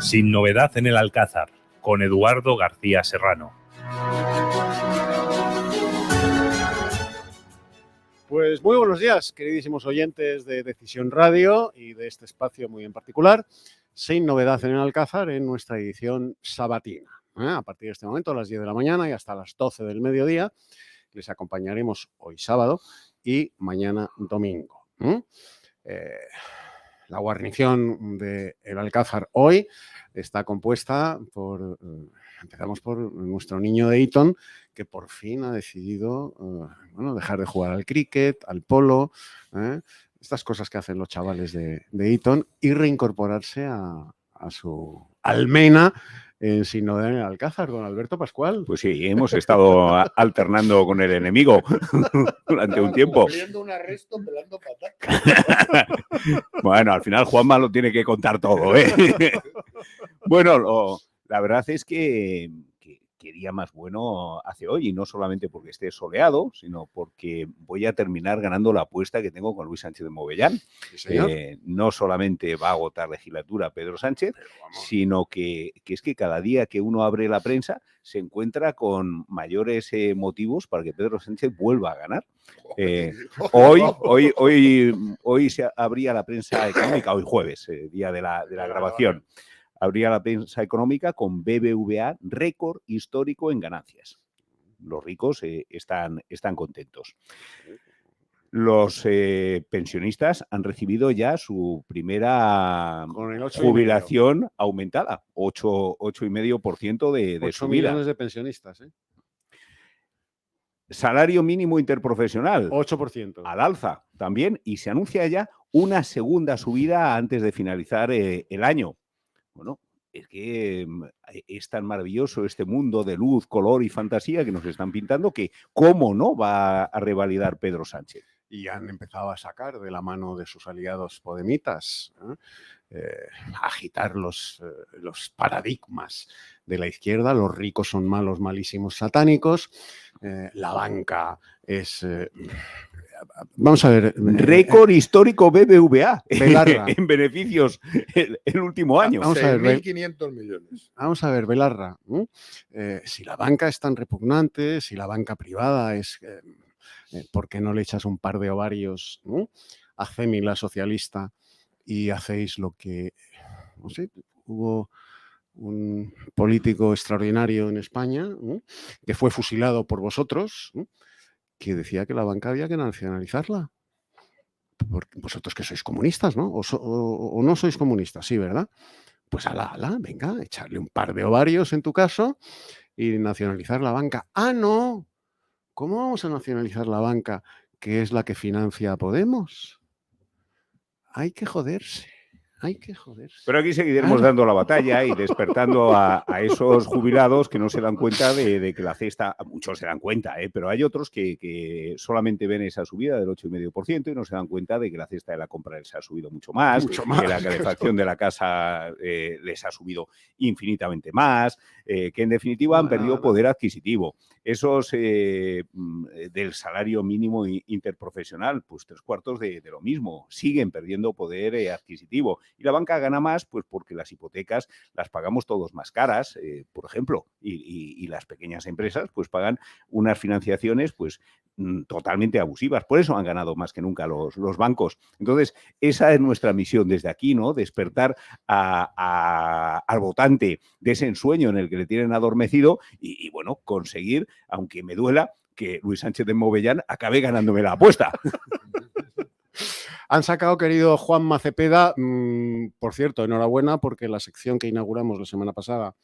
Sin novedad en el Alcázar, con Eduardo García Serrano. Pues muy buenos días, queridísimos oyentes de Decisión Radio y de este espacio muy en particular, Sin novedad en el Alcázar, en nuestra edición sabatina. A partir de este momento, a las 10 de la mañana y hasta las 12 del mediodía, les acompañaremos hoy sábado y mañana domingo. La guarnición de El Alcázar hoy está compuesta por, empezamos por nuestro niño de Eton, que por fin ha decidido dejar de jugar al cricket, al polo, estas cosas que hacen los chavales de Eton, y reincorporarse a su almena Sin novedad en el Alcázar, con Alberto Pascual. Pues sí, hemos estado alternando con el enemigo durante un tiempo. Cumpliendo un arresto, pelando patatas. Bueno, al final Juanma lo tiene que contar todo, ¿eh? Bueno, la verdad es que qué día más bueno hace hoy, y no solamente porque esté soleado, sino porque voy a terminar ganando la apuesta que tengo con Luis Sánchez de Movellán. Sí, no solamente va a agotar legislatura Pedro Sánchez, sino que es que cada día que uno abre la prensa se encuentra con mayores motivos para que Pedro Sánchez vuelva a ganar. Hoy se abría la prensa económica, hoy jueves, día de la grabación. Abría la prensa económica con BBVA récord histórico en ganancias. Los ricos están contentos. Los pensionistas han recibido ya su primera jubilación aumentada, 8,5% de 8 subida. millones de pensionistas, Salario mínimo interprofesional. 8%. Al alza también, y se anuncia ya una segunda subida antes de finalizar el año. Bueno, es que es tan maravilloso este mundo de luz, color y fantasía que nos están pintando que ¿cómo no va a revalidar Pedro Sánchez? Y han empezado a sacar de la mano de sus aliados podemitas, a agitar los paradigmas de la izquierda. Los ricos son malos, malísimos, satánicos. La banca es... vamos a ver... Récord histórico BBVA en beneficios el último año. Vamos a ver, 6.500 millones. Vamos a ver, Belarra. Si la banca es tan repugnante, si la banca privada es... ¿por qué no le echas un par de ovarios a Cemi, la socialista, y hacéis lo que... No sé, hubo un político extraordinario en España que fue fusilado por vosotros, que decía que la banca había que nacionalizarla. Porque vosotros que sois comunistas, ¿no? O no sois comunistas, sí, ¿verdad? Pues ala, venga, echarle un par de ovarios en tu caso y nacionalizar la banca. ¡Ah, no! ¿Cómo vamos a nacionalizar la banca, que es la que financia a Podemos? Hay que joderse. Pero aquí seguiremos dando la batalla y despertando a esos jubilados que no se dan cuenta de que la cesta, muchos se dan cuenta, pero hay otros que solamente ven esa subida del 8,5% y no se dan cuenta de que la cesta de la compra les ha subido mucho más, que la calefacción de la casa les ha subido infinitamente más, que en definitiva han perdido poder adquisitivo. Esos del salario mínimo interprofesional, pues 3/4 de lo mismo, siguen perdiendo poder adquisitivo. Y la banca gana más, pues porque las hipotecas las pagamos todos más caras, por ejemplo, y las pequeñas empresas pues pagan unas financiaciones pues totalmente abusivas. Por eso han ganado más que nunca los bancos. Entonces, esa es nuestra misión desde aquí, ¿no? Despertar al votante de ese ensueño en el que le tienen adormecido y bueno, conseguir, aunque me duela, que Luis Sánchez de Movellán acabe ganándome la apuesta. Han sacado, querido Juanma Cepeda, por cierto, enhorabuena, porque la sección que inauguramos la semana pasada,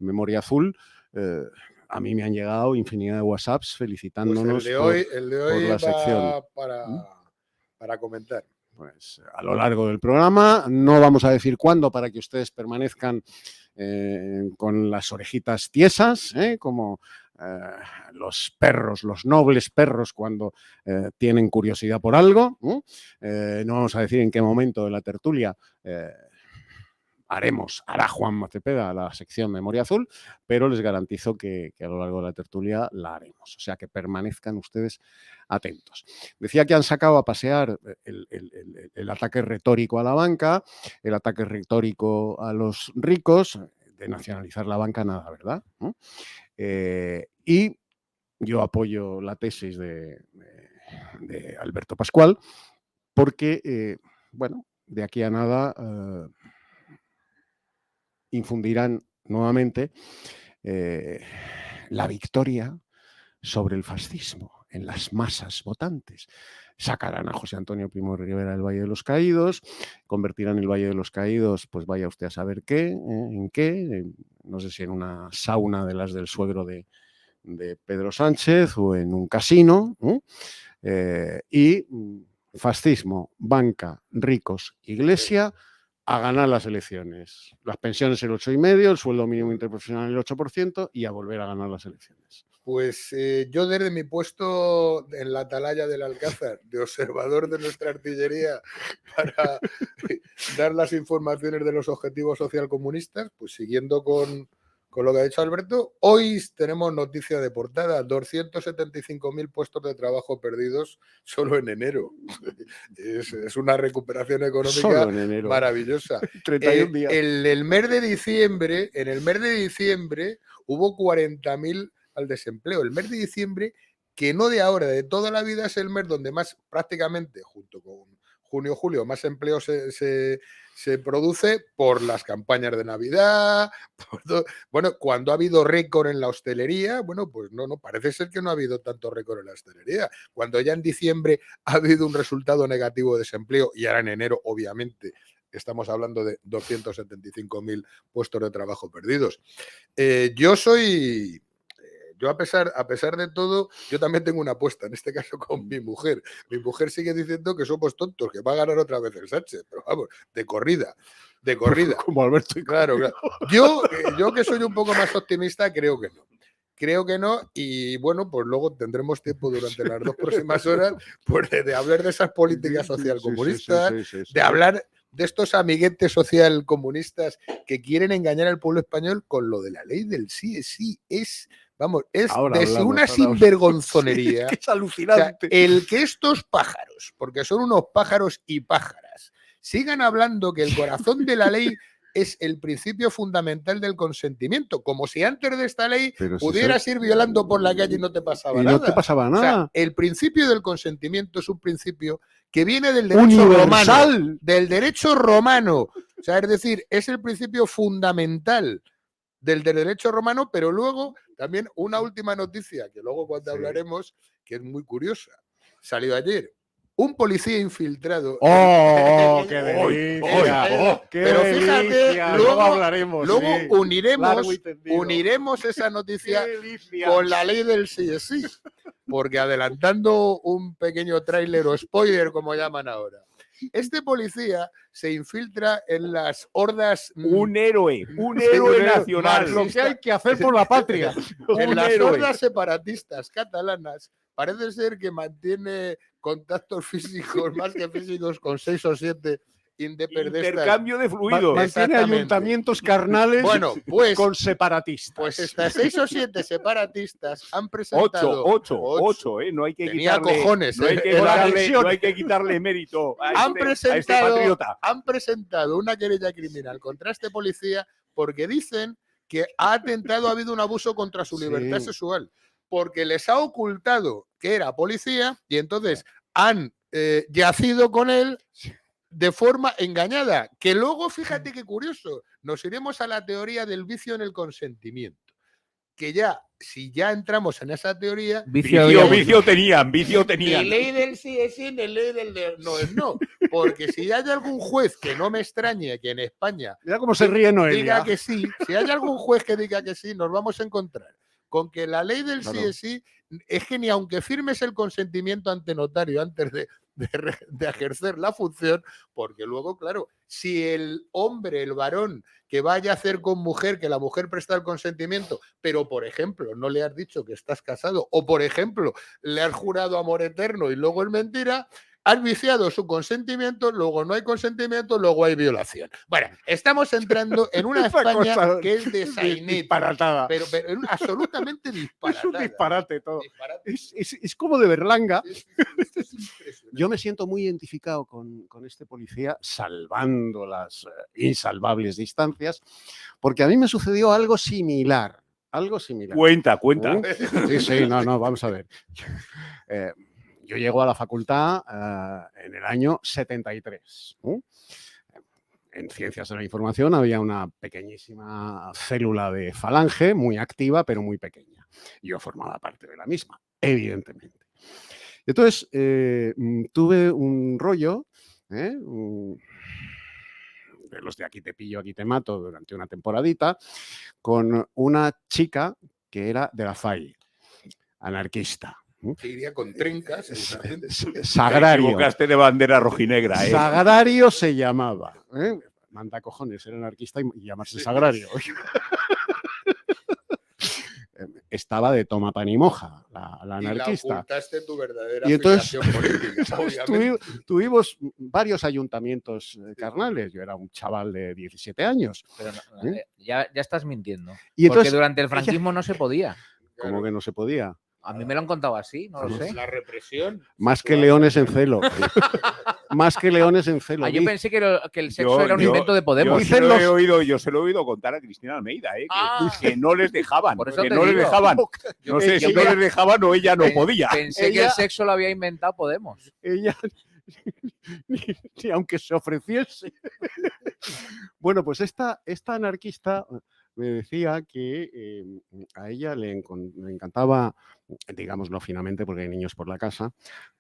Memoria Azul, a mí me han llegado infinidad de WhatsApps felicitándonos pues el de hoy por la sección. Para comentar. Pues a lo largo del programa, no vamos a decir cuándo para que ustedes permanezcan con las orejitas tiesas, como los perros, los nobles perros cuando tienen curiosidad por algo. No vamos a decir en qué momento de la tertulia hará Juanma Cepeda la sección Memoria Azul, pero les garantizo que a lo largo de la tertulia la haremos. O sea, que permanezcan ustedes atentos. Decía que han sacado a pasear el ataque retórico a la banca, el ataque retórico a los ricos, de nacionalizar la banca nada, ¿verdad? Y yo apoyo la tesis de Alberto Pascual porque, bueno, de aquí a nada infundirán nuevamente la victoria sobre el fascismo en las masas votantes. Sacarán a José Antonio Primo de Rivera del Valle de los Caídos, convertirán el Valle de los Caídos, pues vaya usted a saber qué, en qué, no sé si en una sauna de las del suegro de Pedro Sánchez o en un casino, y fascismo, banca, ricos, iglesia, a ganar las elecciones. Las pensiones el 8,5%, el sueldo mínimo interprofesional el 8% y a volver a ganar las elecciones. Pues yo desde mi puesto en la atalaya del Alcázar, de observador de nuestra artillería para dar las informaciones de los objetivos socialcomunistas, pues siguiendo con lo que ha dicho Alberto, hoy tenemos noticia de portada, 275.000 puestos de trabajo perdidos solo en enero. Es una recuperación económica maravillosa. 31 días. En el mes de diciembre hubo 40.000 al desempleo. El mes de diciembre, que no de ahora, de toda la vida, es el mes donde más, prácticamente, junto con junio, julio, más empleo se produce por las campañas de Navidad. Bueno, cuando ha habido récord en la hostelería, bueno, pues no, parece ser que no ha habido tanto récord en la hostelería. Cuando ya en diciembre ha habido un resultado negativo de desempleo, y ahora en enero, obviamente, estamos hablando de 275.000 puestos de trabajo perdidos. Yo a pesar de todo, yo también tengo una apuesta, en este caso con mi mujer. Mi mujer sigue diciendo que somos tontos, que va a ganar otra vez el Sánchez, pero vamos, de corrida. Como Alberto. Claro. Yo que soy un poco más optimista, creo que no, y bueno, pues luego tendremos tiempo durante las 2 próximas horas pues de hablar de esas políticas socialcomunistas, de hablar de estos amiguetes socialcomunistas que quieren engañar al pueblo español con lo de la ley del sí es sí. Vamos, es una sinvergonzonería. Sí, es alucinante. O sea, el que estos pájaros, porque son unos pájaros y pájaras, sigan hablando que el corazón de la ley es el principio fundamental del consentimiento, como si antes de esta ley pudieras ir violando por la calle y no te pasaba nada. No te pasaba nada. O sea, el principio del consentimiento es un principio que viene del derecho romano. Del derecho romano. O sea, es decir, es el principio fundamental del derecho romano, pero luego también una última noticia, que luego cuando hablaremos, que es muy curiosa. Salió ayer. Un policía infiltrado. ¡Oh, qué delicia! Pero fíjate, luego hablaremos. Luego uniremos esa noticia con la ley del sí es sí. Porque adelantando un pequeño tráiler o spoiler, como llaman ahora, este policía se infiltra en las hordas. Un héroe nacional. Lo que hay que hacer por la patria. En las hordas separatistas catalanas, parece ser que mantiene contactos físicos, más que físicos, con 6 o 7 independistas. Intercambio de fluidos. Mantiene ayuntamientos carnales con separatistas. Pues estas 6 o 7 separatistas han presentado. 8, no hay que quitarle. Cojones, no hay que quitarle mérito a este patriota. Han presentado una querella criminal contra este policía porque dicen que ha habido un abuso contra su libertad sexual. Porque les ha ocultado que era policía y entonces han yacido con él de forma engañada. Que luego, fíjate qué curioso, nos iremos a la teoría del vicio en el consentimiento. Que ya, si ya entramos en esa teoría... Vicio tenían. Ni ley del sí es sí, ni ley del no es no. Porque si hay algún juez, que no me extrañe que en España... Mira cómo se ríe Noelia. Diga que sí, si hay algún juez que diga que sí, nos vamos a encontrar con que la ley del sí es sí, es que ni aunque firmes el consentimiento ante notario antes de ejercer la función, porque luego, claro, si el hombre, el varón que vaya a hacer con mujer, que la mujer presta el consentimiento, pero por ejemplo no le has dicho que estás casado, o por ejemplo le has jurado amor eterno y luego es mentira, has viciado su consentimiento, luego no hay consentimiento, luego hay violación. Bueno, estamos entrando en una España que es de sainete, disparatada. pero absolutamente disparatada. Es un disparate todo. Disparate. Es como de Berlanga. Es Yo me siento muy identificado con este policía, salvando las insalvables distancias, porque a mí me sucedió algo similar. Algo similar. Cuenta. Sí, no, vamos a ver. Yo llego a la facultad en el año 73. En Ciencias de la Información había una pequeñísima célula de Falange, muy activa, pero muy pequeña. Yo formaba parte de la misma, evidentemente. Entonces, tuve un rollo, de los de aquí te pillo, aquí te mato, durante una temporadita, con una chica que era de la FAI, anarquista. Que iría con trincas. Sagrario. Te equivocaste de bandera rojinegra, Sagrario se llamaba. Manda cojones ser anarquista y llamarse Sagrario. Estaba de toma pan y moja, la anarquista. Y la ocultaste tu verdadera y entonces política, tuvimos varios ayuntamientos carnales. Yo era un chaval de 17 años. Pero ya estás mintiendo. Y entonces, porque durante el franquismo no se podía. ¿Cómo que no se podía? A mí me lo han contado así, no lo sé. La represión. Más que leones en celo. Más que leones en celo. Yo pensé que el sexo era un invento de Podemos. Yo se lo he oído contar a Cristina Almeida, que no les dejaban. Por eso que te no les digo. dejaban. No sé si no les dejaban o ella no podía. Pensé que el sexo lo había inventado Podemos. Ella, ni aunque se ofreciese. Bueno, pues esta anarquista me decía que a ella le encantaba, digámoslo finamente porque hay niños por la casa,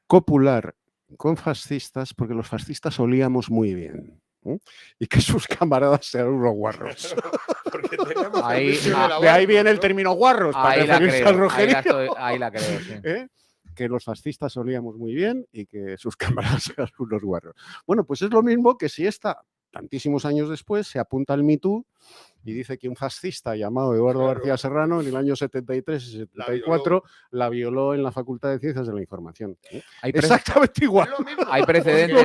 copular con fascistas porque los fascistas olíamos muy bien. Y que sus camaradas eran unos guarros. De ahí viene el término guarros. Ahí para la referirse al creo, rojerío. ahí la creo, sí. Que los fascistas olíamos muy bien y que sus camaradas eran unos guarros. Bueno, pues es lo mismo que si esta, tantísimos años después, se apunta al Me Too y dice que un fascista llamado Eduardo García Serrano en el año 73 y 74 la violó en la Facultad de Ciencias de la Información. Exactamente igual. Hay precedentes.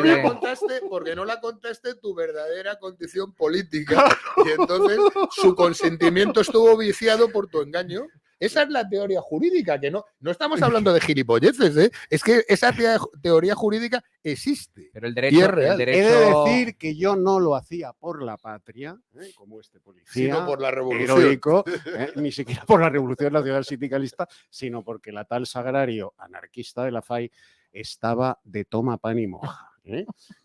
Porque no la contaste tu verdadera condición política y entonces su consentimiento estuvo viciado por tu engaño. Esa es la teoría jurídica, que no estamos hablando de gilipolleces, es que esa teoría jurídica existe. Pero el derecho, y es real. He de decir que yo no lo hacía por la patria, como este policía, sino por la revolución. Heroico, ni siquiera por la Revolución Nacional Sindicalista, sino porque la tal Sagrario, anarquista de la FAI, estaba de toma pan y moja.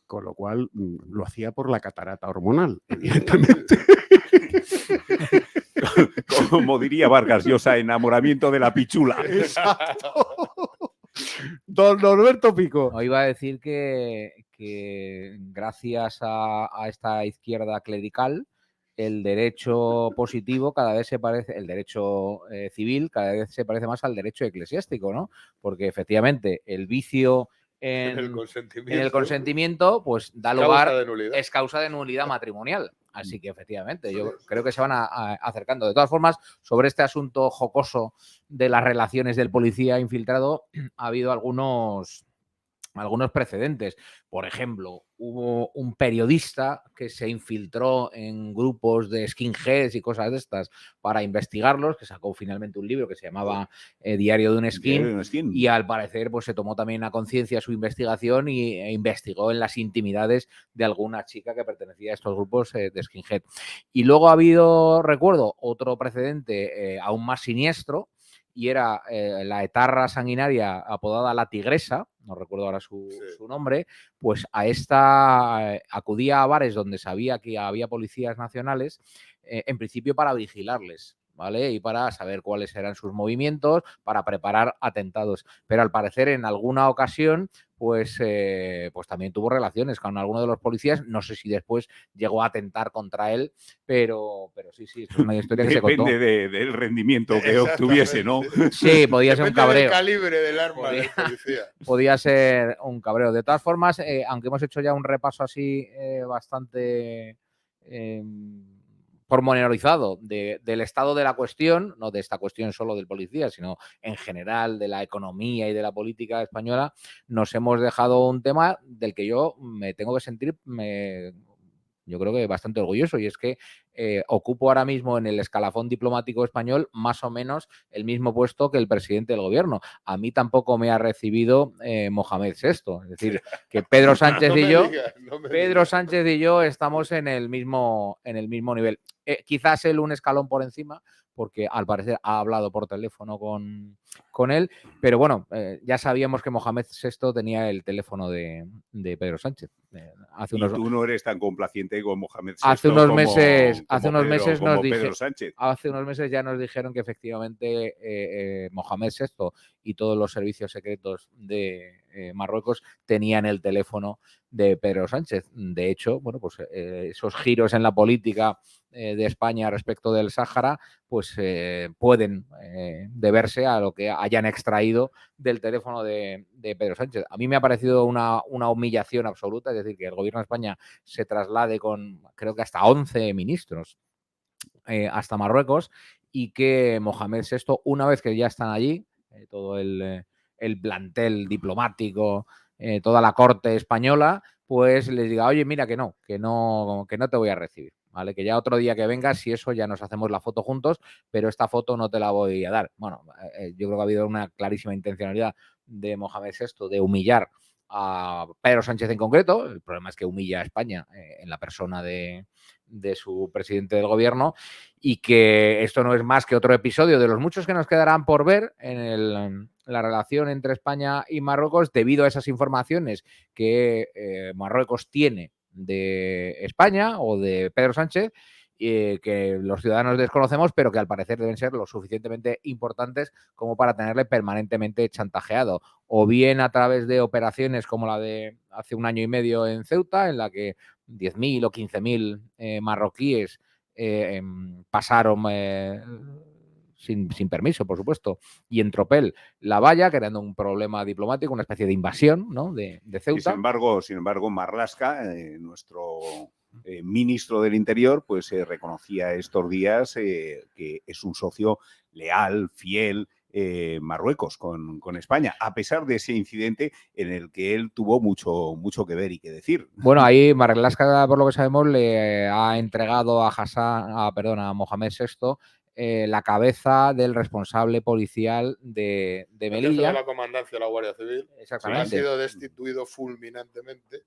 Con lo cual lo hacía por la catarata hormonal, evidentemente. Como diría Vargas Llosa, enamoramiento de la pichula. Exacto. Don Norberto Pico. No, iba a decir que gracias a esta izquierda clerical, el derecho positivo cada vez se parece, el derecho civil cada vez se parece más al derecho eclesiástico, ¿no? Porque efectivamente el vicio en el consentimiento pues da lugar, es causa de nulidad matrimonial. Así que efectivamente, yo creo que se van acercando. De todas formas, sobre este asunto jocoso de las relaciones del policía infiltrado, ha habido algunos precedentes. Por ejemplo, hubo un periodista que se infiltró en grupos de skinheads y cosas de estas para investigarlos, que sacó finalmente un libro que se llamaba Diario de un Skin, y al parecer pues se tomó también a conciencia su investigación e investigó en las intimidades de alguna chica que pertenecía a estos grupos de skinhead. Y luego ha habido, recuerdo, otro precedente aún más siniestro, y era la etarra sanguinaria apodada La Tigresa, no recuerdo ahora su nombre, pues a esta acudía a bares donde sabía que había policías nacionales, en principio para vigilarles, ¿vale? Y para saber cuáles eran sus movimientos, para preparar atentados. Pero al parecer en alguna ocasión pues también tuvo relaciones con alguno de los policías. No sé si después llegó a atentar contra él, pero sí, es una historia que se contó. Depende del rendimiento que obtuviese, ¿no? Sí, podía ser un cabreo. Del calibre del arma del policía. Podía ser un cabreo. De todas formas, aunque hemos hecho ya un repaso así bastante pormenorizado del estado de la cuestión, no de esta cuestión solo del policía, sino en general de la economía y de la política española, nos hemos dejado un tema del que yo me tengo que sentir, yo creo que bastante orgulloso, y es que ocupo ahora mismo en el escalafón diplomático español más o menos el mismo puesto que el presidente del gobierno. A mí tampoco me ha recibido Mohamed VI, es decir, que Pedro Sánchez Sánchez y yo estamos en el mismo nivel. Quizás él un escalón por encima, porque al parecer ha hablado por teléfono con él, pero bueno, ya sabíamos que Mohamed VI tenía el teléfono de Pedro Sánchez. Y tú no eres tan complaciente con Mohamed VI hace unos meses ya nos dijeron que efectivamente Mohamed VI y todos los servicios secretos de Marruecos tenían el teléfono de Pedro Sánchez. De hecho, bueno, pues esos giros en la política de España respecto del Sáhara, pues pueden deberse a lo que hayan extraído del teléfono de Pedro Sánchez. A mí me ha parecido una humillación absoluta, es decir, que el gobierno de España se traslade con, creo que hasta 11 ministros hasta Marruecos, y que Mohamed VI, una vez que ya están allí, todo el plantel diplomático, toda la corte española, pues les diga, oye, mira que no te voy a recibir, ¿vale? Que ya otro día que vengas, si eso, ya nos hacemos la foto juntos, pero esta foto no te la voy a dar. Bueno, yo creo que ha habido una clarísima intencionalidad de Mohamed VI de humillar a Pedro Sánchez en concreto. El problema es que humilla a España en la persona de su presidente del gobierno, y que esto no es más que otro episodio de los muchos que nos quedarán por ver en la relación entre España y Marruecos, debido a esas informaciones que Marruecos tiene de España o de Pedro Sánchez, que los ciudadanos desconocemos, pero que al parecer deben ser lo suficientemente importantes como para tenerle permanentemente chantajeado, o bien a través de operaciones como la de hace un año y medio en Ceuta, en la que 10.000 o 15.000 marroquíes pasaron sin permiso, por supuesto, y en tropel la valla, creando un problema diplomático, una especie de invasión, ¿no?, de Ceuta. Y sin embargo, Marlaska, nuestro ministro del Interior, pues reconocía estos días que es un socio leal, fiel, Marruecos con España, a pesar de ese incidente en el que él tuvo mucho que ver y que decir. Bueno, ahí Marlaska, por lo que sabemos, le ha entregado a Mohamed VI la cabeza del responsable policial de Melilla. De la comandancia de la Guardia Civil. Exactamente. Ha sido destituido fulminantemente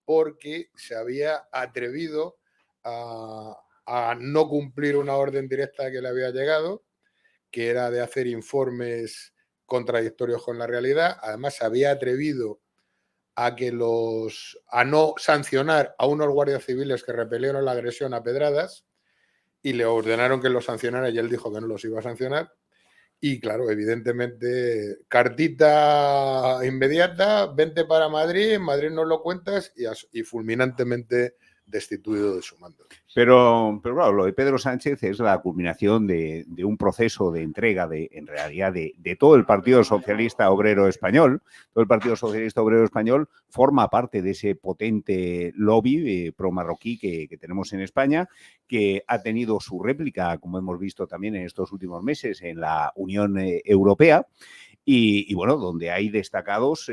porque se había atrevido a no cumplir una orden directa que le había llegado, que era de hacer informes contradictorios con la realidad. Además, se había atrevido a no sancionar a unos guardias civiles que repelieron la agresión a pedradas, y le ordenaron que los sancionara, y él dijo que no los iba a sancionar. Y claro, evidentemente, cartita inmediata, vente para Madrid, en Madrid nos lo cuentas, y fulminantemente destituido de su mando. Pero claro, lo de Pedro Sánchez es la culminación de un proceso de entrega, en realidad, de todo el Partido Socialista Obrero Español. Todo el Partido Socialista Obrero Español forma parte de ese potente lobby pro-marroquí que tenemos en España, que ha tenido su réplica, como hemos visto también en estos últimos meses, en la Unión Europea. Y bueno, donde hay destacados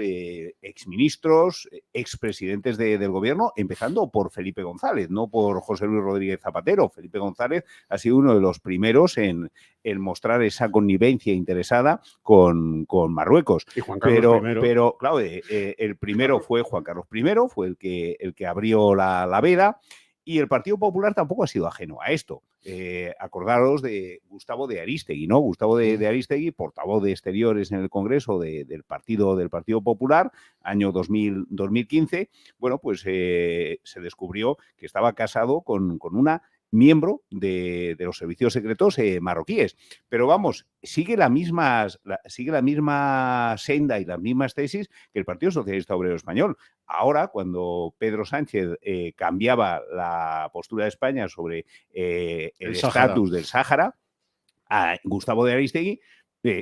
exministros, expresidentes del gobierno, empezando por Felipe González, no por José Luis Rodríguez Zapatero. Felipe González ha sido uno de los primeros en mostrar esa connivencia interesada con Marruecos. Y Juan Carlos I. Pero claro, el primero fue Juan Carlos I, fue el que abrió la veda. Y el Partido Popular tampoco ha sido ajeno a esto. Acordaros de Gustavo de Arístegui, ¿no? Gustavo de Arístegui, portavoz de Exteriores en el Congreso del Partido Popular, año 2015. Bueno, pues se descubrió que estaba casado con una miembro de los servicios secretos marroquíes. Pero vamos, sigue la misma senda y las mismas tesis que el Partido Socialista Obrero Español. Ahora, cuando Pedro Sánchez cambiaba la postura de España sobre el estatus del Sáhara, a Gustavo de Arístegui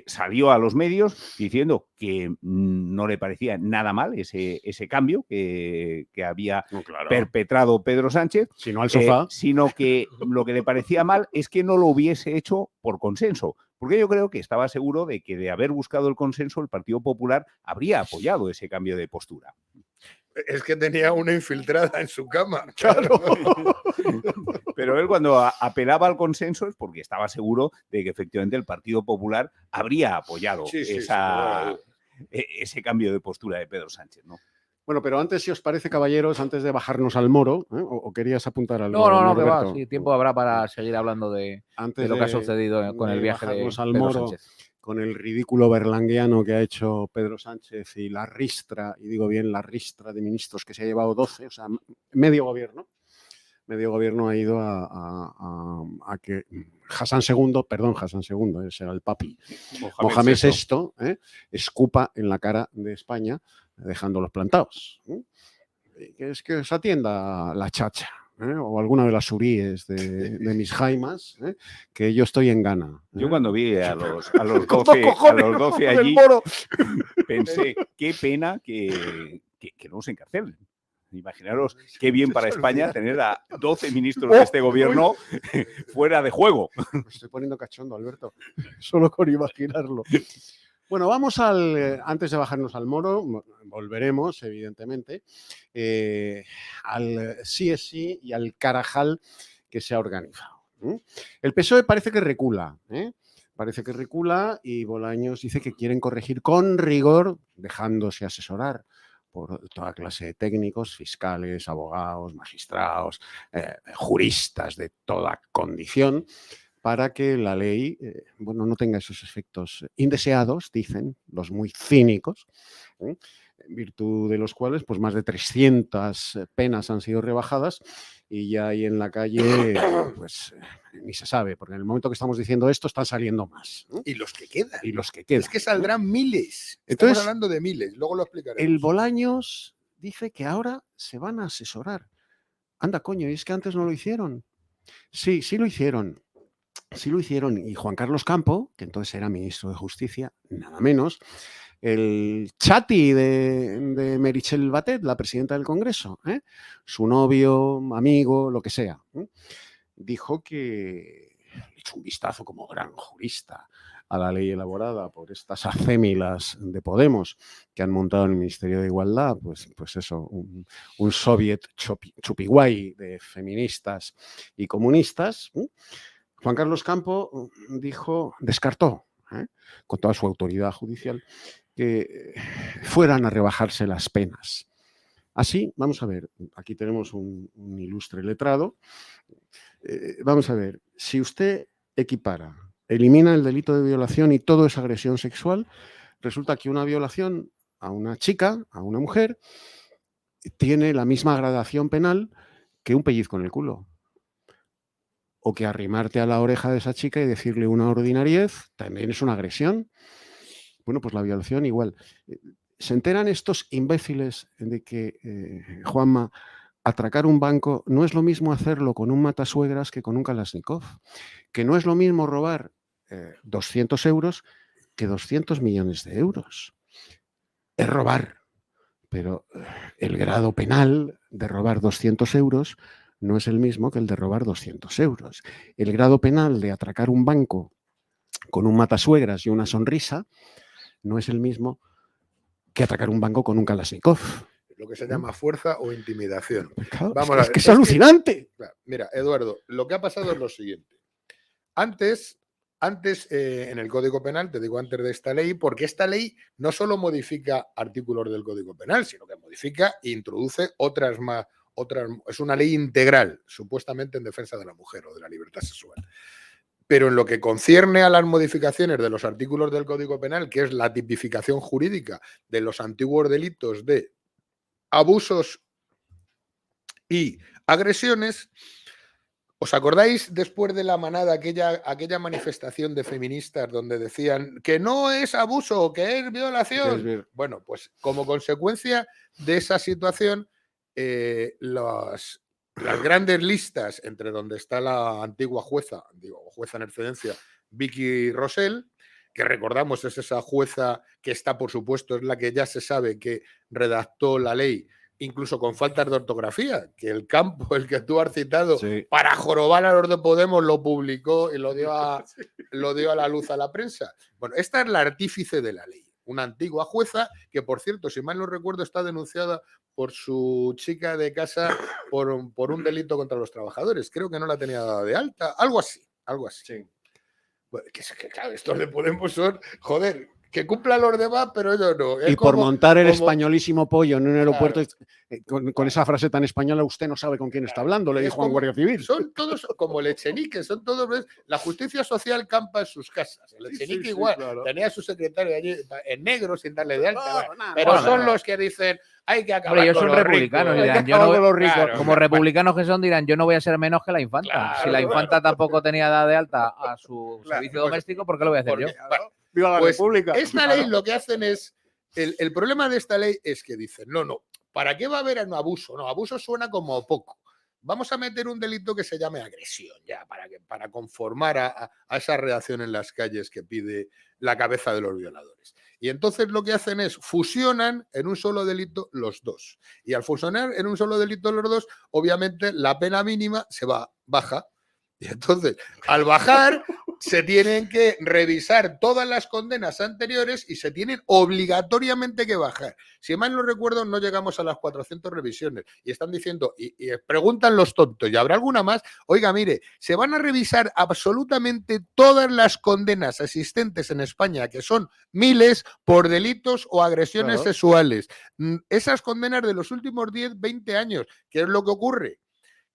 salió a los medios diciendo que no le parecía nada mal ese cambio que había perpetrado Pedro Sánchez, sino al sofá. Sino que lo que le parecía mal es que no lo hubiese hecho por consenso. Porque yo creo que estaba seguro de que de haber buscado el consenso, el Partido Popular habría apoyado ese cambio de postura. Es que tenía una infiltrada en su cama. Claro. Pero él cuando apelaba al consenso es porque estaba seguro de que efectivamente el Partido Popular habría apoyado ese cambio de postura de Pedro Sánchez, ¿no? Bueno, pero antes, si os parece, caballeros, antes de bajarnos al moro, ¿o querías apuntar algo? No, que va, sí, tiempo habrá para seguir hablando de lo que ha sucedido con el viaje de al Pedro moro, Sánchez. Con el ridículo berlanguiano que ha hecho Pedro Sánchez y la ristra, y digo bien la ristra de ministros que se ha llevado 12, o sea, medio gobierno ha ido a que Hassan II, ese era el papi, Mohamed VI, escupa en la cara de España, dejándolos plantados. Que es que os atienda la chacha, o alguna de las uríes de mis jaimas, que yo estoy en Ghana. Yo cuando vi a los 12 allí, pensé, qué pena que no se encarcelen. Imaginaros qué bien para España tener a 12 ministros de este gobierno fuera de juego. Me estoy poniendo cachondo, Alberto, solo con imaginarlo. Bueno, vamos antes de bajarnos al moro, volveremos, evidentemente, al sí y al carajal que se ha organizado. El PSOE parece que recula, y Bolaños dice que quieren corregir con rigor, dejándose asesorar por toda clase de técnicos, fiscales, abogados, magistrados, juristas de toda condición, para que la ley no tenga esos efectos indeseados, dicen los muy cínicos, en virtud de los cuales pues, más de 300 penas han sido rebajadas y ya ahí en la calle pues ni se sabe, porque en el momento que estamos diciendo esto están saliendo más. Y los que quedan. Es que saldrán miles. Entonces, estamos hablando de miles, luego lo explicaremos. El Bolaños dice que ahora se van a asesorar. Anda, coño, ¿y es que antes no lo hicieron? Sí lo hicieron. Sí lo hicieron, y Juan Carlos Campo, que entonces era ministro de Justicia, nada menos, el chati de Meritxell Batet, la presidenta del Congreso, su novio, amigo, lo que sea, dijo que le echó un vistazo como gran jurista a la ley elaborada por estas acémilas de Podemos que han montado en el Ministerio de Igualdad, pues eso, un soviet chupiguay de feministas y comunistas. Juan Carlos Campo descartó, con toda su autoridad judicial, que fueran a rebajarse las penas. Así, vamos a ver, aquí tenemos un ilustre letrado. Vamos a ver, si usted elimina el delito de violación y todo es agresión sexual, resulta que una violación a una chica, a una mujer, tiene la misma gradación penal que un pellizco en el culo. O que arrimarte a la oreja de esa chica y decirle una ordinariez también es una agresión. Bueno, pues la violación igual. ¿Se enteran estos imbéciles de que, Juanma, atracar un banco no es lo mismo hacerlo con un matasuegras que con un Kalashnikov? Que no es lo mismo robar 200 euros que 200 millones de euros. Es robar, pero el grado penal de robar 200 euros no es el mismo que el de robar 200 euros. El grado penal de atracar un banco con un matasuegras y una sonrisa no es el mismo que atracar un banco con un Kalashnikov. Lo que se llama fuerza o intimidación. Claro, es que es alucinante. Mira, Eduardo, lo que ha pasado es lo siguiente. Antes en el Código Penal, te digo antes de esta ley, porque esta ley no solo modifica artículos del Código Penal, sino que modifica e introduce otras más. Es una ley integral, supuestamente en defensa de la mujer o de la libertad sexual. Pero en lo que concierne a las modificaciones de los artículos del Código Penal, que es la tipificación jurídica de los antiguos delitos de abusos y agresiones, ¿os acordáis después de la manada, aquella manifestación de feministas donde decían que no es abuso, que es violación? Bueno, pues como consecuencia de esa situación, las grandes listas, entre donde está la antigua jueza en excedencia, Vicky Rosell, que recordamos es esa jueza que está, por supuesto, es la que ya se sabe que redactó la ley, incluso con faltas de ortografía, que el campo, el que tú has citado, Sí. para jorobar a los de Podemos, lo publicó y lo dio a la luz a la prensa. Bueno, esta es la artífice de la ley, una antigua jueza que, por cierto, si mal no recuerdo, está denunciada por su chica de casa por un delito contra los trabajadores. Creo que no la tenía dada de alta, algo así. Sí. Bueno, que claro, estos de Podemos son, joder, que cumplan los demás, pero ellos no. Es Y por como- montar el como- españolísimo pollo en un aeropuerto Claro. con esa frase tan española, usted no sabe con quién está hablando, le Es dijo a un como- guardia civil. Son todos como el Echenique, son todos. ¿ves? La justicia social campa en sus casas. El Echenique sí, igual. claro. Tenía a su secretario allí en negro sin darle de alta. No, ¿vale? nada, Pero bueno, son no. los que dicen hay que acabar Hombre, ellos con son los republicanos, ricos. dirán, que yo no, acabar con los ricos. Claro. como republicanos que son, dirán, yo no voy a ser menos que la infanta. Claro, Si la infanta tampoco tenía dada de alta a su Claro, servicio pues, doméstico, ¿por qué lo voy a hacer yo? Porque, bueno, ¡Viva la pues, República! esta ley lo que hacen es. El problema de esta ley es que dicen, no, ¿para qué va a haber un abuso? No, abuso suena como poco. Vamos a meter un delito que se llame agresión, ya, para conformar a esa reacción en las calles que pide la cabeza de los violadores. Y entonces lo que hacen es fusionan en un solo delito los dos. Y al fusionar en un solo delito los dos, obviamente la pena mínima se baja. Y entonces, al bajar, se tienen que revisar todas las condenas anteriores y se tienen obligatoriamente que bajar. Si mal no recuerdo, no llegamos a las 400 revisiones. Y están diciendo, y preguntan los tontos, ¿y habrá alguna más? Oiga, mire, se van a revisar absolutamente todas las condenas existentes en España, que son miles, por delitos o agresiones Claro. sexuales. Esas condenas de los últimos 10, 20 años. ¿Qué es lo que ocurre?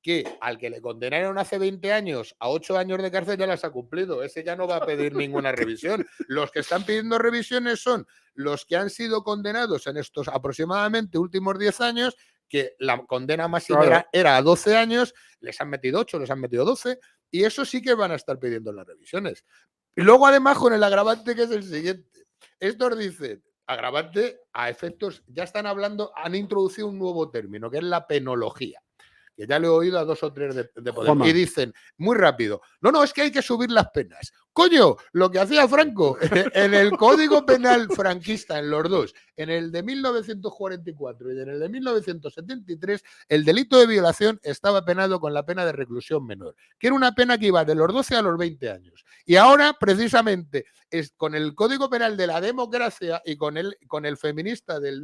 Que al que le condenaron hace 20 años a 8 años de cárcel ya las ha cumplido. Ese ya no va a pedir ninguna revisión. Los que están pidiendo revisiones son los que han sido condenados en estos aproximadamente últimos 10 años, que la condena máxima Claro. era a 12 años, les han metido 8, les han metido 12, y eso sí que van a estar pidiendo las revisiones. Y luego, además, con el agravante que es el siguiente. Estos dicen, agravante a efectos, ya están hablando, han introducido un nuevo término, que es la penología, que ya le he oído a 2 o 3 de Podemos, Juanma. y dicen, muy rápido, no, es que hay que subir las penas. Coño, lo que hacía Franco en el Código Penal franquista, en los dos, en el de 1944 y en el de 1973, el delito de violación estaba penado con la pena de reclusión menor, que era una pena que iba de los 12 a los 20 años. Y ahora, precisamente, con el Código Penal de la democracia y con el feminista del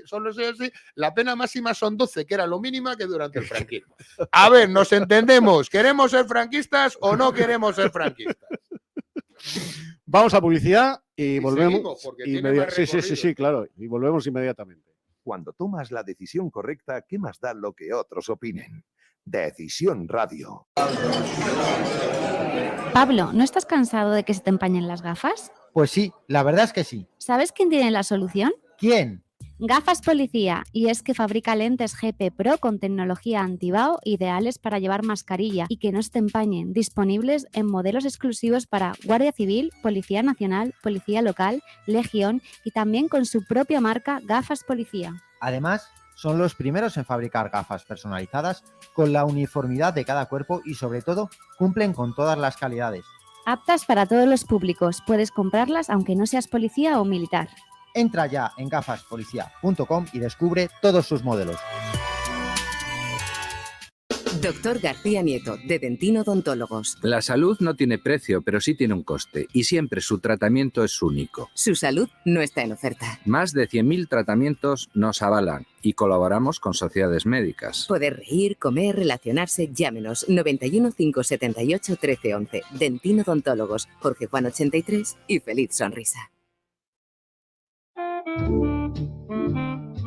solo sí o sí, la pena máxima son 12, que era lo mínima que durante el franquismo. A ver, nos entendemos, ¿queremos ser franquistas o no queremos ser franquistas? Vamos a publicidad y Y volvemos. seguimos, porque tiene más Sí, recorrido. claro. Y volvemos inmediatamente. Cuando tomas la decisión correcta, ¿qué más da lo que otros opinen? Decisión Radio. Pablo, ¿no estás cansado de que se te empañen las gafas? Pues sí, la verdad es que sí. ¿Sabes quién tiene la solución? ¿Quién? Gafas Policía, y es que fabrica lentes GP Pro con tecnología antibao ideales para llevar mascarilla y que no se te empañen, disponibles en modelos exclusivos para Guardia Civil, Policía Nacional, Policía Local, Legión y también con su propia marca Gafas Policía. Además, son los primeros en fabricar gafas personalizadas con la uniformidad de cada cuerpo y sobre todo cumplen con todas las calidades. Aptas para todos los públicos, puedes comprarlas aunque no seas policía o militar. Entra ya en gafaspolicia.com y descubre todos sus modelos. Doctor García Nieto, de Dentino Odontólogos. La salud no tiene precio, pero sí tiene un coste, y siempre su tratamiento es único. Su salud no está en oferta. Más de 100.000 tratamientos nos avalan y colaboramos con sociedades médicas. Poder reír, comer, relacionarse, llámenos 91 578 1311. Dentino Odontólogos, Jorge Juan 83 y feliz sonrisa.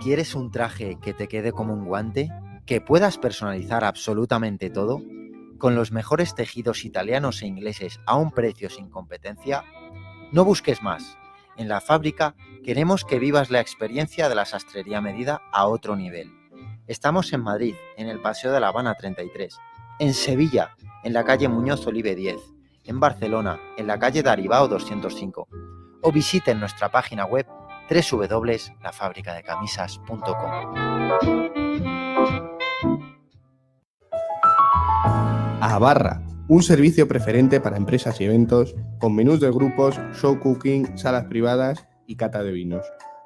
¿Quieres un traje que te quede como un guante? ¿Que puedas personalizar absolutamente todo? ¿Con los mejores tejidos italianos e ingleses a un precio sin competencia? No busques más. En la fábrica queremos que vivas la experiencia de la sastrería a medida a otro nivel. Estamos en Madrid, en el Paseo de la Habana 33, en Sevilla, en la calle Muñoz Olive 10, en Barcelona, en la calle Daribao 205, o visiten nuestra página web www.lafabricadecamisas.com. Abarra, Un servicio preferente para empresas y eventos, con menús de grupos, show cooking, salas privadas y cata de vinos.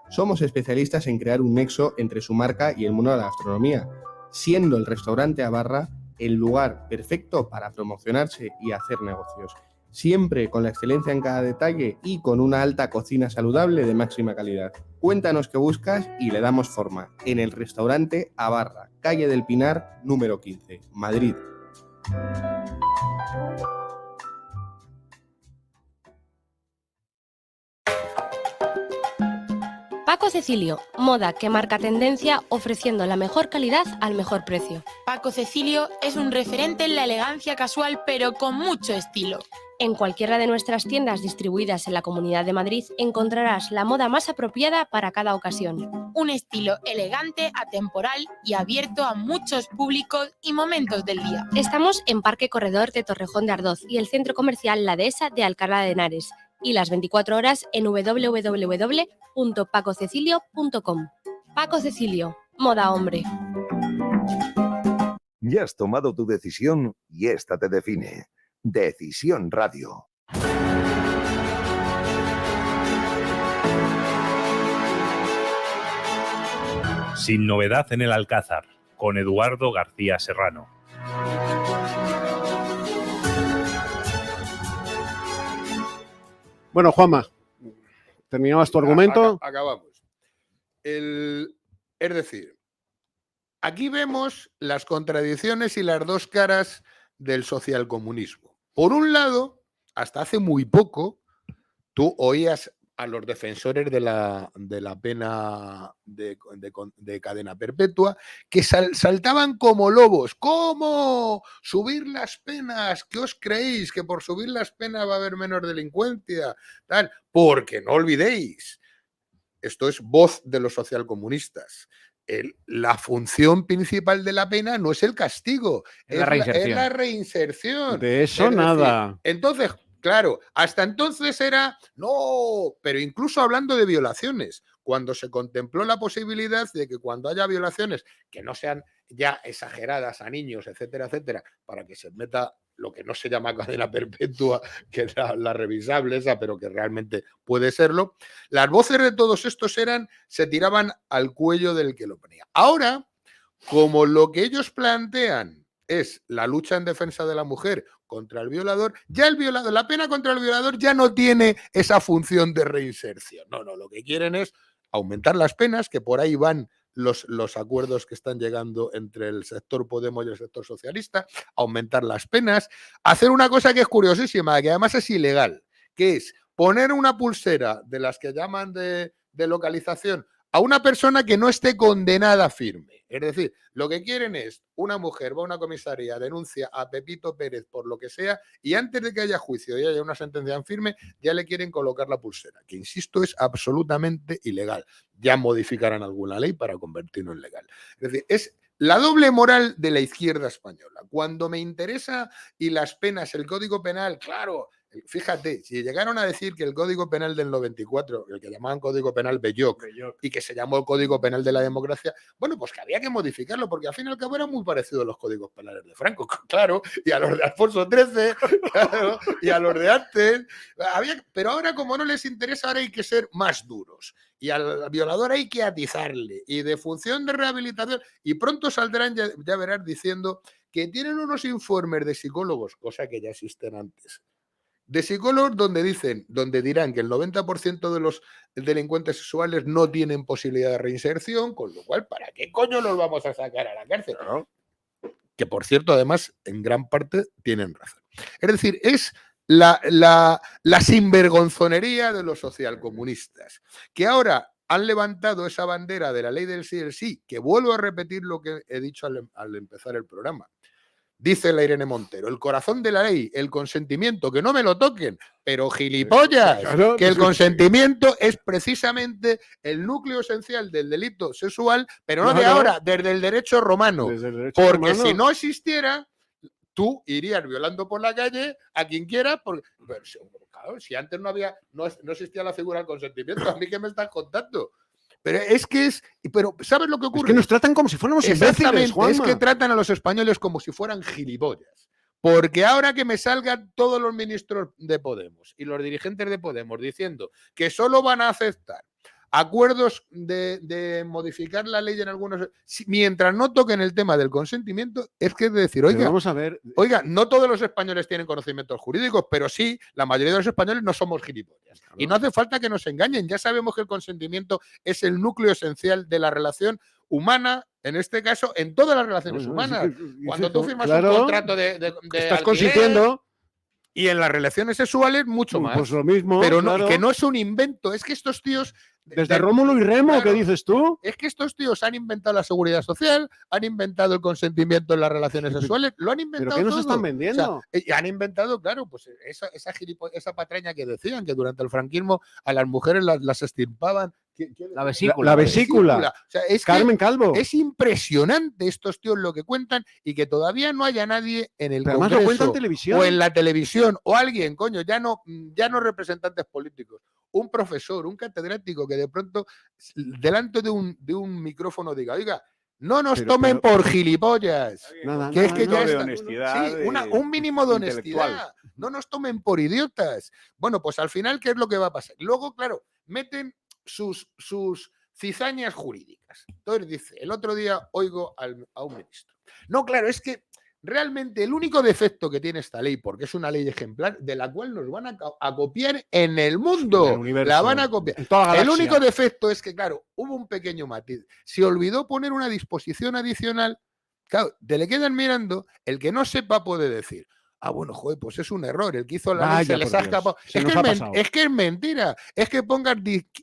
Somos especialistas en crear un nexo entre su marca y el mundo de la gastronomía, siendo el restaurante a barra el lugar perfecto para promocionarse y hacer negocios. Siempre con la excelencia en cada detalle y con una alta cocina saludable de máxima calidad. Cuéntanos qué buscas y le damos forma. En el restaurante a barra, calle del Pinar, número 15, Madrid. Paco Cecilio, moda que marca tendencia ofreciendo la mejor calidad al mejor precio. Paco Cecilio es un referente en la elegancia casual, pero con mucho estilo. En cualquiera de nuestras tiendas distribuidas en la Comunidad de Madrid encontrarás la moda más apropiada para cada ocasión. Un estilo elegante, atemporal y abierto a muchos públicos y momentos del día. Estamos en Parque Corredor de Torrejón de Ardoz y el centro comercial La Dehesa de Alcalá de Henares, y las 24 horas en www.pacocecilio.com. Paco Cecilio, moda hombre. Ya has tomado tu decisión y esta te define. Decisión Radio. Sin novedad en el Alcázar, con Eduardo García Serrano. Bueno, Juanma, ¿terminabas tu argumento? Acabamos. Es decir, aquí vemos las contradicciones y las dos caras del socialcomunismo. Por un lado, hasta hace muy poco, tú oías a los defensores de la pena de cadena perpetua que saltaban como lobos. ¿Cómo subir las penas? ¿Qué os creéis? ¿Que por subir las penas va a haber menos delincuencia? Tal. Porque no olvidéis, esto es voz de los socialcomunistas. La función principal de la pena no es el castigo, es la reinserción. De eso nada. Entonces, claro, hasta entonces era, no, pero incluso hablando de violaciones, cuando se contempló la posibilidad de que cuando haya violaciones que no sean ya exageradas a niños, etcétera, etcétera, para que se meta lo que no se llama cadena perpetua, que es la revisable esa, pero que realmente puede serlo, las voces de todos estos se tiraban al cuello del que lo ponía. Ahora, como lo que ellos plantean es la lucha en defensa de la mujer contra el violador, ya la pena contra el violador ya no tiene esa función de reinserción. No, lo que quieren es aumentar las penas, que por ahí van los acuerdos que están llegando entre el sector Podemos y el sector socialista, aumentar las penas, hacer una cosa que es curiosísima, que además es ilegal, que es poner una pulsera de las que llaman de localización a una persona que no esté condenada firme. Es decir, lo que quieren es, una mujer va a una comisaría, denuncia a Pepito Pérez por lo que sea, y antes de que haya juicio y haya una sentencia en firme, ya le quieren colocar la pulsera, que insisto, es absolutamente ilegal. Ya modificarán alguna ley para convertirlo en legal. Es decir, es la doble moral de la izquierda española. Cuando me interesa y las penas, el Código Penal, claro, fíjate, si llegaron a decir que el Código Penal del 94, el que llamaban Código Penal Belloc, y que se llamó el Código Penal de la Democracia, bueno, pues que había que modificarlo, porque al fin y al cabo eran muy parecidos a los códigos penales de Franco, claro, y a los de Alfonso XIII, claro, y a los de antes. Pero ahora, como no les interesa, ahora hay que ser más duros. Y al violador hay que atizarle. Y de función de rehabilitación, y pronto saldrán, ya verás, diciendo que tienen unos informes de psicólogos, cosa que ya existen antes, de psicólogos donde dirán que el 90% de los delincuentes sexuales no tienen posibilidad de reinserción, con lo cual, ¿para qué coño los vamos a sacar a la cárcel? ¿No? Que, por cierto, además, en gran parte tienen razón. Es decir, es la sinvergonzonería de los socialcomunistas, que ahora han levantado esa bandera de la ley del sí, que vuelvo a repetir lo que he dicho al empezar el programa. Dice la Irene Montero, el corazón de la ley, el consentimiento, que no me lo toquen, pero gilipollas, claro, que el consentimiento es precisamente el núcleo esencial del delito sexual, pero no de ahora, desde el derecho romano. Porque si no existiera, tú irías violando por la calle a quien quiera, porque, claro, si antes no existía la figura del consentimiento, ¿a mí qué me estás contando? Pero ¿sabes lo que ocurre? Es que nos tratan como si fuéramos imbéciles, Juanma. Es que tratan a los españoles como si fueran gilipollas. Porque ahora que me salgan todos los ministros de Podemos y los dirigentes de Podemos diciendo que solo van a aceptar acuerdos de modificar la ley en algunos, mientras no toquen el tema del consentimiento, es que es decir, oiga, vamos a ver, no todos los españoles tienen conocimientos jurídicos, pero sí, la mayoría de los españoles no somos gilipollas. Claro. Y no hace falta que nos engañen, ya sabemos que el consentimiento es el núcleo esencial de la relación humana, en este caso, en todas las relaciones humanas. Cuando tú firmas un contrato de estás alquiler, consintiendo. Y en las relaciones sexuales mucho más. Pues lo mismo. Pero claro. que no es un invento, es que estos tíos... Desde Rómulo y Remo, claro, ¿qué dices tú? Es que estos tíos han inventado la seguridad social, han inventado el consentimiento en las relaciones sexuales, lo han inventado ¿Pero qué nos todo. están vendiendo? O sea, han inventado, claro, pues esa patraña que decían, que durante el franquismo a las mujeres las extirpaban. La vesícula. La vesícula. O sea, es Carmen Calvo. Es impresionante estos tíos lo que cuentan y que todavía no haya nadie en el Pero además Congreso lo cuentan en televisión. o en la televisión o alguien, coño, ya no representantes políticos, un profesor, un catedrático que de pronto delante de un micrófono diga, oiga, no nos tomen por gilipollas. Que es que ya de está, honestidad, sí, un mínimo de honestidad. No nos tomen por idiotas. Bueno, pues al final, ¿qué es lo que va a pasar? Luego, claro, meten sus cizañas jurídicas. Entonces dice, el otro día oigo a un ministro. No, claro, es que realmente el único defecto que tiene esta ley, porque es una ley ejemplar, de la cual nos van a copiar en el mundo. En el universo, la van a copiar. En toda la el galaxia. único defecto es que, claro, hubo un pequeño matiz. Se olvidó poner una disposición adicional. Claro, te le quedan mirando, el que no sepa puede decir, bueno, joder, pues es un error, el que hizo la ley se les ha escapado. Es que es mentira, es que pongas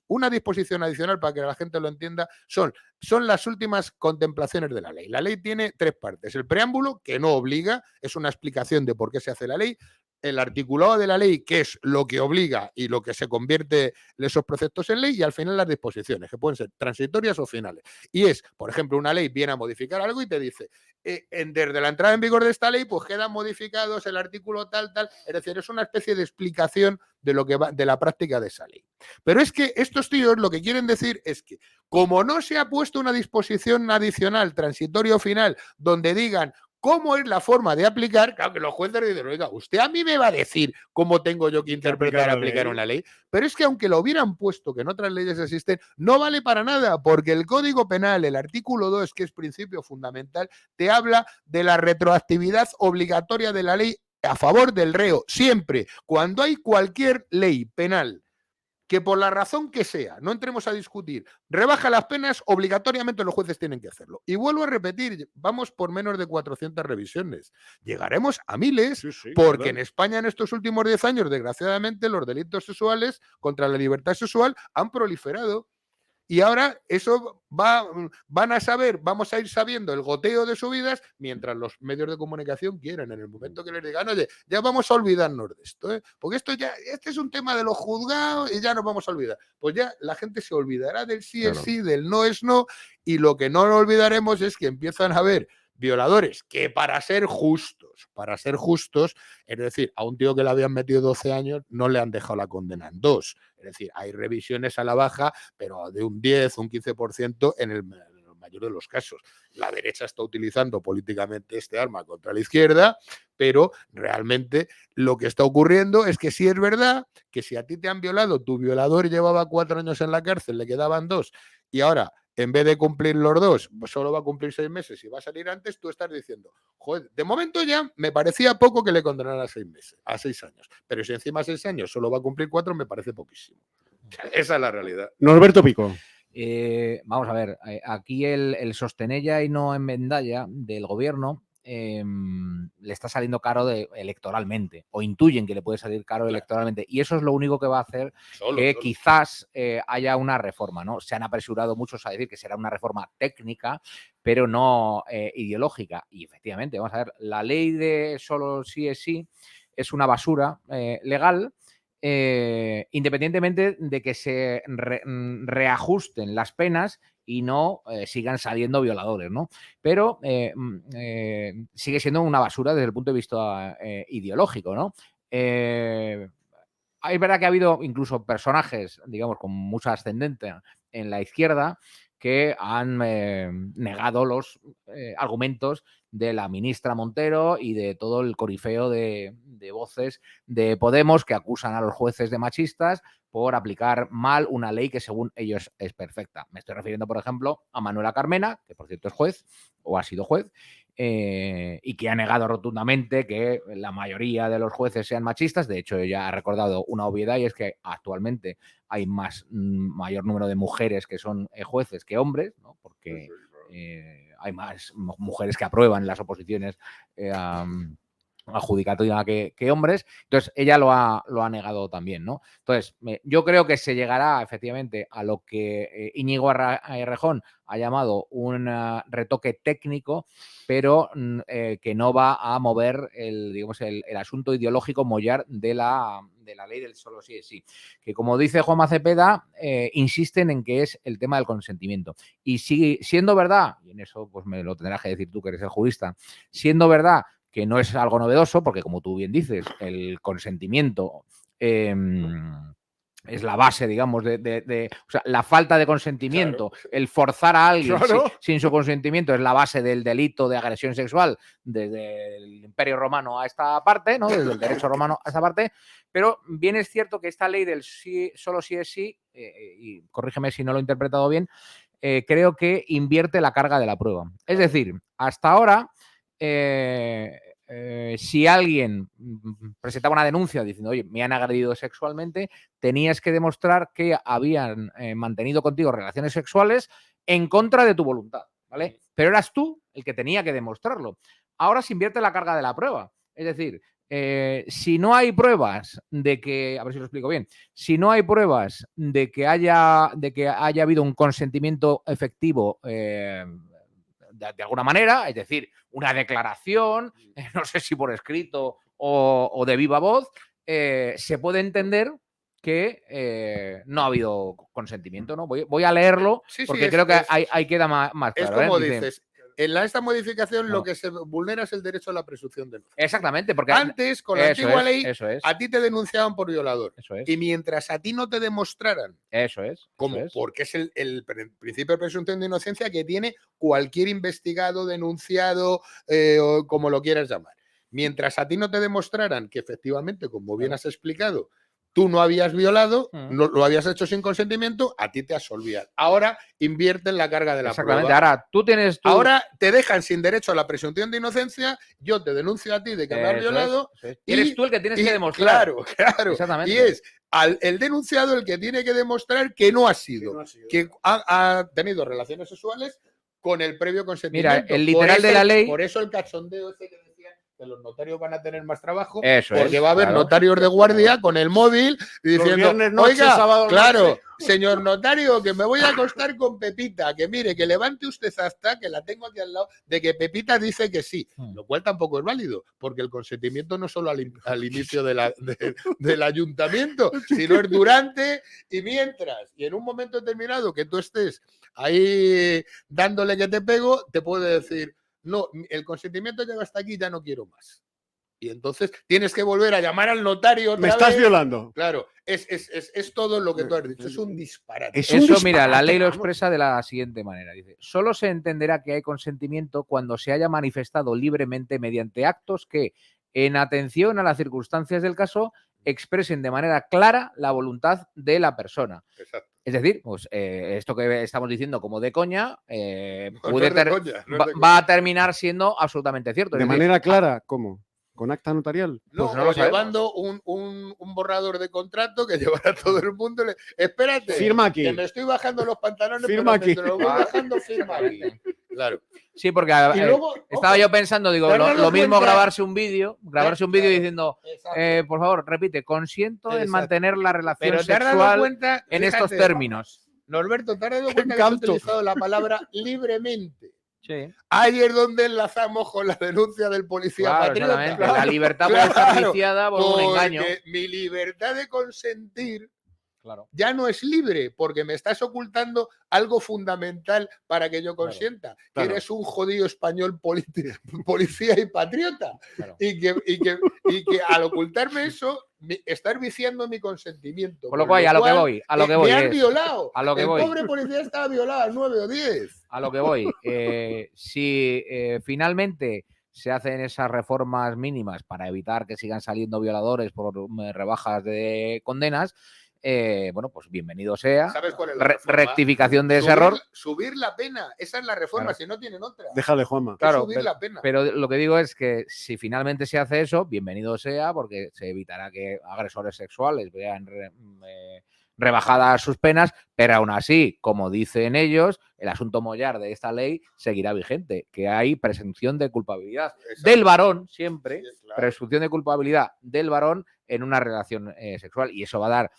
una disposición adicional para que la gente lo entienda, son las últimas contemplaciones de la ley. La ley tiene 3 partes, el preámbulo, que no obliga, es una explicación de por qué se hace la ley, el articulado de la ley, que es lo que obliga y lo que se convierte esos preceptos en ley, y al final las disposiciones, que pueden ser transitorias o finales. Y es, por ejemplo, una ley viene a modificar algo y te dice, desde la entrada en vigor de esta ley, pues quedan modificados el artículo tal, es decir, es una especie de explicación de lo que va, de la práctica de esa ley. Pero es que estos tíos lo que quieren decir es que, como no se ha puesto una disposición adicional, transitoria o final, donde digan cómo es la forma de aplicar, claro que los jueces dicen, oiga, usted a mí me va a decir cómo tengo yo que interpretar, aplicar una ley. Pero es que aunque lo hubieran puesto, que en otras leyes existen, no vale para nada, porque el Código Penal, el artículo 2, que es principio fundamental, te habla de la retroactividad obligatoria de la ley a favor del reo, siempre, cuando hay cualquier ley penal que por la razón que sea, no entremos a discutir, rebaja las penas, obligatoriamente los jueces tienen que hacerlo. Y vuelvo a repetir, vamos por menos de 400 revisiones. Llegaremos a miles, porque en España en estos últimos 10 años, desgraciadamente, los delitos sexuales contra la libertad sexual han proliferado. Y ahora eso vamos a ir sabiendo el goteo de subidas mientras los medios de comunicación quieran. En el momento que les digan, oye, ya vamos a olvidarnos de esto, ¿eh? Porque este es un tema de los juzgados y ya nos vamos a olvidar. Pues ya la gente se olvidará del sí es sí, del no es no, y lo que no olvidaremos es que empiezan a haber violadores que para ser justos, es decir, a un tío que le habían metido 12 años no le han dejado la condena en 2. Es decir, hay revisiones a la baja, pero de un 10, un 15% en el mayor de los casos. La derecha está utilizando políticamente este arma contra la izquierda, pero realmente lo que está ocurriendo es que sí es verdad que si a ti te han violado, tu violador llevaba 4 años en la cárcel, le quedaban 2, y ahora en vez de cumplir los 2, pues solo va a cumplir 6 meses y va a salir antes, tú estás diciendo, joder, de momento ya me parecía poco que le condenaran a 6 meses, a 6 años, pero si encima 6 años solo va a cumplir 4, me parece poquísimo. Esa es la realidad. Norberto Pico. Vamos a ver, aquí el sostenella y no enmendalla del gobierno le está saliendo caro electoralmente, o intuyen que le puede salir caro electoralmente, y eso es lo único que va a hacer que quizás haya una reforma, ¿no? Se han apresurado muchos a decir que será una reforma técnica, pero no ideológica, y efectivamente, vamos a ver, la ley de solo sí es sí es una basura legal, independientemente de que se reajusten las penas y no sigan saliendo violadores, ¿no? Pero sigue siendo una basura desde el punto de vista ideológico, ¿no? Es verdad que ha habido incluso personajes, digamos, con mucha ascendencia en la izquierda que han negado los argumentos de la ministra Montero y de todo el corifeo de voces de Podemos que acusan a los jueces de machistas por aplicar mal una ley que según ellos es perfecta. Me estoy refiriendo, por ejemplo, a Manuela Carmena, que por cierto es juez o ha sido juez, y que ha negado rotundamente que la mayoría de los jueces sean machistas. De hecho, ella ha recordado una obviedad y es que actualmente hay mayor número de mujeres que son jueces que hombres, ¿no? Porque hay más mujeres que aprueban las oposiciones adjudicativa que hombres. Entonces, ella lo ha negado también, ¿no? Entonces, yo creo que se llegará efectivamente a lo que Íñigo Errejón ha llamado un retoque técnico, pero que no va a mover el asunto ideológico mollar de la ley del solo sí es sí. Que, como dice Juanma Cepeda, insisten en que es el tema del consentimiento. Y sigue siendo verdad, y en eso pues me lo tendrás que decir tú, que eres el jurista, siendo verdad que no es algo novedoso, porque como tú bien dices, el consentimiento es la base, digamos, o sea, la falta de consentimiento, claro. El forzar a alguien sin su consentimiento es la base del delito de agresión sexual desde el Imperio Romano a esta parte, ¿no? Desde el derecho romano a esta parte, pero bien es cierto que esta ley del sí, solo sí es sí, y corrígeme si no lo he interpretado bien, creo que invierte la carga de la prueba. Es decir, hasta ahora si alguien presentaba una denuncia diciendo, oye, me han agredido sexualmente, tenías que demostrar que habían mantenido contigo relaciones sexuales en contra de tu voluntad, ¿vale? Pero eras tú el que tenía que demostrarlo. Ahora se invierte la carga de la prueba. Es decir, si no hay pruebas de que, a ver si lo explico bien, si no hay pruebas de que haya habido un consentimiento efectivo de alguna manera, es decir, una declaración, no sé si por escrito o de viva voz, se puede entender que no ha habido consentimiento, ¿no? Voy a leerlo porque creo que ahí queda más claro. Es como dices, en esta modificación lo que se vulnera es el derecho a la presunción de inocencia. Exactamente, porque antes, con la antigua ley, a ti te denunciaban por violador. Y mientras a ti no te demostraran, porque es el principio de presunción de inocencia que tiene cualquier investigado, denunciado, o como lo quieras llamar. Mientras a ti no te demostraran que efectivamente, como bien has explicado, tú no habías violado, no lo habías hecho sin consentimiento, a ti te absolvían. Ahora invierten la carga de la prueba. Ahora tú tienes... Ahora te dejan sin derecho a la presunción de inocencia, yo te denuncio a ti de que me has violado. Y eres tú el que tienes que demostrar. Claro. Y es el denunciado el que tiene que demostrar que no ha sido, que ha tenido relaciones sexuales con el previo consentimiento. Mira, el literal de la ley... Por eso el cachondeo ese que decía que los notarios van a tener más trabajo, porque va a haber notarios de guardia con el móvil y diciendo, oiga, señor notario, que me voy a acostar con Pepita, que mire, que levante usted acta, que la tengo aquí al lado, de que Pepita dice que sí, lo cual tampoco es válido, porque el consentimiento no es solo al inicio del ayuntamiento, sino es durante y mientras, y en un momento determinado que tú estés ahí dándole que te pego, te puede decir, no, el consentimiento llega hasta aquí, ya no quiero más. Y entonces tienes que volver a llamar al notario otra vez. Me estás violando. Claro, es todo lo que tú has dicho, es un disparate. Mira, la ley lo expresa de la siguiente manera. Dice, solo se entenderá que hay consentimiento cuando se haya manifestado libremente mediante actos que, en atención a las circunstancias del caso, expresen de manera clara la voluntad de la persona. Es decir, pues esto que estamos diciendo como de coña, va a terminar siendo absolutamente cierto. ¿De manera clara? ¿Cómo? ¿Con acta notarial? No, pues no lo llevando un borrador de contrato que llevará todo el mundo. Espérate, firma aquí. Que me estoy bajando los pantalones, firma pero aquí. te lo voy bajando, firma aquí. Claro. Sí, porque luego, estaba yo pensando, digo, lo mismo grabarse un vídeo diciendo, por favor, repite, consiento en mantener la relación sexual en estos términos. Norberto, ¿te has dado cuenta que has utilizado la palabra libremente? Sí. Ahí es donde enlazamos con la denuncia del policía patriota. La libertad puede estar viciada por un engaño. Mi libertad de consentir Claro. Ya no es libre porque me estás ocultando algo fundamental para que yo consienta, que eres un jodido español policía y patriota. Claro. Y que al ocultarme eso, estás viciando mi consentimiento. Con lo cual, a lo que voy. Me han violado. A lo que el voy. pobre policía estaba violado a 9 o 10. A lo que voy. Si finalmente se hacen esas reformas mínimas para evitar que sigan saliendo violadores por rebajas de condenas, bueno, pues bienvenido sea. ¿Sabes cuál es la reforma? Rectificación de ese error. Subir la pena. Esa es la reforma, Claro. Si no tienen otra. Déjale, Juanma. Claro, subir la pena. Pero lo que digo es que si finalmente se hace eso, bienvenido sea, porque se evitará que agresores sexuales vean rebajadas sus penas, pero aún así, como dicen ellos, el asunto mollar de esta ley seguirá vigente, que hay presunción de culpabilidad del varón siempre, presunción de culpabilidad del varón en una relación sexual, y eso va a dar,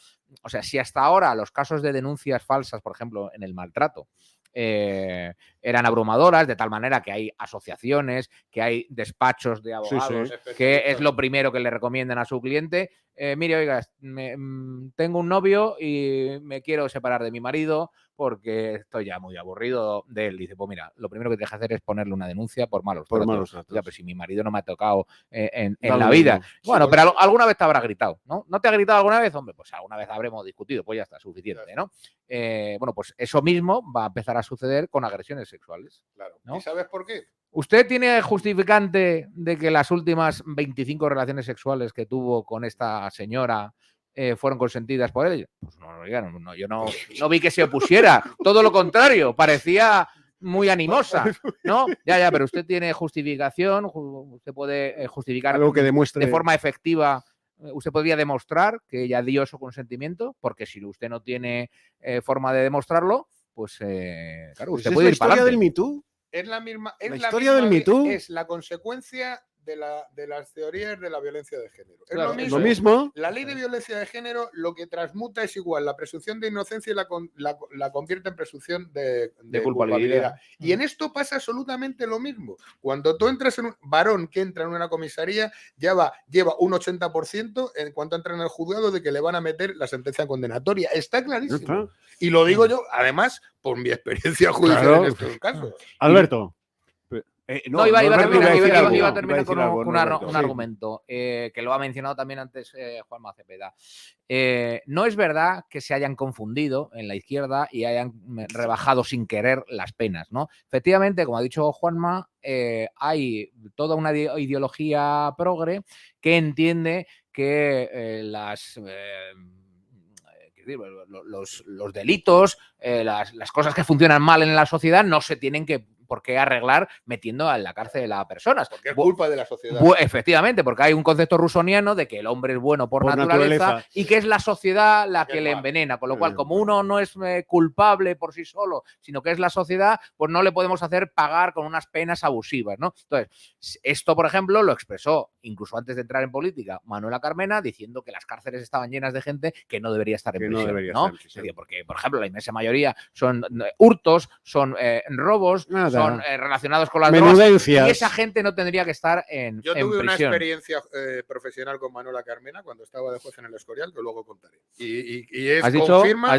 o sea, si hasta ahora los casos de denuncias falsas, por ejemplo, en el maltrato, eran abrumadoras, de tal manera que hay asociaciones, que hay despachos de abogados, que es lo primero que le recomiendan a su cliente. Mire, oiga, tengo un novio y me quiero separar de mi marido porque estoy ya muy aburrido de él. Dice, pues mira, lo primero que tienes que hacer es ponerle una denuncia por malos tratos. Ya, pues si mi marido no me ha tocado en la vida. Bueno, pero alguna vez te habrá gritado, ¿no? ¿No te ha gritado alguna vez? Hombre, pues alguna vez habremos discutido, pues ya está, suficiente, ¿no? Bueno, pues eso mismo va a empezar a suceder con agresiones sexuales. Claro. ¿no? ¿Y sabes por qué? ¿Usted tiene justificante de que las últimas 25 relaciones sexuales que tuvo con esta señora fueron consentidas por él? Pues no, yo no vi que se opusiera. Todo lo contrario, parecía muy animosa, ¿no? Ya, pero usted tiene justificación, usted puede justificar algo que demuestre de forma efectiva. Usted podría demostrar que ella dio su consentimiento, porque si usted no tiene forma de demostrarlo, pues claro, usted puede ir para adelante. ¿Es la historia del Me Too? Es la misma. La historia del Me Too es la consecuencia de las teorías de la violencia de género. Claro, es lo mismo. La ley de violencia de género lo que transmuta es igual la presunción de inocencia y la convierte en presunción de culpabilidad. Y en esto pasa absolutamente lo mismo. Cuando tú entras en un varón que entra en una comisaría, lleva un 80% en cuanto entra en el juzgado de que le van a meter la sentencia condenatoria. Está clarísimo. Y lo digo yo, además, por mi experiencia judicial en estos casos. Alberto. Iba a terminar con un argumento que lo ha mencionado también antes Juanma Cepeda. No es verdad que se hayan confundido en la izquierda y hayan rebajado sin querer las penas, ¿no? Efectivamente, como ha dicho Juanma, hay toda una ideología progre que entiende que los delitos, las cosas que funcionan mal en la sociedad no se tienen por qué arreglar metiendo en la cárcel a personas. Porque es culpa de la sociedad. Efectivamente, porque hay un concepto rusoniano de que el hombre es bueno por naturaleza y que es la sociedad la que le envenena. Con lo cual, como uno no es culpable por sí solo, sino que es la sociedad, pues no le podemos hacer pagar con unas penas abusivas, ¿no? Entonces, esto, por ejemplo, lo expresó incluso antes de entrar en política Manuela Carmena, diciendo que las cárceles estaban llenas de gente que no debería estar en prisión, ¿no? Porque, por ejemplo, la inmensa mayoría son hurtos, son robos, son relacionados con las drogas, y esa gente no tendría que estar en prisión. Yo tuve una experiencia profesional con Manuela Carmena cuando estaba de juez en el Escorial, que luego contaré. Y es ¿Has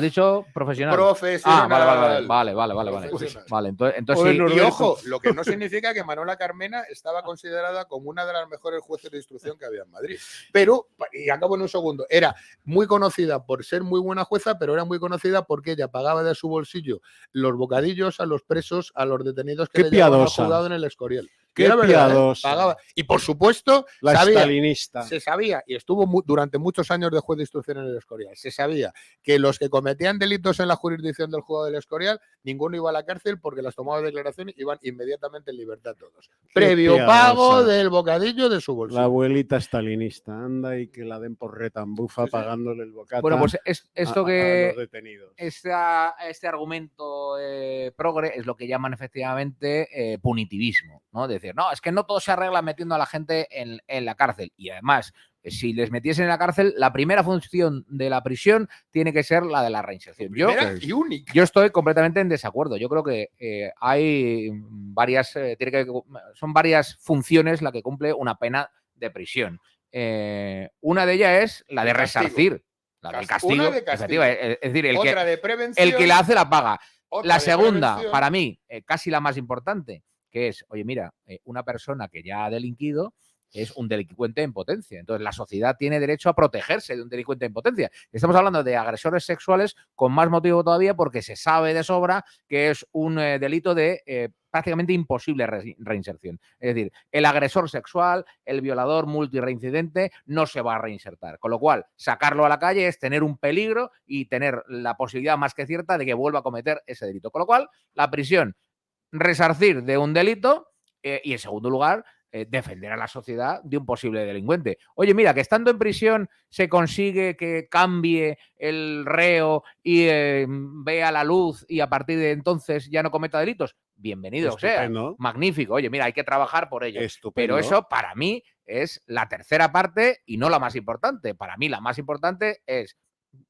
dicho profesional? Profesional. Vale, entonces y ojo, lo que no significa que Manuela Carmena estaba considerada como una de las mejores jueces de instrucción que había en Madrid. Pero, y acabo en un segundo, era muy conocida por ser muy buena jueza, pero era muy conocida porque ella pagaba de su bolsillo los bocadillos a los presos, a los detenidos que le llevaban al juzgado en el Escorial. Qué piadosa. Pagaba. Y por supuesto, stalinista. Se sabía, y estuvo durante muchos años de juez de instrucción en el Escorial, se sabía que los que cometían delitos en la jurisdicción del juzgado del Escorial, ninguno iba a la cárcel porque las tomaban de declaración y iban inmediatamente en libertad todos. Previo pago del bocadillo de su bolsillo. La abuelita stalinista, anda y que la den por retambufa pagándole el bocata. Bueno, pues esto que a los detenidos. Este argumento progre es lo que llaman efectivamente punitivismo, ¿no? Decir, no, es que no todo se arregla metiendo a la gente en la cárcel. Y además, si les metiesen en la cárcel, la primera función de la prisión tiene que ser la de la reinserción. Yo estoy completamente en desacuerdo. Yo creo que hay varias, son varias funciones la que cumple una pena de prisión. Una de ellas es la de resarcir. La del castigo. Una de castigo. Es decir, Otra de prevención. el que la hace la paga. Otra La de segunda, prevención. para mí, casi la más importante, que es, oye, mira, una persona que ya ha delinquido es un delincuente en potencia. Entonces, la sociedad tiene derecho a protegerse de un delincuente en potencia. Estamos hablando de agresores sexuales con más motivo todavía porque se sabe de sobra que es un delito de prácticamente imposible reinserción. Es decir, el agresor sexual, el violador multireincidente no se va a reinsertar. Con lo cual, sacarlo a la calle es tener un peligro y tener la posibilidad más que cierta de que vuelva a cometer ese delito. Con lo cual, la prisión, resarcir de un delito y, en segundo lugar, defender a la sociedad de un posible delincuente. Oye, mira, que estando en prisión se consigue que cambie el reo y vea la luz y a partir de entonces ya no cometa delitos. Bienvenido sea. Magnífico. Oye, mira, hay que trabajar por ello. Estupendo. Pero eso para mí es la tercera parte y no la más importante. Para mí la más importante es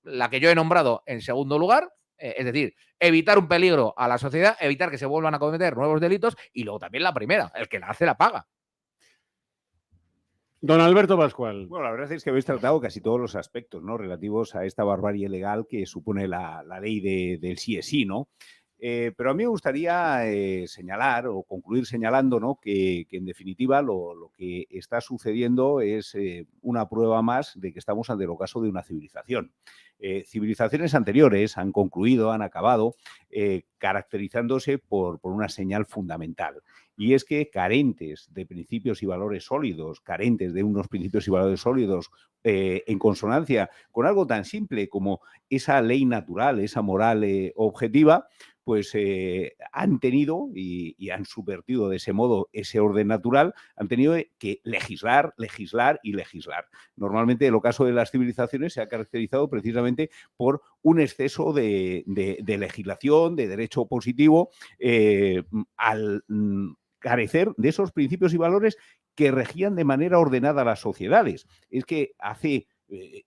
la que yo he nombrado en segundo lugar, es decir, evitar un peligro a la sociedad, evitar que se vuelvan a cometer nuevos delitos y luego también la primera, el que la hace la paga. Don Alberto Pascual. Bueno, la verdad es que habéis tratado casi todos los aspectos, ¿no?, relativos a esta barbarie legal que supone la ley del sí es sí, ¿no? Pero a mí me gustaría señalar o concluir señalando, ¿no?, que en definitiva lo que está sucediendo es una prueba más de que estamos ante el ocaso de una civilización. Civilizaciones anteriores han concluido, han acabado caracterizándose por una señal fundamental. Y es que carentes de principios y valores sólidos, carentes de unos principios y valores sólidos en consonancia con algo tan simple como esa ley natural, esa moral objetiva, pues han tenido y han subvertido de ese modo ese orden natural, han tenido que legislar, legislar y legislar. Normalmente el ocaso de las civilizaciones se ha caracterizado precisamente por un exceso de legislación, de derecho positivo, al carecer de esos principios y valores que regían de manera ordenada las sociedades. Es que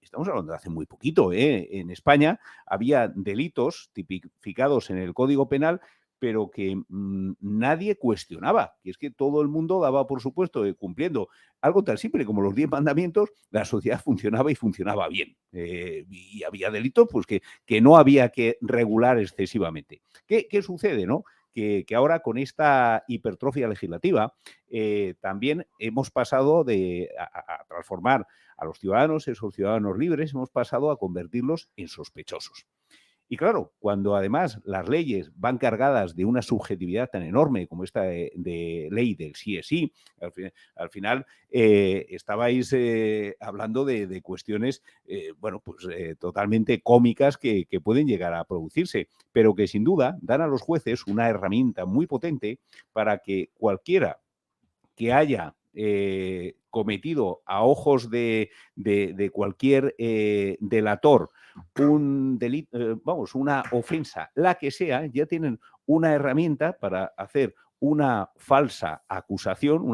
estamos hablando de hace muy poquito, en España había delitos tipificados en el Código Penal, pero que nadie cuestionaba, que es que todo el mundo daba por supuesto cumpliendo algo tan simple como los 10 mandamientos, la sociedad funcionaba y funcionaba bien. Y había delitos pues, que no había que regular excesivamente. ¿Qué sucede, no? Que ahora con esta hipertrofia legislativa también hemos pasado a transformar a los ciudadanos, esos ciudadanos libres, hemos pasado a convertirlos en sospechosos. Y claro, cuando además las leyes van cargadas de una subjetividad tan enorme como esta de ley del sí es sí, al final estabais hablando de cuestiones bueno, pues, totalmente cómicas que pueden llegar a producirse, pero que sin duda dan a los jueces una herramienta muy potente para que cualquiera que haya cometido a ojos de cualquier delator un delito, una ofensa, la que sea, ya tienen una herramienta para hacer una falsa acusación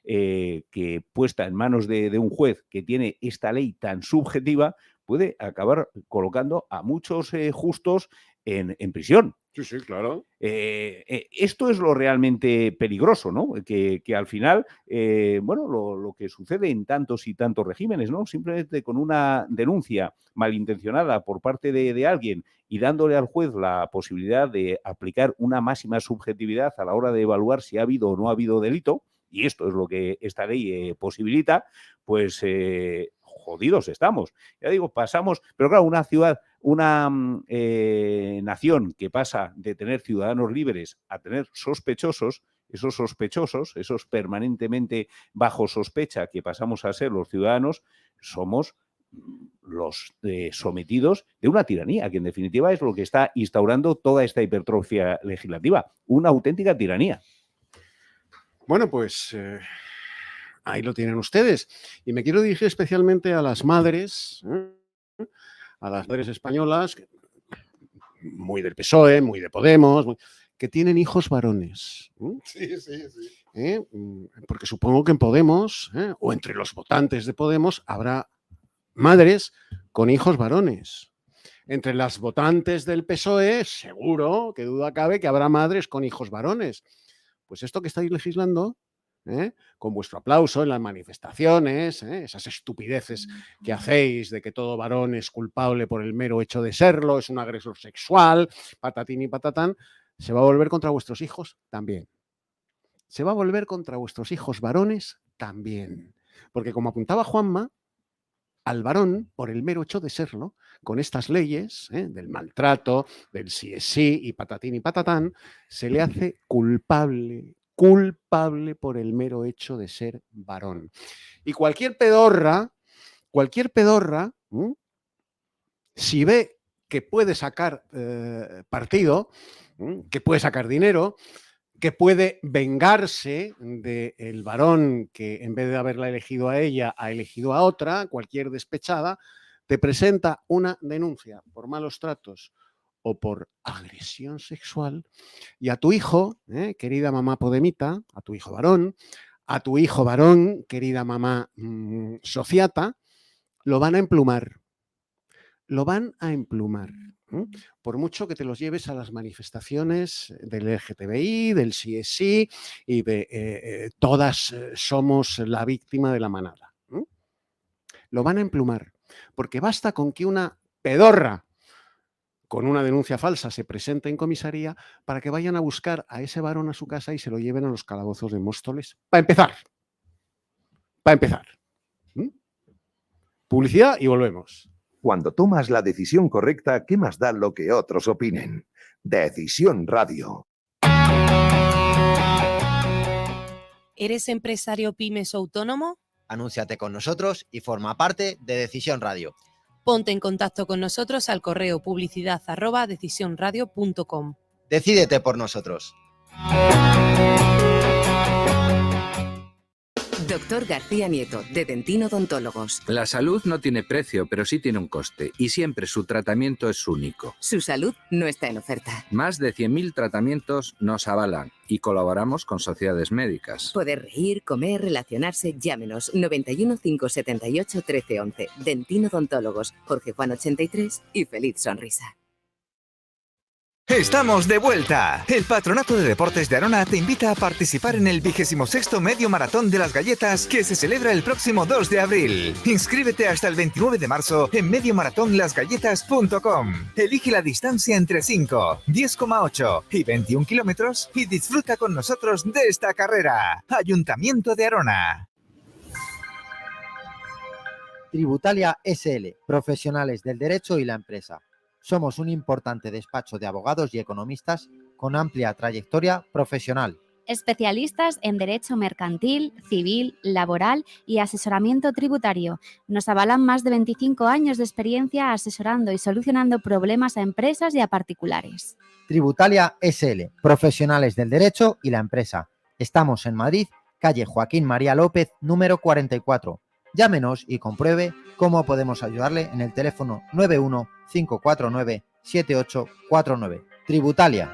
que puesta en manos de un juez que tiene esta ley tan subjetiva, puede acabar colocando a muchos justos en prisión. Sí, sí, claro. Esto es lo realmente peligroso, ¿no? Que al final, bueno, lo que sucede en tantos y tantos regímenes, ¿no? Simplemente con una denuncia malintencionada por parte de alguien y dándole al juez la posibilidad de aplicar una máxima subjetividad a la hora de evaluar si ha habido o no ha habido delito, y esto es lo que esta ley posibilita, pues jodidos estamos. Ya digo, pasamos, pero claro, una nación que pasa de tener ciudadanos libres a tener sospechosos, esos permanentemente bajo sospecha que pasamos a ser los ciudadanos, somos los sometidos de una tiranía, que en definitiva es lo que está instaurando toda esta hipertrofia legislativa, una auténtica tiranía. Bueno, pues ahí lo tienen ustedes. Y me quiero dirigir especialmente a las madres, a las madres españolas, muy del PSOE, muy de Podemos, que tienen hijos varones. Sí, sí, sí. Porque supongo que en Podemos, o entre los votantes de Podemos, habrá madres con hijos varones. Entre las votantes del PSOE, seguro, que duda cabe, que habrá madres con hijos varones. Pues esto que estáis legislando con vuestro aplauso en las manifestaciones, esas estupideces que hacéis de que todo varón es culpable por el mero hecho de serlo, es un agresor sexual, patatín y patatán, se va a volver contra vuestros hijos también. Se va a volver contra vuestros hijos varones también. Porque como apuntaba Juanma, al varón, por el mero hecho de serlo, con estas leyes del maltrato, del sí es sí y patatín y patatán, se le hace culpable por el mero hecho de ser varón. Y cualquier pedorra, si ve que puede sacar partido, que puede sacar dinero, que puede vengarse del varón que en vez de haberla elegido a ella, ha elegido a otra, cualquier despechada, te presenta una denuncia por malos tratos o por agresión sexual y a tu hijo, querida mamá Podemita, a tu hijo varón, querida mamá Sociata, lo van a emplumar. Lo van a emplumar. Por mucho que te los lleves a las manifestaciones del LGTBI, del sí es sí y de todas somos la víctima de la manada. Lo van a emplumar, porque basta con que una pedorra con una denuncia falsa se presente en comisaría para que vayan a buscar a ese varón a su casa y se lo lleven a los calabozos de Móstoles. Para empezar. Publicidad y volvemos. Cuando tomas la decisión correcta, ¿qué más da lo que otros opinen? Decisión Radio. ¿Eres empresario, pymes o autónomo? Anúnciate con nosotros y forma parte de Decisión Radio. Ponte en contacto con nosotros al correo publicidad@decisionradio.com. Decídete por nosotros. Doctor García Nieto, de Dentín Odontólogos. La salud no tiene precio, pero sí tiene un coste, y siempre su tratamiento es único. Su salud no está en oferta. Más de 100.000 tratamientos nos avalan y colaboramos con sociedades médicas. Poder reír, comer, relacionarse, llámenos 91 578 1311. Dentín Odontólogos, Jorge Juan 83 y feliz sonrisa. ¡Estamos de vuelta! El Patronato de Deportes de Arona te invita a participar en el 26º Medio Maratón de las Galletas que se celebra el próximo 2 de abril. Inscríbete hasta el 29 de marzo en mediomaratonlasgalletas.com. Elige la distancia entre 5, 10,8 y 21 kilómetros y disfruta con nosotros de esta carrera. Ayuntamiento de Arona. Tributalia SL, profesionales del derecho y la empresa. Somos un importante despacho de abogados y economistas con amplia trayectoria profesional. Especialistas en derecho mercantil, civil, laboral y asesoramiento tributario. Nos avalan más de 25 años de experiencia asesorando y solucionando problemas a empresas y a particulares. Tributalia SL, profesionales del derecho y la empresa. Estamos en Madrid, calle Joaquín María López, número 44. Llámenos y compruebe cómo podemos ayudarle en el teléfono 91 549 7849. Tributalia.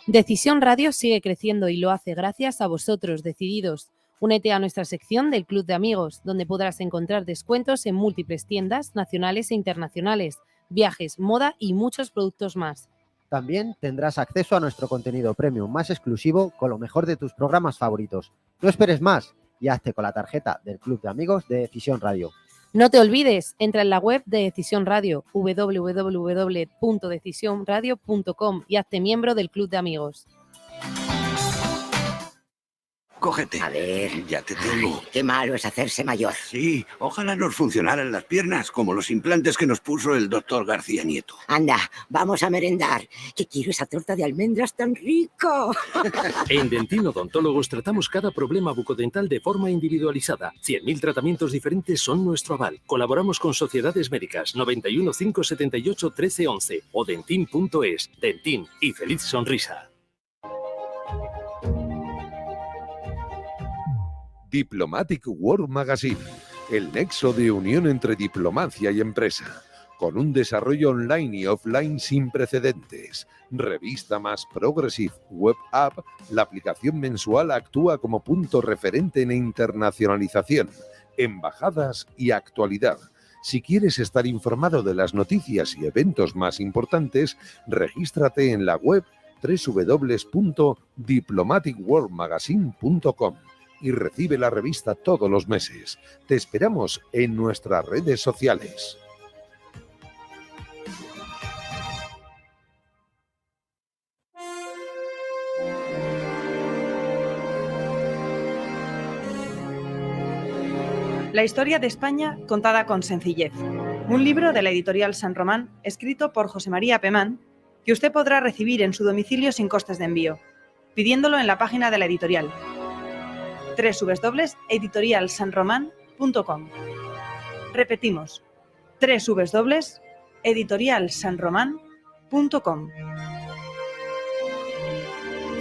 Decisión Radio sigue creciendo y lo hace gracias a vosotros, decididos. Únete a nuestra sección del Club de Amigos, donde podrás encontrar descuentos en múltiples tiendas nacionales e internacionales, viajes, moda y muchos productos más. También tendrás acceso a nuestro contenido premium más exclusivo con lo mejor de tus programas favoritos. No esperes más y hazte con la tarjeta del Club de Amigos de Decisión Radio. No te olvides, entra en la web de Decisión Radio, www.decisionradio.com y hazte miembro del Club de Amigos. Cógete. A ver. Ya te tengo. Ay, qué malo es hacerse mayor. Sí, ojalá nos funcionaran las piernas como los implantes que nos puso el doctor García Nieto. Anda, vamos a merendar. Que quiero esa torta de almendras tan rico. En Dentín Odontólogos tratamos cada problema bucodental de forma individualizada. 100.000 tratamientos diferentes son nuestro aval. Colaboramos con sociedades médicas 91 578 1311 o dentin.es. Dentín y feliz sonrisa. Diplomatic World Magazine, el nexo de unión entre diplomacia y empresa, con un desarrollo online y offline sin precedentes. Revista más progressive web app, la aplicación mensual actúa como punto referente en internacionalización, embajadas y actualidad. Si quieres estar informado de las noticias y eventos más importantes, regístrate en la web www.diplomaticworldmagazine.com y recibe la revista todos los meses. Te esperamos en nuestras redes sociales. La historia de España contada con sencillez. Un libro de la editorial San Román, escrito por José María Pemán, que usted podrá recibir en su domicilio sin costes de envío, pidiéndolo en la página de la editorial www.editorialsanromán.com. Repetimos, www.editorialsanromán.com.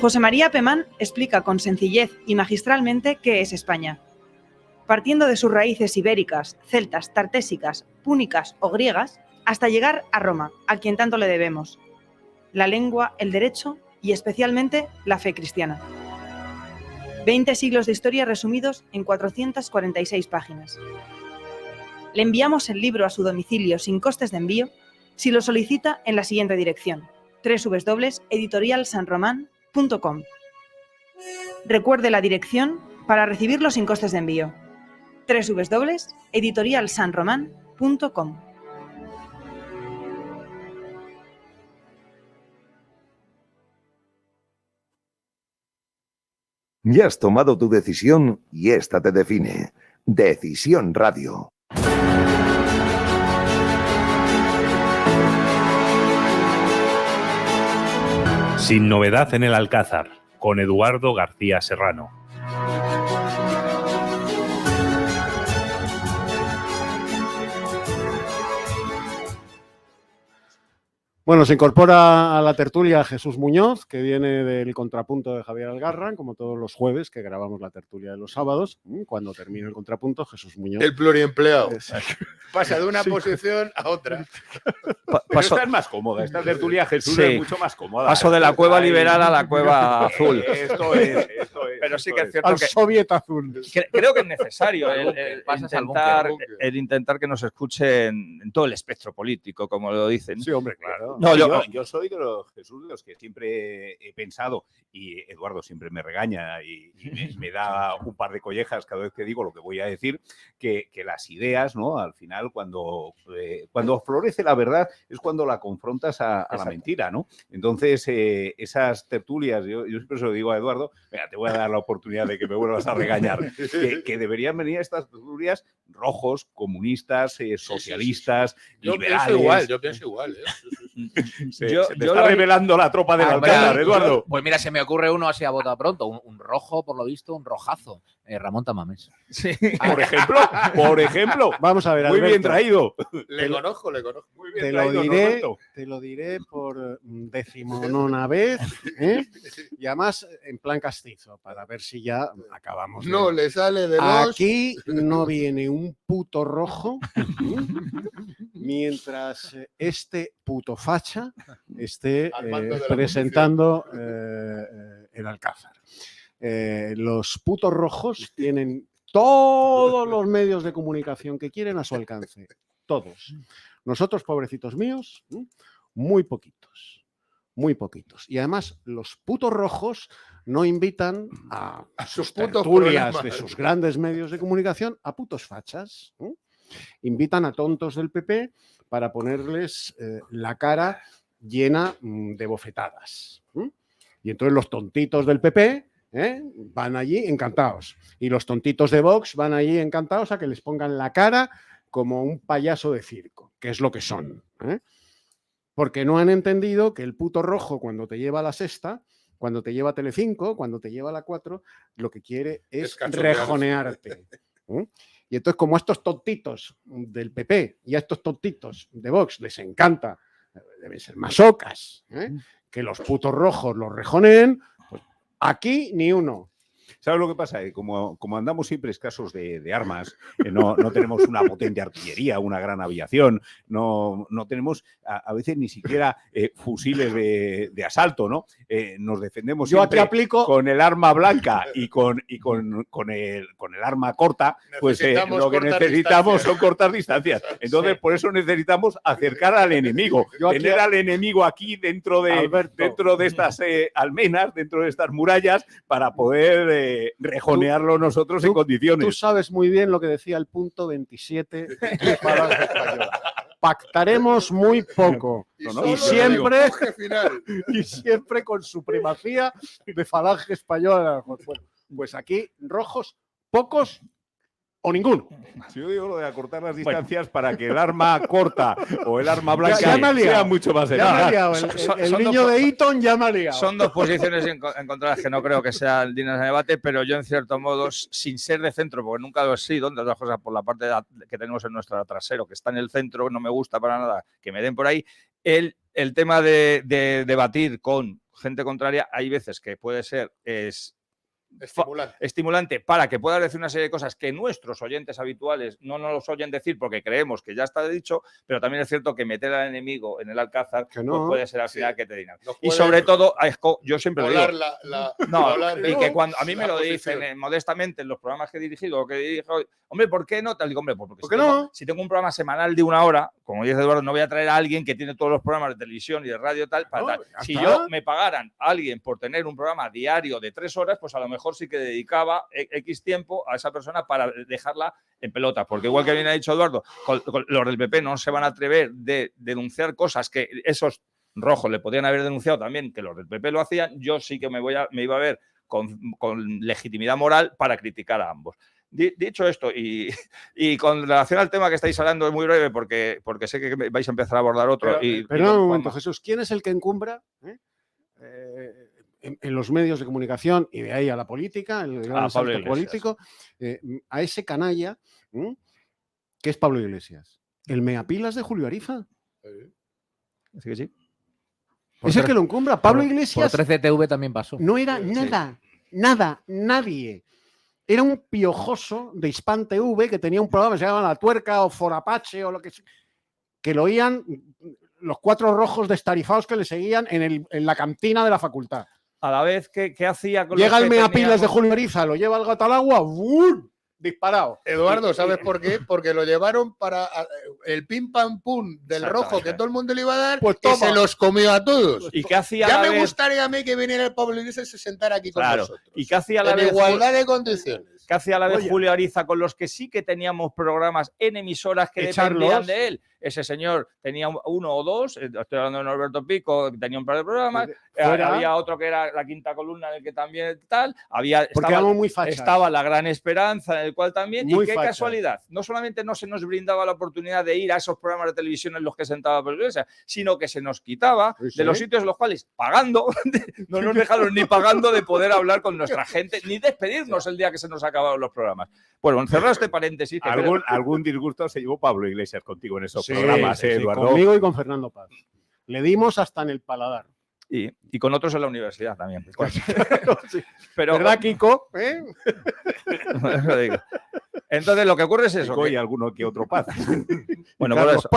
José María Pemán explica con sencillez y magistralmente qué es España. Partiendo de sus raíces ibéricas, celtas, tartésicas, púnicas o griegas, hasta llegar a Roma, a quien tanto le debemos. La lengua, el derecho y especialmente la fe cristiana. 20 siglos de historia resumidos en 446 páginas. Le enviamos el libro a su domicilio sin costes de envío si lo solicita en la siguiente dirección: www.editorialsanromán.com. Recuerde la dirección para recibirlo sin costes de envío: www.editorialsanromán.com. Ya has tomado tu decisión y esta te define. Decisión Radio. Sin novedad en el Alcázar, con Eduardo García Serrano. Bueno, se incorpora a la tertulia Jesús Muñoz, que viene del Contrapunto de Javier Algarra, como todos los jueves, que grabamos la tertulia de los sábados. Cuando termine el Contrapunto, Jesús Muñoz. El pluriempleado. Exacto. Pasa de una posición a otra. Pero esta es más cómoda, esta tertulia, Jesús, Sí. es mucho más cómoda. Paso de la cueva liberal a la cueva azul. Esto es. Pero sí que es cierto Al que soviet azul. creo que es necesario Pasas al el intentar que nos escuchen en todo el espectro político, como lo dicen. Sí, hombre, claro. No, yo soy de los, Jesús, de los que siempre he pensado, y Eduardo siempre me regaña y me da un par de collejas cada vez que digo lo que voy a decir, que las ideas, ¿no? Al final, cuando florece la verdad, es cuando la confrontas a la mentira, ¿no? Entonces, esas tertulias, yo siempre se lo digo a Eduardo, mira, te voy a dar la oportunidad de que me vuelvas a regañar, que deberírían venir estas tertulias rojos, comunistas, socialistas, liberales. Yo pienso igual. Se te está revelando la tropa del Alcázar, Eduardo. Pues mira, se me ocurre uno así a bota pronto, un rojo, por lo visto, un rojazo. Ramón Tamames. Sí. Por ejemplo. Vamos a ver, muy Alberto. bien traído. Le conozco. Muy bien Te traído, te lo diré por 19ª vez, ¿eh? Y además en plan castizo, para ver si ya acabamos. No, le sale de los... Aquí no viene un puto rojo, mientras este puto facha esté Al mando de la presentando el Alcázar. Los putos rojos tienen todos los medios de comunicación que quieren a su alcance. Todos. Nosotros, pobrecitos míos, muy poquitos. Muy poquitos. Y además, los putos rojos no invitan a sus tertulias de sus grandes medios de comunicación a putos fachas. Invitan a tontos del PP para ponerles la cara llena de bofetadas. Y entonces los tontitos del PP van allí encantados. Y los tontitos de Vox van allí encantados a que les pongan la cara como un payaso de circo, que es lo que son. Porque no han entendido que el puto rojo, cuando te lleva a La Sexta, cuando te lleva a Telecinco, cuando te lleva a La 4, lo que quiere es rejonearte. Y entonces, como a estos tontitos del PP y a estos tontitos de Vox les encanta, deben ser masocas, que los putos rojos los rejoneen, pues aquí ni uno. ¿Sabes lo que pasa? Como andamos siempre escasos de armas, no tenemos una potente artillería, una gran aviación, no tenemos a veces ni siquiera fusiles de asalto, ¿no? Nos defendemos siempre con el arma blanca y con el arma corta, pues lo que necesitamos son cortas distancias. Entonces, por eso necesitamos acercar al enemigo, tener al enemigo aquí dentro de estas almenas, dentro de estas murallas, para poder rejonearlo nosotros en condiciones. Tú sabes muy bien lo que decía el punto 27 de Falange Española. Pactaremos muy poco y siempre con supremacía de Falange Española. Bueno, pues aquí rojos, pocos o ninguno. Si yo digo lo de acortar las distancias para que el arma corta o el arma blanca sea mucho más eficaz. El niño de Eton ya me ha liado. Son dos posiciones encontradas que no creo que sean dignas de debate, pero yo en cierto modo, sin ser de centro, porque nunca lo he sido, entre otras cosas por la parte que tenemos en nuestro trasero, que está en el centro, no me gusta para nada que me den por ahí, el tema de debatir con gente contraria, hay veces que puede ser estimulante para que puedas decir una serie de cosas que nuestros oyentes habituales no nos los oyen decir porque creemos que ya está dicho, pero también es cierto que meter al enemigo en el Alcázar pues puede ser al final que te digan. Y sobre todo, yo siempre lo digo. Y que cuando a mí me lo dicen modestamente en los programas que he dirigido o que dirijo, hombre, ¿por qué no? Tal digo, hombre, porque si tengo un programa semanal de 1 hora, como dice Eduardo, no voy a traer a alguien que tiene todos los programas de televisión y de radio tal. Si yo me pagaran a alguien por tener un programa diario de 3 horas, pues a lo mejor sí que dedicaba X tiempo a esa persona para dejarla en pelota, porque igual que bien ha dicho Eduardo, los del PP no se van a atrever de denunciar cosas que esos rojos le podían haber denunciado también, que los del PP lo hacían, yo sí que me iba a ver con legitimidad moral para criticar a ambos. Dicho esto, y con relación al tema que estáis hablando, es muy breve porque sé que vais a empezar a abordar otro. Pero un momento, Jesús, ¿quién es el que encumbra en los medios de comunicación y de ahí a la política, el gran salto político, a ese canalla que es Pablo Iglesias? ¿El meapilas de Julio Ariza? Sí que sí. Es el que lo encumbra. Pablo Iglesias. Por 13TV también pasó. No era nadie. Era un piojoso de Hispan TV que tenía un programa que se llamaba La Tuerca o Forapache o lo que sea, que lo oían los 4 rojos destarifados que le seguían en la cantina de la facultad. A la vez que hacía con llega el meapilas de Julio Ariza, lo lleva al gato al agua, ¡bum! Disparado. Eduardo, ¿sabes por qué? Porque lo llevaron para el pim pam pum del rojo que todo el mundo le iba a dar, pues y se los comió a todos. ¿Y qué hacía ya me gustaría a mí que viniera el Pablo Iglesias y se sentara aquí con nosotros. ¿Y qué hacía la en igualdad de condiciones? ¿Qué hacía la vez Julio Ariza con los que sí que teníamos programas en emisoras que dependían de él? Ese señor tenía 1 o 2, estoy hablando de Norberto Pico, que tenía un par de programas, había otro que era La Quinta Columna, en el que también tal, estaba La Gran Esperanza, en el cual también, y qué casualidad, no solamente no se nos brindaba la oportunidad de ir a esos programas de televisión en los que sentaba Pablo Iglesias, sino que se nos quitaba de los sitios en los cuales, pagando, no nos dejaron ni pagando de poder hablar con nuestra gente, ni despedirnos el día que se nos acabaron los programas. Bueno, cerrado este paréntesis. Algún disgusto se llevó Pablo Iglesias contigo en esos programas, Eduardo. Conmigo y con Fernando Paz. Le dimos hasta en el paladar. Y con otros en la universidad también. Pero, ¿verdad, Kiko? Entonces, lo que ocurre es eso. Y alguno que otro Paz. Bueno, por eso.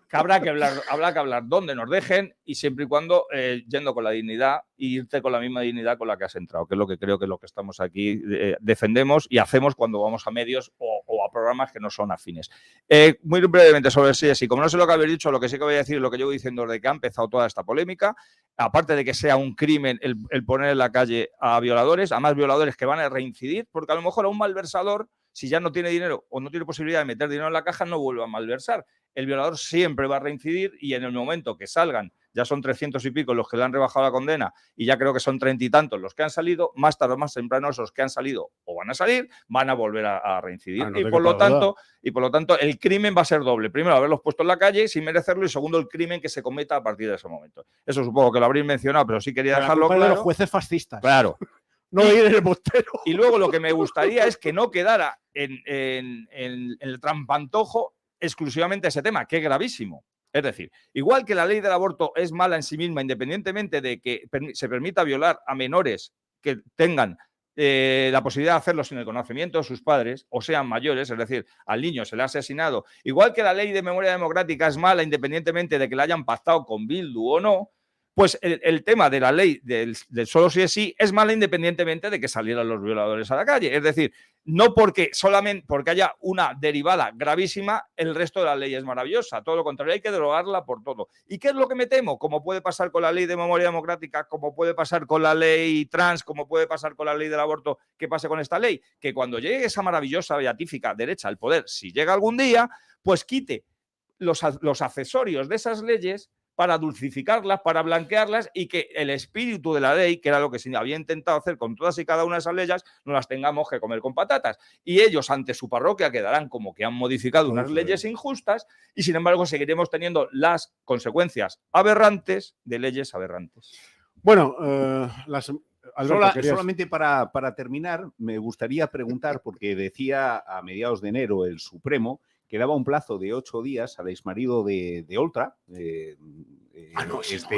Que habrá que hablar donde nos dejen y siempre y cuando yendo con la dignidad y irte con la misma dignidad con la que has entrado, que es lo que creo que es lo que estamos aquí defendemos y hacemos cuando vamos a medios o a programas que no son afines. Muy brevemente sobre sí, como no sé lo que habéis dicho, lo que sí que voy a decir, lo que llevo diciendo desde que ha empezado toda esta polémica, aparte de que sea un crimen el poner en la calle a violadores, a más violadores que van a reincidir, porque a lo mejor a un malversador, si ya no tiene dinero o no tiene posibilidad de meter dinero en la caja, no vuelve a malversar. El violador siempre va a reincidir y en el momento que salgan, ya son 300 y pico los que le han rebajado la condena y ya creo que son 30 y tantos los que han salido, más tarde o más temprano esos que han salido o van a salir, van a volver a reincidir. Y por lo tanto, el crimen va a ser doble. Primero, haberlos puesto en la calle sin merecerlo y segundo, el crimen que se cometa a partir de ese momento. Eso supongo que lo habréis mencionado, pero sí quería dejarlo claro. De los jueces fascistas. Claro. No ir en el bostero. Y luego lo que me gustaría es que no quedara en el trampantojo exclusivamente ese tema, que es gravísimo. Es decir, igual que la ley del aborto es mala en sí misma, independientemente de que se permita violar a menores que tengan la posibilidad de hacerlo sin el conocimiento de sus padres, o sean mayores, es decir, al niño se le ha asesinado, igual que la ley de memoria democrática es mala independientemente de que la hayan pactado con Bildu o no, pues el tema de la ley del solo sí es sí es mala independientemente de que salieran los violadores a la calle. Es decir, no porque solamente porque haya una derivada gravísima, el resto de la ley es maravillosa. Todo lo contrario, hay que derogarla por todo. ¿Y qué es lo que me temo? Como puede pasar con la ley de memoria democrática, como puede pasar con la ley trans, como puede pasar con la ley del aborto, que pase con esta ley, que cuando llegue esa maravillosa beatífica derecha al poder, si llega algún día, pues quite los accesorios de esas leyes para dulcificarlas, para blanquearlas y que el espíritu de la ley, que era lo que se había intentado hacer con todas y cada una de esas leyes, no las tengamos que comer con patatas. Y ellos ante su parroquia quedarán como que han modificado unas leyes injustas y sin embargo seguiremos teniendo las consecuencias aberrantes de leyes aberrantes. Bueno, solamente para terminar, me gustaría preguntar, porque decía a mediados de enero el Supremo que daba un plazo de 8 días al exmarido de Oltra,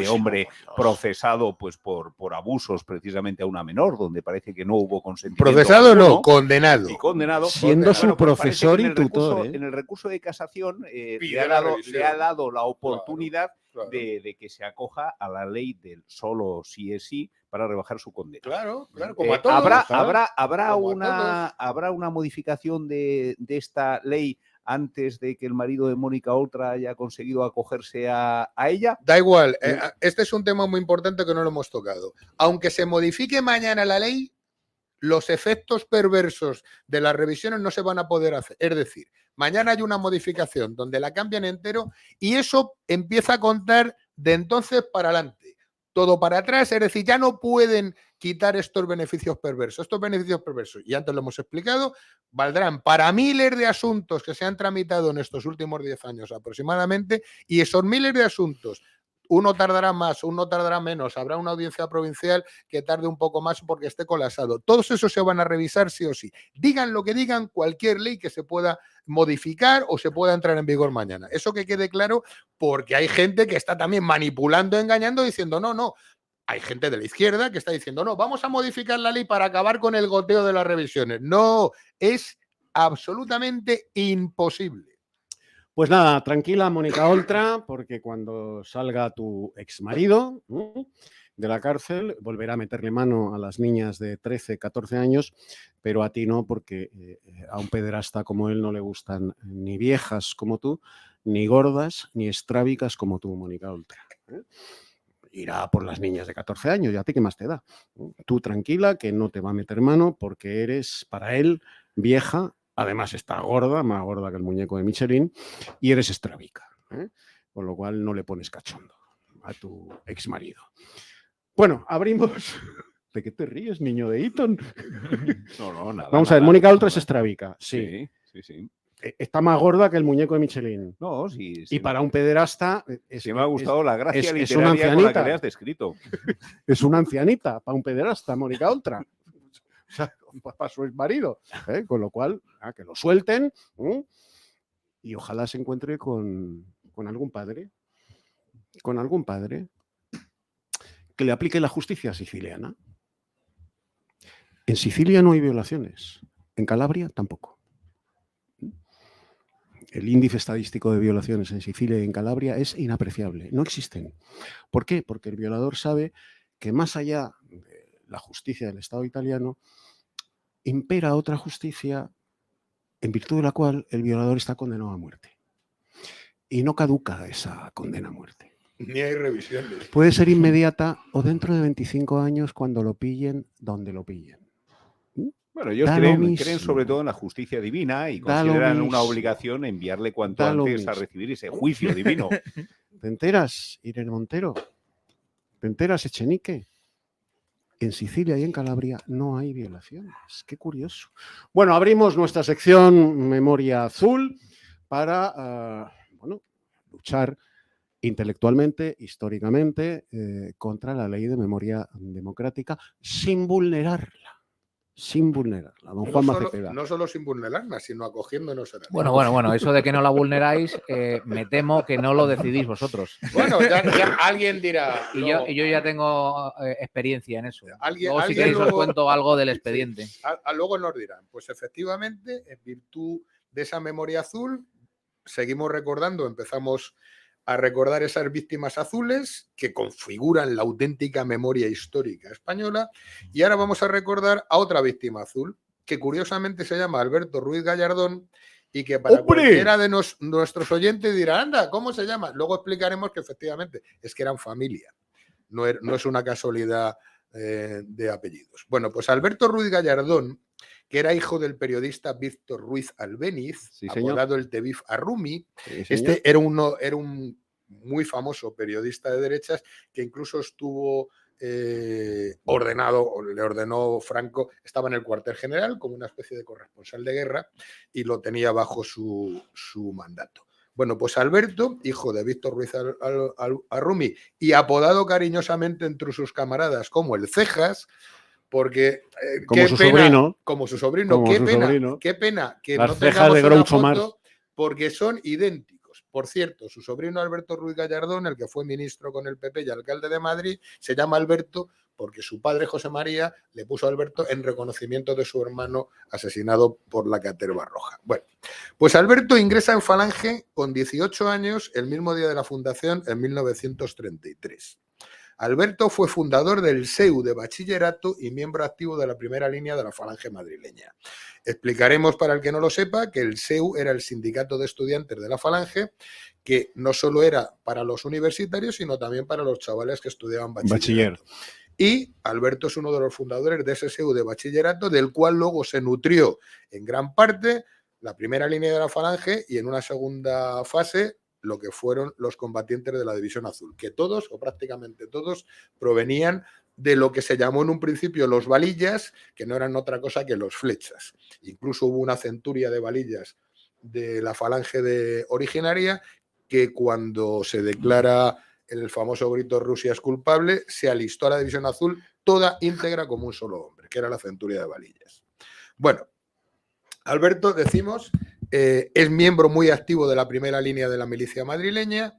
hombre procesado pues por abusos precisamente a una menor, donde parece que no hubo consentimiento. Procesado alguno, no, condenado. Y condenado. Siendo su profesor y tutor. En el recurso de casación le ha dado la oportunidad de que se acoja a la ley del solo sí es sí para rebajar su condena. Claro, como a todos. ¿Habrá una modificación de esta ley antes de que el marido de Mónica Oltra haya conseguido acogerse a ella? Da igual, este es un tema muy importante que no lo hemos tocado. Aunque se modifique mañana la ley, los efectos perversos de las revisiones no se van a poder hacer. Es decir, mañana hay una modificación donde la cambian entero y eso empieza a contar de entonces para adelante. Todo para atrás, es decir, ya no pueden quitar estos beneficios perversos. Estos beneficios perversos, y antes lo hemos explicado, valdrán para miles de asuntos que se han tramitado en estos últimos 10 años aproximadamente, y esos miles de asuntos, uno tardará más, uno tardará menos, habrá una audiencia provincial que tarde un poco más porque esté colapsado. Todos esos se van a revisar sí o sí. Digan lo que digan, cualquier ley que se pueda modificar o se pueda entrar en vigor mañana. Eso que quede claro, porque hay gente que está también manipulando, engañando, diciendo no. Hay gente de la izquierda que está diciendo no, vamos a modificar la ley para acabar con el goteo de las revisiones. No, es absolutamente imposible. Pues nada, tranquila, Mónica Oltra, porque cuando salga tu exmarido de la cárcel, volverá a meterle mano a las niñas de 13, 14 años, pero a ti no, porque a un pederasta como él no le gustan ni viejas como tú, ni gordas, ni estrábicas como tú, Mónica Oltra. Irá por las niñas de 14 años, ¿y a ti qué más te da? Tú tranquila, que no te va a meter mano, porque eres, para él, vieja. Además está gorda, más gorda que el muñeco de Michelin, y eres estrábica, con lo cual no le pones cachondo a tu exmarido. Bueno, abrimos... ¿De qué te ríes, niño de Eton? No, nada. Vamos a ver, Mónica Oltra es estrábica, sí. Sí. Está más gorda que el muñeco de Michelin. No, sí. Y para un pederasta... me ha gustado la gracia es literaria una ancianita. con la que le has descrito. Es una ancianita para un pederasta, Mónica Oltra. O sea, para su exmarido. Con lo cual, que lo suelten y ojalá se encuentre con algún padre. Con algún padre que le aplique la justicia siciliana. En Sicilia no hay violaciones. En Calabria tampoco. El índice estadístico de violaciones en Sicilia y en Calabria es inapreciable. No existen. ¿Por qué? Porque el violador sabe que más allá de la justicia del Estado italiano, impera otra justicia en virtud de la cual el violador está condenado a muerte. Y no caduca esa condena a muerte. Ni hay revisiones. Puede ser inmediata o dentro de 25 años cuando lo pillen donde lo pillen. Bueno, ellos creen sobre todo en la justicia divina y consideran una obligación enviarle cuanto antes a recibir ese juicio divino. ¿Te enteras, Irene Montero? ¿Te enteras, Echenique? En Sicilia y en Calabria no hay violaciones. Qué curioso. Bueno, abrimos nuestra sección Memoria Azul para luchar intelectualmente, históricamente, contra la ley de memoria democrática sin vulnerarla. sin vulnerarla. Don No Juanma solo, Cepeda. no solo sin vulnerarla, sino acogiéndonos a la ley. Bueno, eso de que no la vulneráis, me temo que no lo decidís vosotros. Bueno, ya alguien dirá. Y yo ya tengo experiencia en eso. Alguien Si queréis os cuento algo del expediente. Sí, luego nos dirán. Pues efectivamente, en virtud de esa memoria azul, seguimos recordando, empezamos a recordar esas víctimas azules que configuran la auténtica memoria histórica española, y ahora vamos a recordar a otra víctima azul, que curiosamente se llama Alberto Ruiz Gallardón, y que para cualquiera de nuestros oyentes dirá, anda, ¿cómo se llama? Luego explicaremos que efectivamente es que eran familia, no es una casualidad de apellidos. Bueno, pues Alberto Ruiz Gallardón, que era hijo del periodista Víctor Ruiz Albéniz, apodado el Tebif Arrumi. Este era un muy famoso periodista de derechas que incluso estuvo le ordenó Franco, estaba en el cuartel general como una especie de corresponsal de guerra y lo tenía bajo su mandato. Bueno, pues Alberto, hijo de Víctor Ruiz Arrumi y apodado cariñosamente entre sus camaradas como el Cejas, porque como su sobrino, qué pena que las no cejas tengamos de una Groucho foto, Marx, porque son idénticos. Por cierto, su sobrino Alberto Ruiz Gallardón, el que fue ministro con el PP y alcalde de Madrid, se llama Alberto porque su padre José María le puso a Alberto en reconocimiento de su hermano asesinado por la Caterva Roja. Bueno, pues Alberto ingresa en Falange con 18 años, el mismo día de la fundación, en 1933. Alberto fue fundador del SEU de bachillerato y miembro activo de la primera línea de la Falange madrileña. Explicaremos para el que no lo sepa que el SEU era el sindicato de estudiantes de la Falange, que no solo era para los universitarios, sino también para los chavales que estudiaban bachillerato. Y Alberto es uno de los fundadores de ese SEU de bachillerato, del cual luego se nutrió en gran parte la primera línea de la Falange y en una segunda fase lo que fueron los combatientes de la División Azul, que todos o prácticamente todos provenían de lo que se llamó en un principio los valillas, que no eran otra cosa que los flechas. Incluso hubo una centuria de valillas de la Falange originaria que cuando se declara el famoso grito "Rusia es culpable", se alistó a la División Azul toda íntegra como un solo hombre, que era la centuria de valillas. Bueno, Alberto, decimos, es miembro muy activo de la primera línea de la milicia madrileña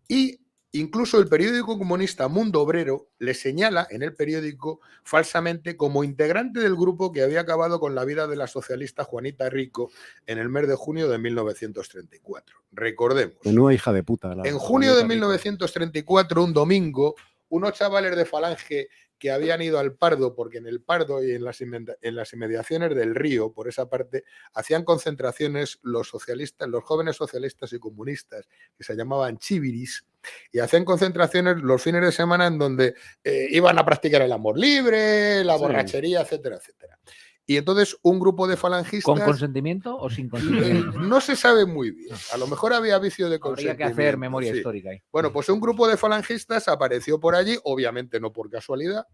y incluso el periódico comunista Mundo Obrero le señala en el periódico falsamente como integrante del grupo que había acabado con la vida de la socialista Juanita Rico en el mes de junio de 1934. Recordemos. Menuda hija de puta. En junio de 1934, un domingo, unos chavales de Falange que habían ido al Pardo, porque en el Pardo y en las inmediaciones del Río, por esa parte, hacían concentraciones los socialistas, los jóvenes socialistas y comunistas, que se llamaban chiviris, y hacían concentraciones los fines de semana en donde iban a practicar el amor libre, la borrachería, etcétera, etcétera. Y entonces un grupo de falangistas... ¿Con consentimiento o sin consentimiento? No se sabe muy bien. A lo mejor había vicio de consentimiento. Habría que hacer memoria histórica ahí. Bueno, pues un grupo de falangistas apareció por allí, obviamente no por casualidad,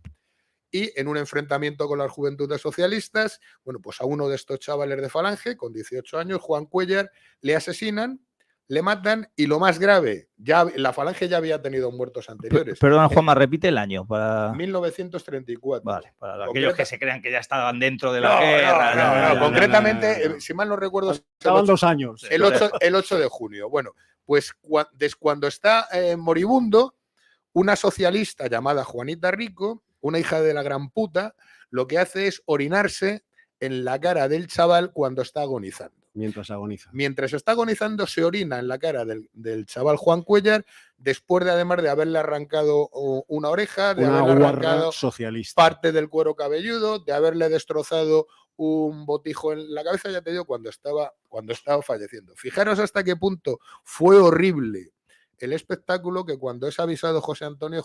y en un enfrentamiento con las juventudes socialistas, bueno, pues a uno de estos chavales de Falange, con 18 años, Juan Cuéllar, le asesinan, le matan y lo más grave, ya la Falange ya había tenido muertos anteriores. Perdona, Juanma, repite el año. Para 1934. Vale, para aquellos que se crean que ya estaban dentro de la guerra. No, concretamente, si mal no recuerdo, estaban 2 años. El 8 de junio. Bueno, pues cuando está moribundo, una socialista llamada Juanita Rico, una hija de la gran puta, lo que hace es orinarse en la cara del chaval cuando está agonizando. Mientras agoniza. Mientras está agonizando, se orina en la cara del chaval Juan Cuéllar, después de además de haberle arrancado una oreja, de haberle arrancado parte del cuero cabelludo, de haberle destrozado un botijo en la cabeza, ya te digo, cuando estaba falleciendo. Fijaros hasta qué punto fue horrible el espectáculo, que cuando es avisado José Antonio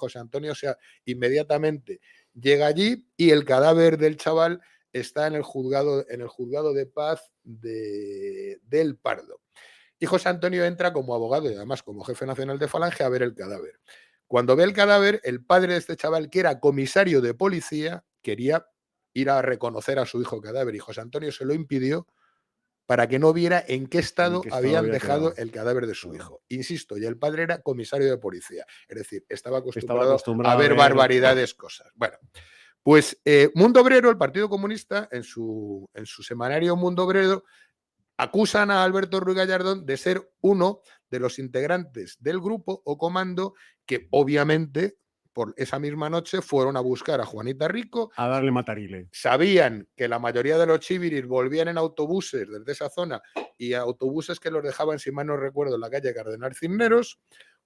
inmediatamente llega allí y el cadáver del chaval está en el juzgado de paz del Pardo. Y José Antonio entra como abogado y además como jefe nacional de Falange a ver el cadáver. Cuando ve el cadáver, el padre de este chaval, que era comisario de policía, quería ir a reconocer a su hijo cadáver y José Antonio se lo impidió para que no viera en qué estado habían dejado el cadáver de su hijo. Insisto, y el padre era comisario de policía, es decir, estaba acostumbrado a ver barbaridades, cosas. Bueno, Pues Mundo Obrero, el Partido Comunista, en su semanario Mundo Obrero, acusan a Alberto Ruiz Gallardón de ser uno de los integrantes del grupo o comando que obviamente por esa misma noche fueron a buscar a Juanita Rico. A darle matarile. Sabían que la mayoría de los chiviris volvían en autobuses desde esa zona y autobuses que los dejaban, si mal no recuerdo, en la calle Cardenal Cisneros.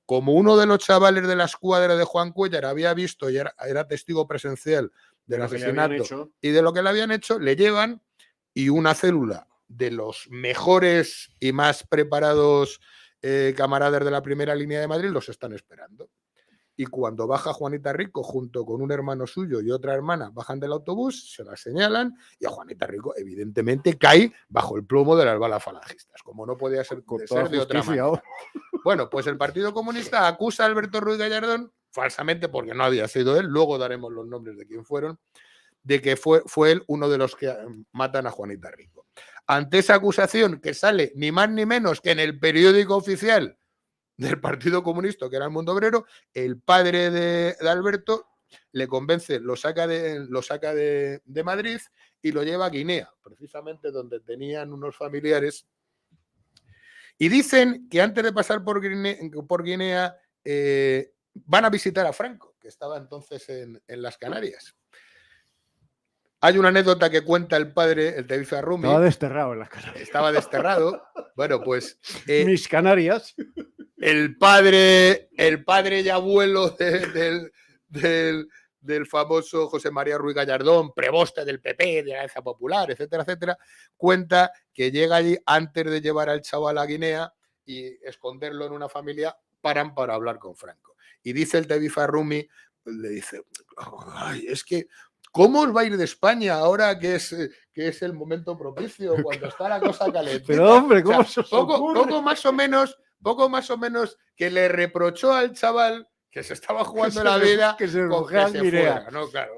Como uno de los chavales de la escuadra de Juan Cuéllar había visto y era testigo presencial del asesinato y de lo que le habían hecho, le llevan y una célula de los mejores y más preparados camaradas de la primera línea de Madrid los están esperando. Y cuando baja Juanita Rico junto con un hermano suyo y otra hermana, bajan del autobús, se la señalan y a Juanita Rico evidentemente cae bajo el plomo de las balas falangistas, como no podía ser de otra manera. Bueno, pues el Partido Comunista acusa a Alberto Ruiz Gallardón, falsamente porque no había sido él, luego daremos los nombres de quién fueron, de que fue él uno de los que matan a Juanita Rico. Ante esa acusación que sale ni más ni menos que en el periódico oficial del Partido Comunista, que era el Mundo Obrero, el padre de Alberto le convence, lo saca de Madrid y lo lleva a Guinea, precisamente donde tenían unos familiares. Y dicen que antes de pasar por Guinea van a visitar a Franco, que estaba entonces en las Canarias. Hay una anécdota que cuenta el padre, el Tevifá Rumi. Estaba desterrado en las Canarias. Estaba desterrado. Bueno, pues... Mis Canarias. El padre y abuelo del famoso José María Ruiz Gallardón, preboste del PP, de la Alianza Popular, etcétera, etcétera, cuenta que llega allí antes de llevar al chaval a Guinea y esconderlo en una familia, paran para hablar con Franco. Y dice el Tevifá Rumi, le dice, ay, es que ¿cómo os va a ir de España ahora que es el momento propicio, cuando está la cosa calentita? Pero hombre, ¿cómo se os poco más o menos que le reprochó al chaval que se estaba jugando la vida que se con que se fuera, ¿no? Claro,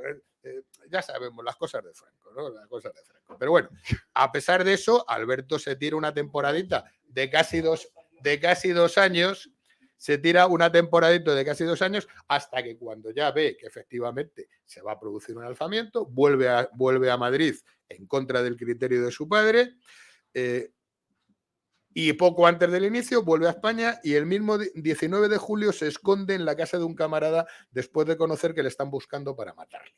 ya sabemos las cosas de Franco, ¿no? Las cosas de Franco. Pero bueno, a pesar de eso, Alberto se tira una temporadita de casi dos años. Se tira una temporadita de casi 2 años hasta que cuando ya ve que efectivamente se va a producir un alzamiento, vuelve a Madrid en contra del criterio de su padre y poco antes del inicio vuelve a España y el mismo 19 de julio se esconde en la casa de un camarada después de conocer que le están buscando para matarle.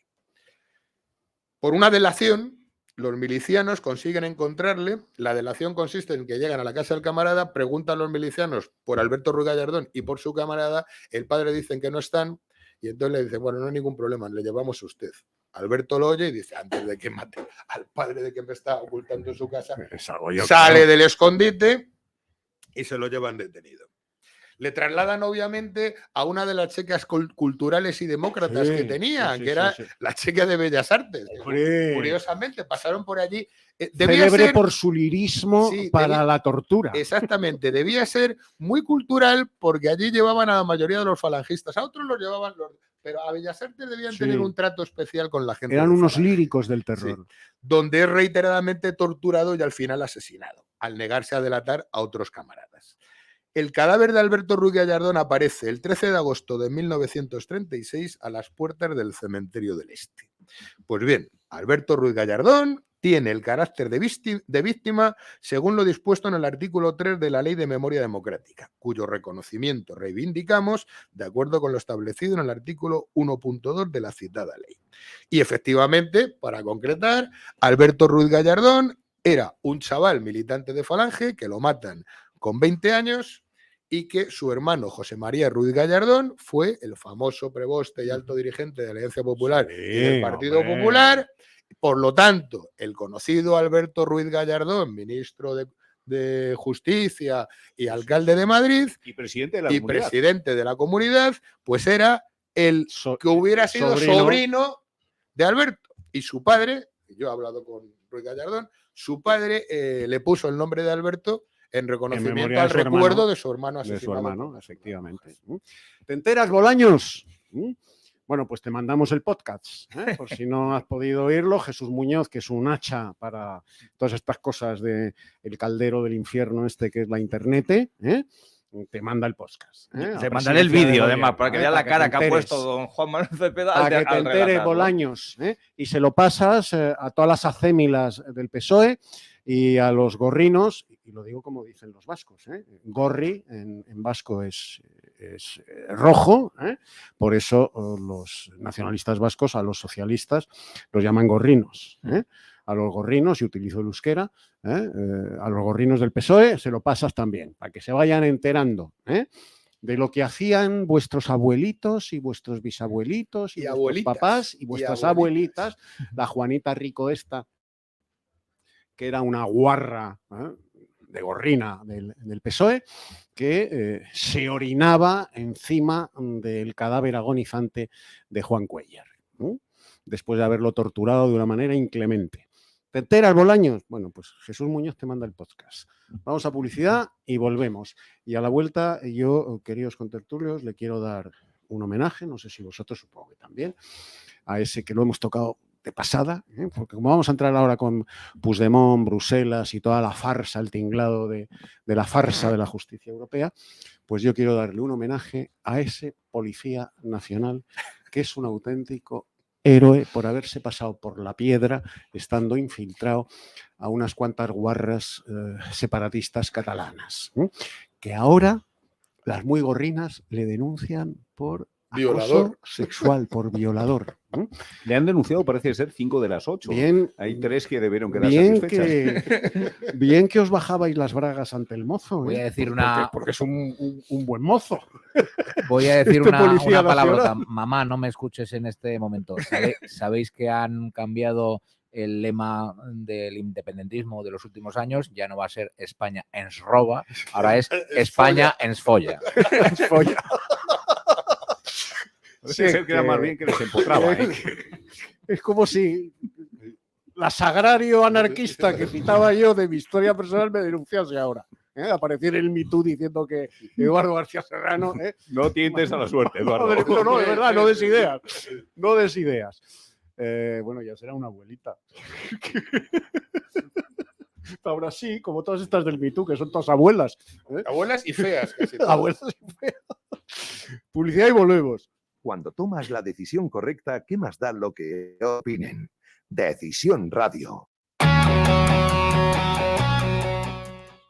Por una delación, los milicianos consiguen encontrarle. La delación consiste en que llegan a la casa del camarada, preguntan a los milicianos por Alberto Ruiz Gallardón y por su camarada, el padre dicen que no están y entonces le dicen, bueno, no hay ningún problema, le llevamos a usted. Alberto lo oye y dice, antes de que mate al padre de que me está ocultando en su casa, sale del escondite y se lo llevan detenido. Le trasladan obviamente a una de las checas culturales y demócratas que tenían, que era la checa de Bellas Artes. Curiosamente, pasaron por allí. Célebre por su lirismo para la tortura. Exactamente, debía ser muy cultural porque allí llevaban a la mayoría de los falangistas, a otros los llevaban pero a Bellas Artes debían tener un trato especial con la gente. Eran unos líricos del terror. Donde es reiteradamente torturado y al final asesinado, al negarse a delatar a otros camaradas. El cadáver de Alberto Ruiz Gallardón aparece el 13 de agosto de 1936 a las puertas del Cementerio del Este. Pues bien, Alberto Ruiz Gallardón tiene el carácter de víctima según lo dispuesto en el artículo 3 de la Ley de Memoria Democrática, cuyo reconocimiento reivindicamos de acuerdo con lo establecido en el artículo 1.2 de la citada ley. Y efectivamente, para concretar, Alberto Ruiz Gallardón era un chaval militante de Falange que lo matan con 20 años y que su hermano José María Ruiz Gallardón fue el famoso preboste y alto dirigente de la Alianza Popular y del Partido Popular. Por lo tanto, el conocido Alberto Ruiz Gallardón, ministro de Justicia y alcalde de Madrid y presidente de la comunidad, pues era el que hubiera sido sobrino de Alberto. Y su padre, yo he hablado con Ruiz Gallardón, su padre le puso el nombre de Alberto en reconocimiento al recuerdo de su hermano asesinado. De su hermano, efectivamente. ¿Te enteras, Bolaños? Bueno, pues te mandamos el podcast, por si no has podido oírlo. Jesús Muñoz, que es un hacha para todas estas cosas del caldero del infierno que es la internet, te manda el podcast. Te mandaré el vídeo, además, para que veas la cara que ha puesto don Juan Manuel Cepeda. Para que te enteres, Bolaños, y se lo pasas a todas las acémilas del PSOE y a los gorrinos, y lo digo como dicen los vascos, gorri en vasco es rojo, por eso los nacionalistas vascos a los socialistas los llaman gorrinos. A los gorrinos, y utilizo el euskera, a los gorrinos del PSOE se lo pasas también, para que se vayan enterando de lo que hacían vuestros abuelitos y vuestros bisabuelitos y vuestros papás y vuestras abuelitas, la Juanita Rico esta, que era una guarra de gorrina del PSOE, que se orinaba encima del cadáver agonizante de Juan Cuéllar, después de haberlo torturado de una manera inclemente. ¿Te enteras, Bolaños? Bueno, pues Jesús Muñoz te manda el podcast. Vamos a publicidad y volvemos. Y a la vuelta, yo, queridos contertulios, le quiero dar un homenaje, no sé si vosotros, supongo que también, a ese que lo hemos tocado de pasada, porque como vamos a entrar ahora con Puigdemont, Bruselas y toda la farsa, el tinglado de la farsa de la justicia europea, pues yo quiero darle un homenaje a ese policía nacional que es un auténtico héroe por haberse pasado por la piedra estando infiltrado a unas cuantas guarras separatistas catalanas, que ahora las muy gorrinas le denuncian por violador sexual, por violador. Le han denunciado, parece ser, 5 de las 8. Bien, hay 3 que debieron quedar bien satisfechas. Bien que os bajabais las bragas ante el mozo. Voy a decir porque es un buen mozo. Voy a decir Este una policía palabrota. nacional. Mamá, no me escuches en este momento. ¿Sabéis que han cambiado el lema del independentismo de los últimos años? Ya no va a ser España ens roba, ahora es España ens folla. Ens folla. Parece ser que era más bien que les empotraba. Es como si la sagrario anarquista que citaba yo de mi historia personal me denunciase ahora. Aparecer el Me Too diciendo que Eduardo García Serrano... No tientes a la suerte, Eduardo. No, es verdad, no des ideas. No des ideas. Bueno, ya será una abuelita. Ahora sí, como todas estas del Me Too, que son todas abuelas. Abuelas y feas. Casi abuelas y feas. Publicidad y volvemos. Cuando tomas la decisión correcta, ¿qué más da lo que opinen? Decisión Radio.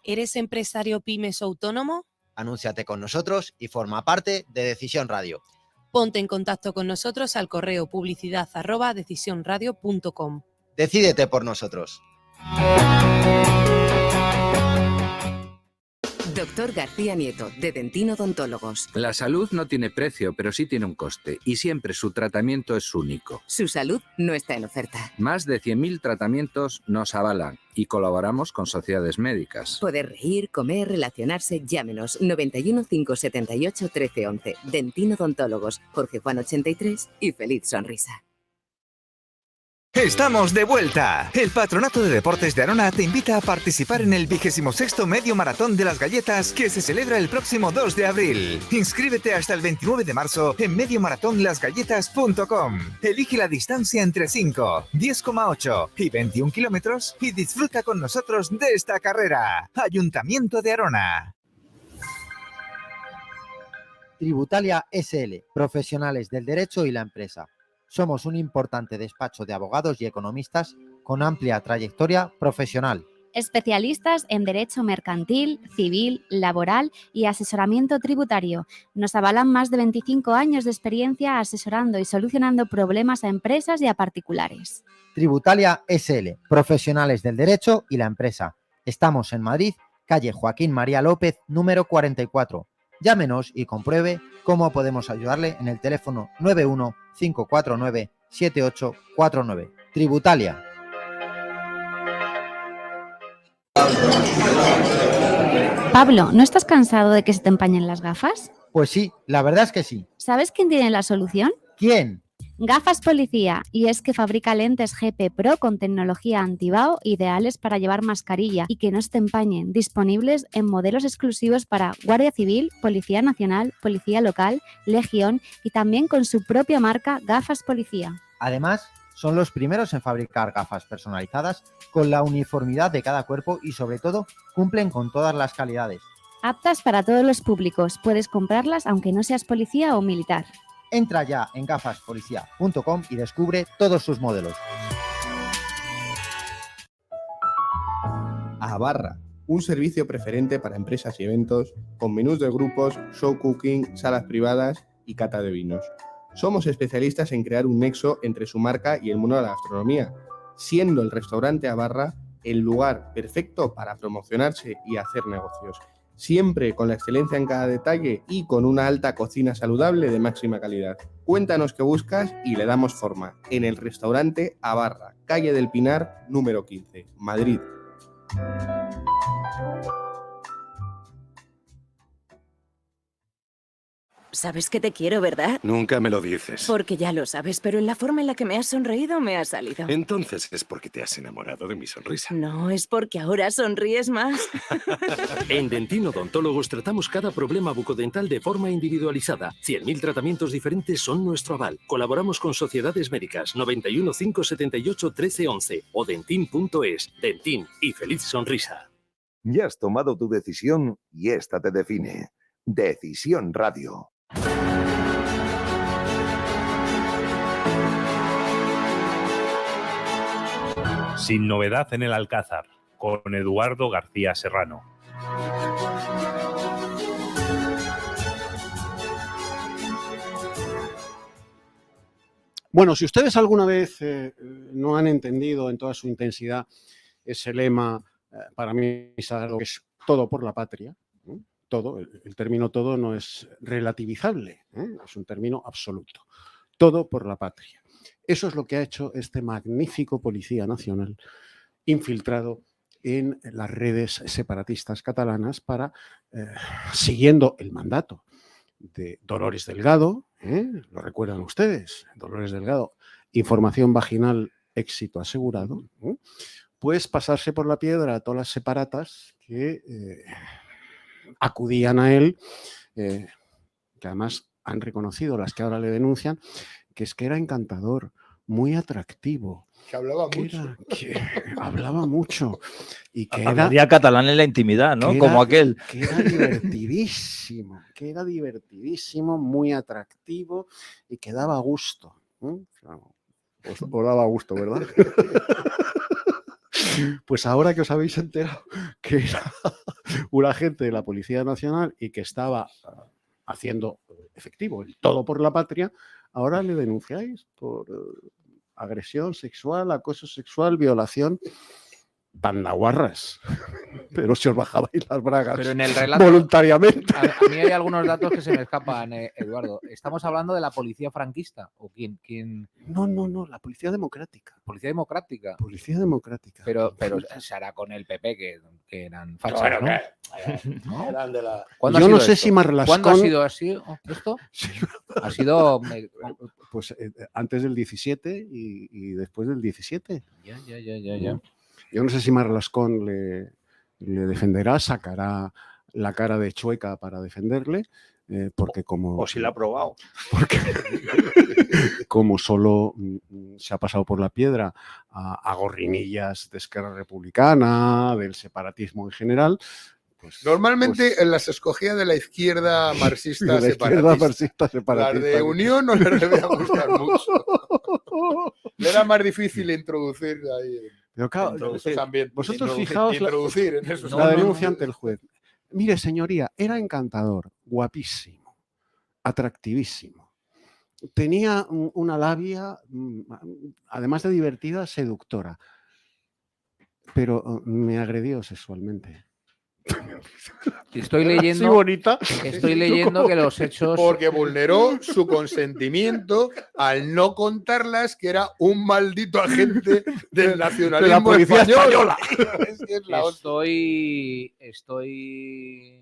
¿Eres empresario pymes o autónomo? Anúnciate con nosotros y forma parte de Decisión Radio. Ponte en contacto con nosotros al correo publicidad@decisionradio.com. Decídete por nosotros. Doctor García Nieto, de Dentino Odontólogos. La salud no tiene precio, pero sí tiene un coste, y siempre su tratamiento es único. Su salud no está en oferta. Más de 100.000 tratamientos nos avalan y colaboramos con sociedades médicas. Poder reír, comer, relacionarse, llámenos 91 578 1311. Dentino Odontólogos, Jorge Juan 83 y feliz sonrisa. ¡Estamos de vuelta! El Patronato de Deportes de Arona te invita a participar en el 26º Medio Maratón de las Galletas que se celebra el próximo 2 de abril. Inscríbete hasta el 29 de marzo en mediomaratonlasgalletas.com. Elige la distancia entre 5, 10,8 y 21 kilómetros y disfruta con nosotros de esta carrera. Ayuntamiento de Arona. Tributalia SL, profesionales del derecho y la empresa. Somos un importante despacho de abogados y economistas con amplia trayectoria profesional. Especialistas en derecho mercantil, civil, laboral y asesoramiento tributario. Nos avalan más de 25 años de experiencia asesorando y solucionando problemas a empresas y a particulares. Tributalia SL, profesionales del derecho y la empresa. Estamos en Madrid, calle Joaquín María López, número 44. Llámenos y compruebe cómo podemos ayudarle en el teléfono 91 549 7849. Tributalia. Pablo, ¿no estás cansado de que se te empañen las gafas? Pues sí, la verdad es que sí. ¿Sabes quién tiene la solución? ¿Quién? Gafas Policía, y es que fabrica lentes GP Pro con tecnología antibao ideales para llevar mascarilla y que no se te empañen, disponibles en modelos exclusivos para Guardia Civil, Policía Nacional, Policía Local, Legión y también con su propia marca Gafas Policía. Además, son los primeros en fabricar gafas personalizadas con la uniformidad de cada cuerpo y sobre todo cumplen con todas las calidades. Aptas para todos los públicos. Puedes comprarlas aunque no seas policía o militar. Entra ya en gafaspolicia.com y descubre todos sus modelos. Abarra, un servicio preferente para empresas y eventos, con menús de grupos, show cooking, salas privadas y cata de vinos. Somos especialistas en crear un nexo entre su marca y el mundo de la gastronomía, siendo el restaurante Abarra el lugar perfecto para promocionarse y hacer negocios. Siempre con la excelencia en cada detalle y con una alta cocina saludable de máxima calidad. Cuéntanos qué buscas y le damos forma. En el restaurante Abarra, calle del Pinar, número 15, Madrid. Sabes que te quiero, ¿verdad? Nunca me lo dices. Porque ya lo sabes, pero en la forma en la que me has sonreído me ha salido. Entonces es porque te has enamorado de mi sonrisa. No, es porque ahora sonríes más. En Dentino Odontólogos tratamos cada problema bucodental de forma individualizada. 100.000 tratamientos diferentes son nuestro aval. Colaboramos con sociedades médicas 91 578 1311 o dentin.es. Dentin y feliz sonrisa. Ya has tomado tu decisión y esta te define. Decisión Radio. Sin novedad en el Alcázar, con Eduardo García Serrano. Bueno, si ustedes alguna vez no han entendido en toda su intensidad ese lema, para mí es algo que es todo por la patria, ¿eh? Todo, el término todo no es relativizable, es un término absoluto. Todo por la patria. Eso es lo que ha hecho este magnífico Policía Nacional infiltrado en las redes separatistas catalanas para, siguiendo el mandato de Dolores Delgado, lo recuerdan ustedes, Dolores Delgado, información vaginal, éxito asegurado, pues pasarse por la piedra a todas las separatas que acudían a él, que además han reconocido las que ahora le denuncian, que es que era encantador, muy atractivo. Que hablaba mucho. Que hablaba mucho. Y que hablaría catalán en la intimidad, ¿no? Como aquel. Que era divertidísimo, muy atractivo y que daba gusto. Os daba gusto, ¿verdad? Pues ahora que os habéis enterado que era un agente de la Policía Nacional y que estaba haciendo efectivo el todo por la patria, ahora le denunciáis por agresión sexual, acoso sexual, violación. Pandaguarras. Pero si os bajabais las bragas. Pero en el relato, voluntariamente. A mí hay algunos datos que se me escapan, Eduardo. ¿Estamos hablando de la policía franquista? ¿O quién? No, la policía democrática. ¿Policía democrática? Policía democrática. Pero se hará con el PP, que eran fachas, Bueno, ¿no? eran de la... Yo no sé si Marlascón... ¿Cuándo ha sido así esto? Sí. Ha sido... Pues antes del 17 y después del 17. Ya. Yo no sé si Marlascón le defenderá, sacará la cara de Chueca para defenderle, porque como... O si la ha probado. Porque como solo se ha pasado por la piedra a gorrinillas de Esquerra Republicana, del separatismo en general... Normalmente las escogía de la izquierda marxista separatista. Las de Unión no les debía gustar mucho. Le era más difícil introducir ahí. Pero claro, en esos ambientes. Vosotros fijaos la denuncia ante el juez. Mire, señoría, era encantador, guapísimo, atractivísimo. Tenía una labia, además de divertida, seductora. Pero me agredió sexualmente. Estoy leyendo, bonita. Estoy leyendo que los hechos... Porque vulneró su consentimiento al no contarlas que era un maldito agente del nacionalismo de la policía española. Estoy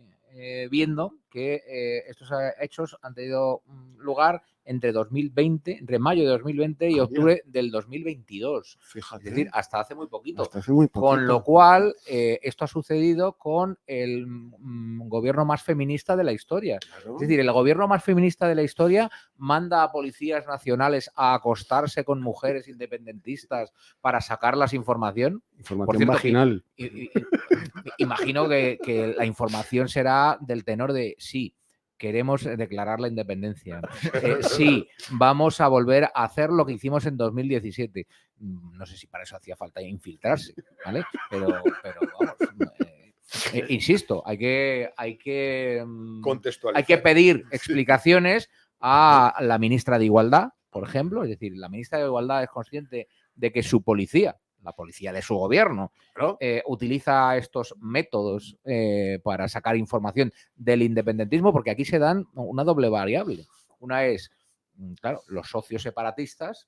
viendo que estos hechos han tenido lugar entre mayo de 2020 y octubre del 2022. Fíjate. Es decir, hasta hace muy poquito. Hasta hace muy poquito. Con lo cual, esto ha sucedido con el gobierno más feminista de la historia. Claro. Es decir, el gobierno más feminista de la historia manda a policías nacionales a acostarse con mujeres independentistas para sacarlas información. Información vaginal. Imagino que la información será del tenor de sí. Queremos declarar la independencia. Sí, vamos a volver a hacer lo que hicimos en 2017. No sé si para eso hacía falta infiltrarse, ¿vale? Pero vamos, insisto, hay que pedir explicaciones a la ministra de Igualdad, por ejemplo. Es decir, la ministra de Igualdad es consciente de que su policía, la policía de su gobierno, utiliza estos métodos para sacar información del independentismo, porque aquí se dan una doble variable. Una es, claro, los socios separatistas,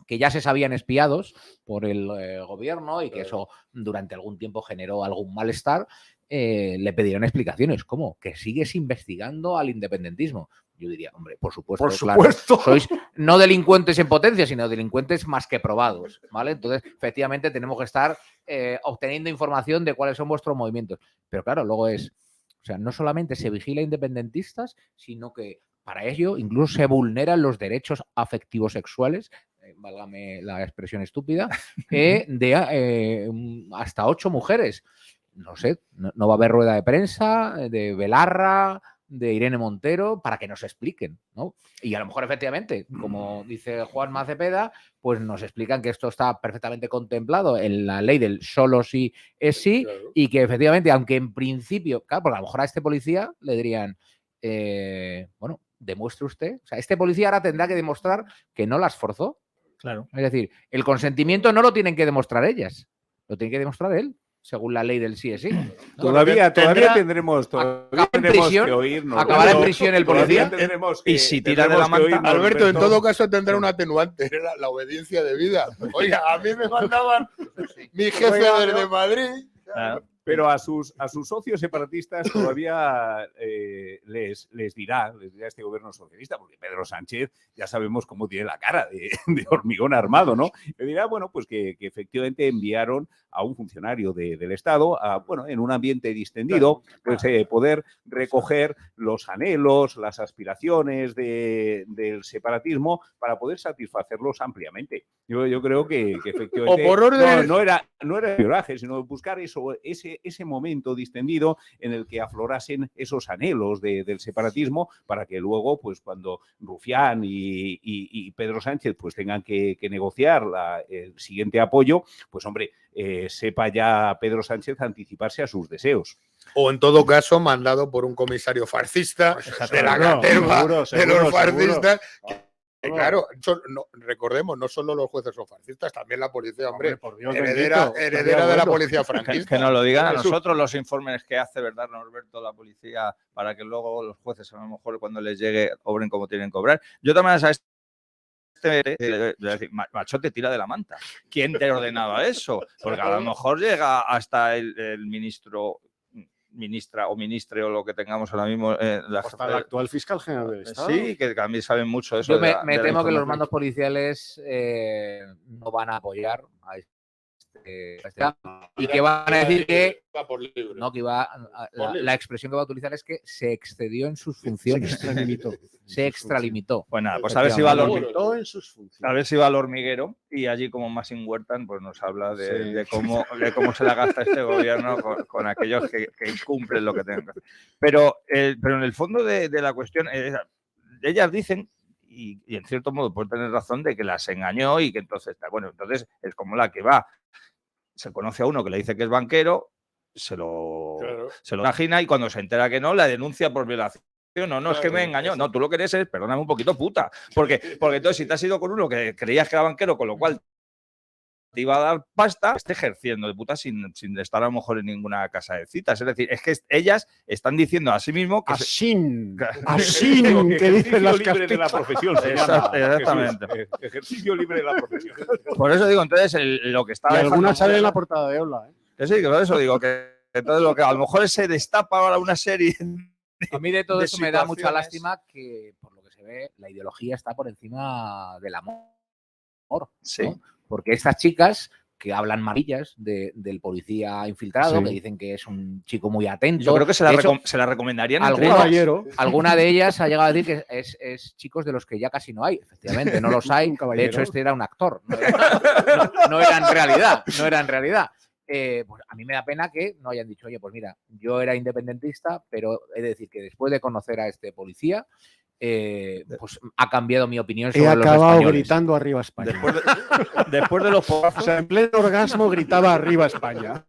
que ya se sabían espiados por el gobierno y que eso durante algún tiempo generó algún malestar, le pidieron explicaciones. ¿Cómo? Que sigues investigando al independentismo. Yo diría, hombre, por supuesto, claro, sois no delincuentes en potencia, sino delincuentes más que probados, ¿vale? Entonces, efectivamente, tenemos que estar obteniendo información de cuáles son vuestros movimientos. Pero claro, luego o sea, no solamente se vigila a independentistas, sino que para ello incluso se vulneran los derechos afectivos sexuales, válgame la expresión estúpida, de hasta 8 mujeres. No sé, no va a haber rueda de prensa de Belarra, de Irene Montero, para que nos expliquen, ¿no? Y a lo mejor, efectivamente, como dice Juanma Cepeda, pues nos explican que esto está perfectamente contemplado en la ley del solo sí es sí, claro. Y que efectivamente, aunque en principio, claro, porque a lo mejor a este policía le dirían, bueno, demuestre usted, o sea, este policía ahora tendrá que demostrar que no las forzó. Claro. Es decir, el consentimiento no lo tienen que demostrar ellas, lo tiene que demostrar él, según la ley del sí es sí. ¿No? Todavía tendremos que oírnos. Acabará en prisión el policía. Y si tira de la manta. Alberto, en todo caso tendrá un atenuante, era la obediencia de vida. Oiga, a mí me mandaban mi jefe desde Madrid. Claro. Pero a sus socios separatistas todavía les dirá este gobierno socialista, porque Pedro Sánchez ya sabemos cómo tiene la cara de hormigón armado, ¿no? Le dirá, bueno, pues que efectivamente enviaron a un funcionario del Estado, bueno, en un ambiente distendido, pues poder recoger los anhelos, las aspiraciones del separatismo para poder satisfacerlos ampliamente. Yo creo que efectivamente no era espionaje, sino buscar ese momento distendido en el que aflorasen esos anhelos del separatismo para que luego, pues cuando Rufián y Pedro Sánchez pues tengan que negociar el siguiente apoyo, pues hombre, sepa ya Pedro Sánchez anticiparse a sus deseos. O en todo caso mandado por un comisario fascista de la caterva de los fascistas. Claro, recordemos, no solo los jueces son fascistas, también la policía, hombre, heredera de la policía franquista. Que nos lo digan a nosotros los informes que hace, ¿verdad, Norberto, la policía, para que luego los jueces, a lo mejor cuando les llegue, obren como tienen que obrar? Yo también a decir, machote, tira de la manta. ¿Quién te ordenaba eso? Porque a lo mejor llega hasta el ministra o ministre o lo que tengamos ahora mismo. Hasta el actual fiscal general del Estado. Sí, que también saben mucho de eso. Yo me temo que los mandos policiales no van a apoyar a este y que van a decir que la expresión que va a utilizar es que se excedió en sus funciones. Se extralimitó. Pues nada, pues a ver si va al hormiguero y allí como Massin Huertan pues nos habla de cómo se la gasta este gobierno con aquellos que incumplen lo que tienen que hacer. Pero en el fondo de la cuestión, ellas dicen, y en cierto modo pueden tener razón, de que las engañó y que entonces es como la que va. Se conoce a uno que le dice que es banquero, se lo imagina y cuando se entera que no, la denuncia por violación. No, es que me engañó. No, tú lo que eres es, perdóname un poquito, puta. Porque entonces si te has ido con uno que creías que era banquero, con lo cual te iba a dar pasta, esté ejerciendo de puta sin estar a lo mejor en ninguna casa de citas. Es decir, es que ellas están diciendo a sí mismo que... que dicen las libre de la profesión. Exactamente. Ejercicio libre de la profesión. Por eso digo, entonces, lo que está... Y algunas salen en la portada de Ola, ¿eh? Que sí, que por eso digo que entonces lo que a lo mejor se destapa ahora una serie... A mí de todo eso me da mucha lástima que, por lo que se ve, siempre la ideología está por encima del amor. Sí. ¿no? Porque estas chicas que hablan maravillas del policía infiltrado, Sí. que dicen que es un chico muy atento. Yo creo que se De hecho, la recomendarían alguna de ellas ha llegado a decir que es chicos de los que ya casi no hay. Efectivamente, no los hay. Un De caballero. hecho, este era un actor. No era en realidad. No era en realidad. Pues a mí me da pena que no hayan dicho, oye, pues mira, yo era independentista, pero he de decir que después de conocer a este policía, pues ha cambiado mi opinión sobre He los acabado españoles. gritando arriba España. Después de los O sea, en pleno orgasmo gritaba arriba España.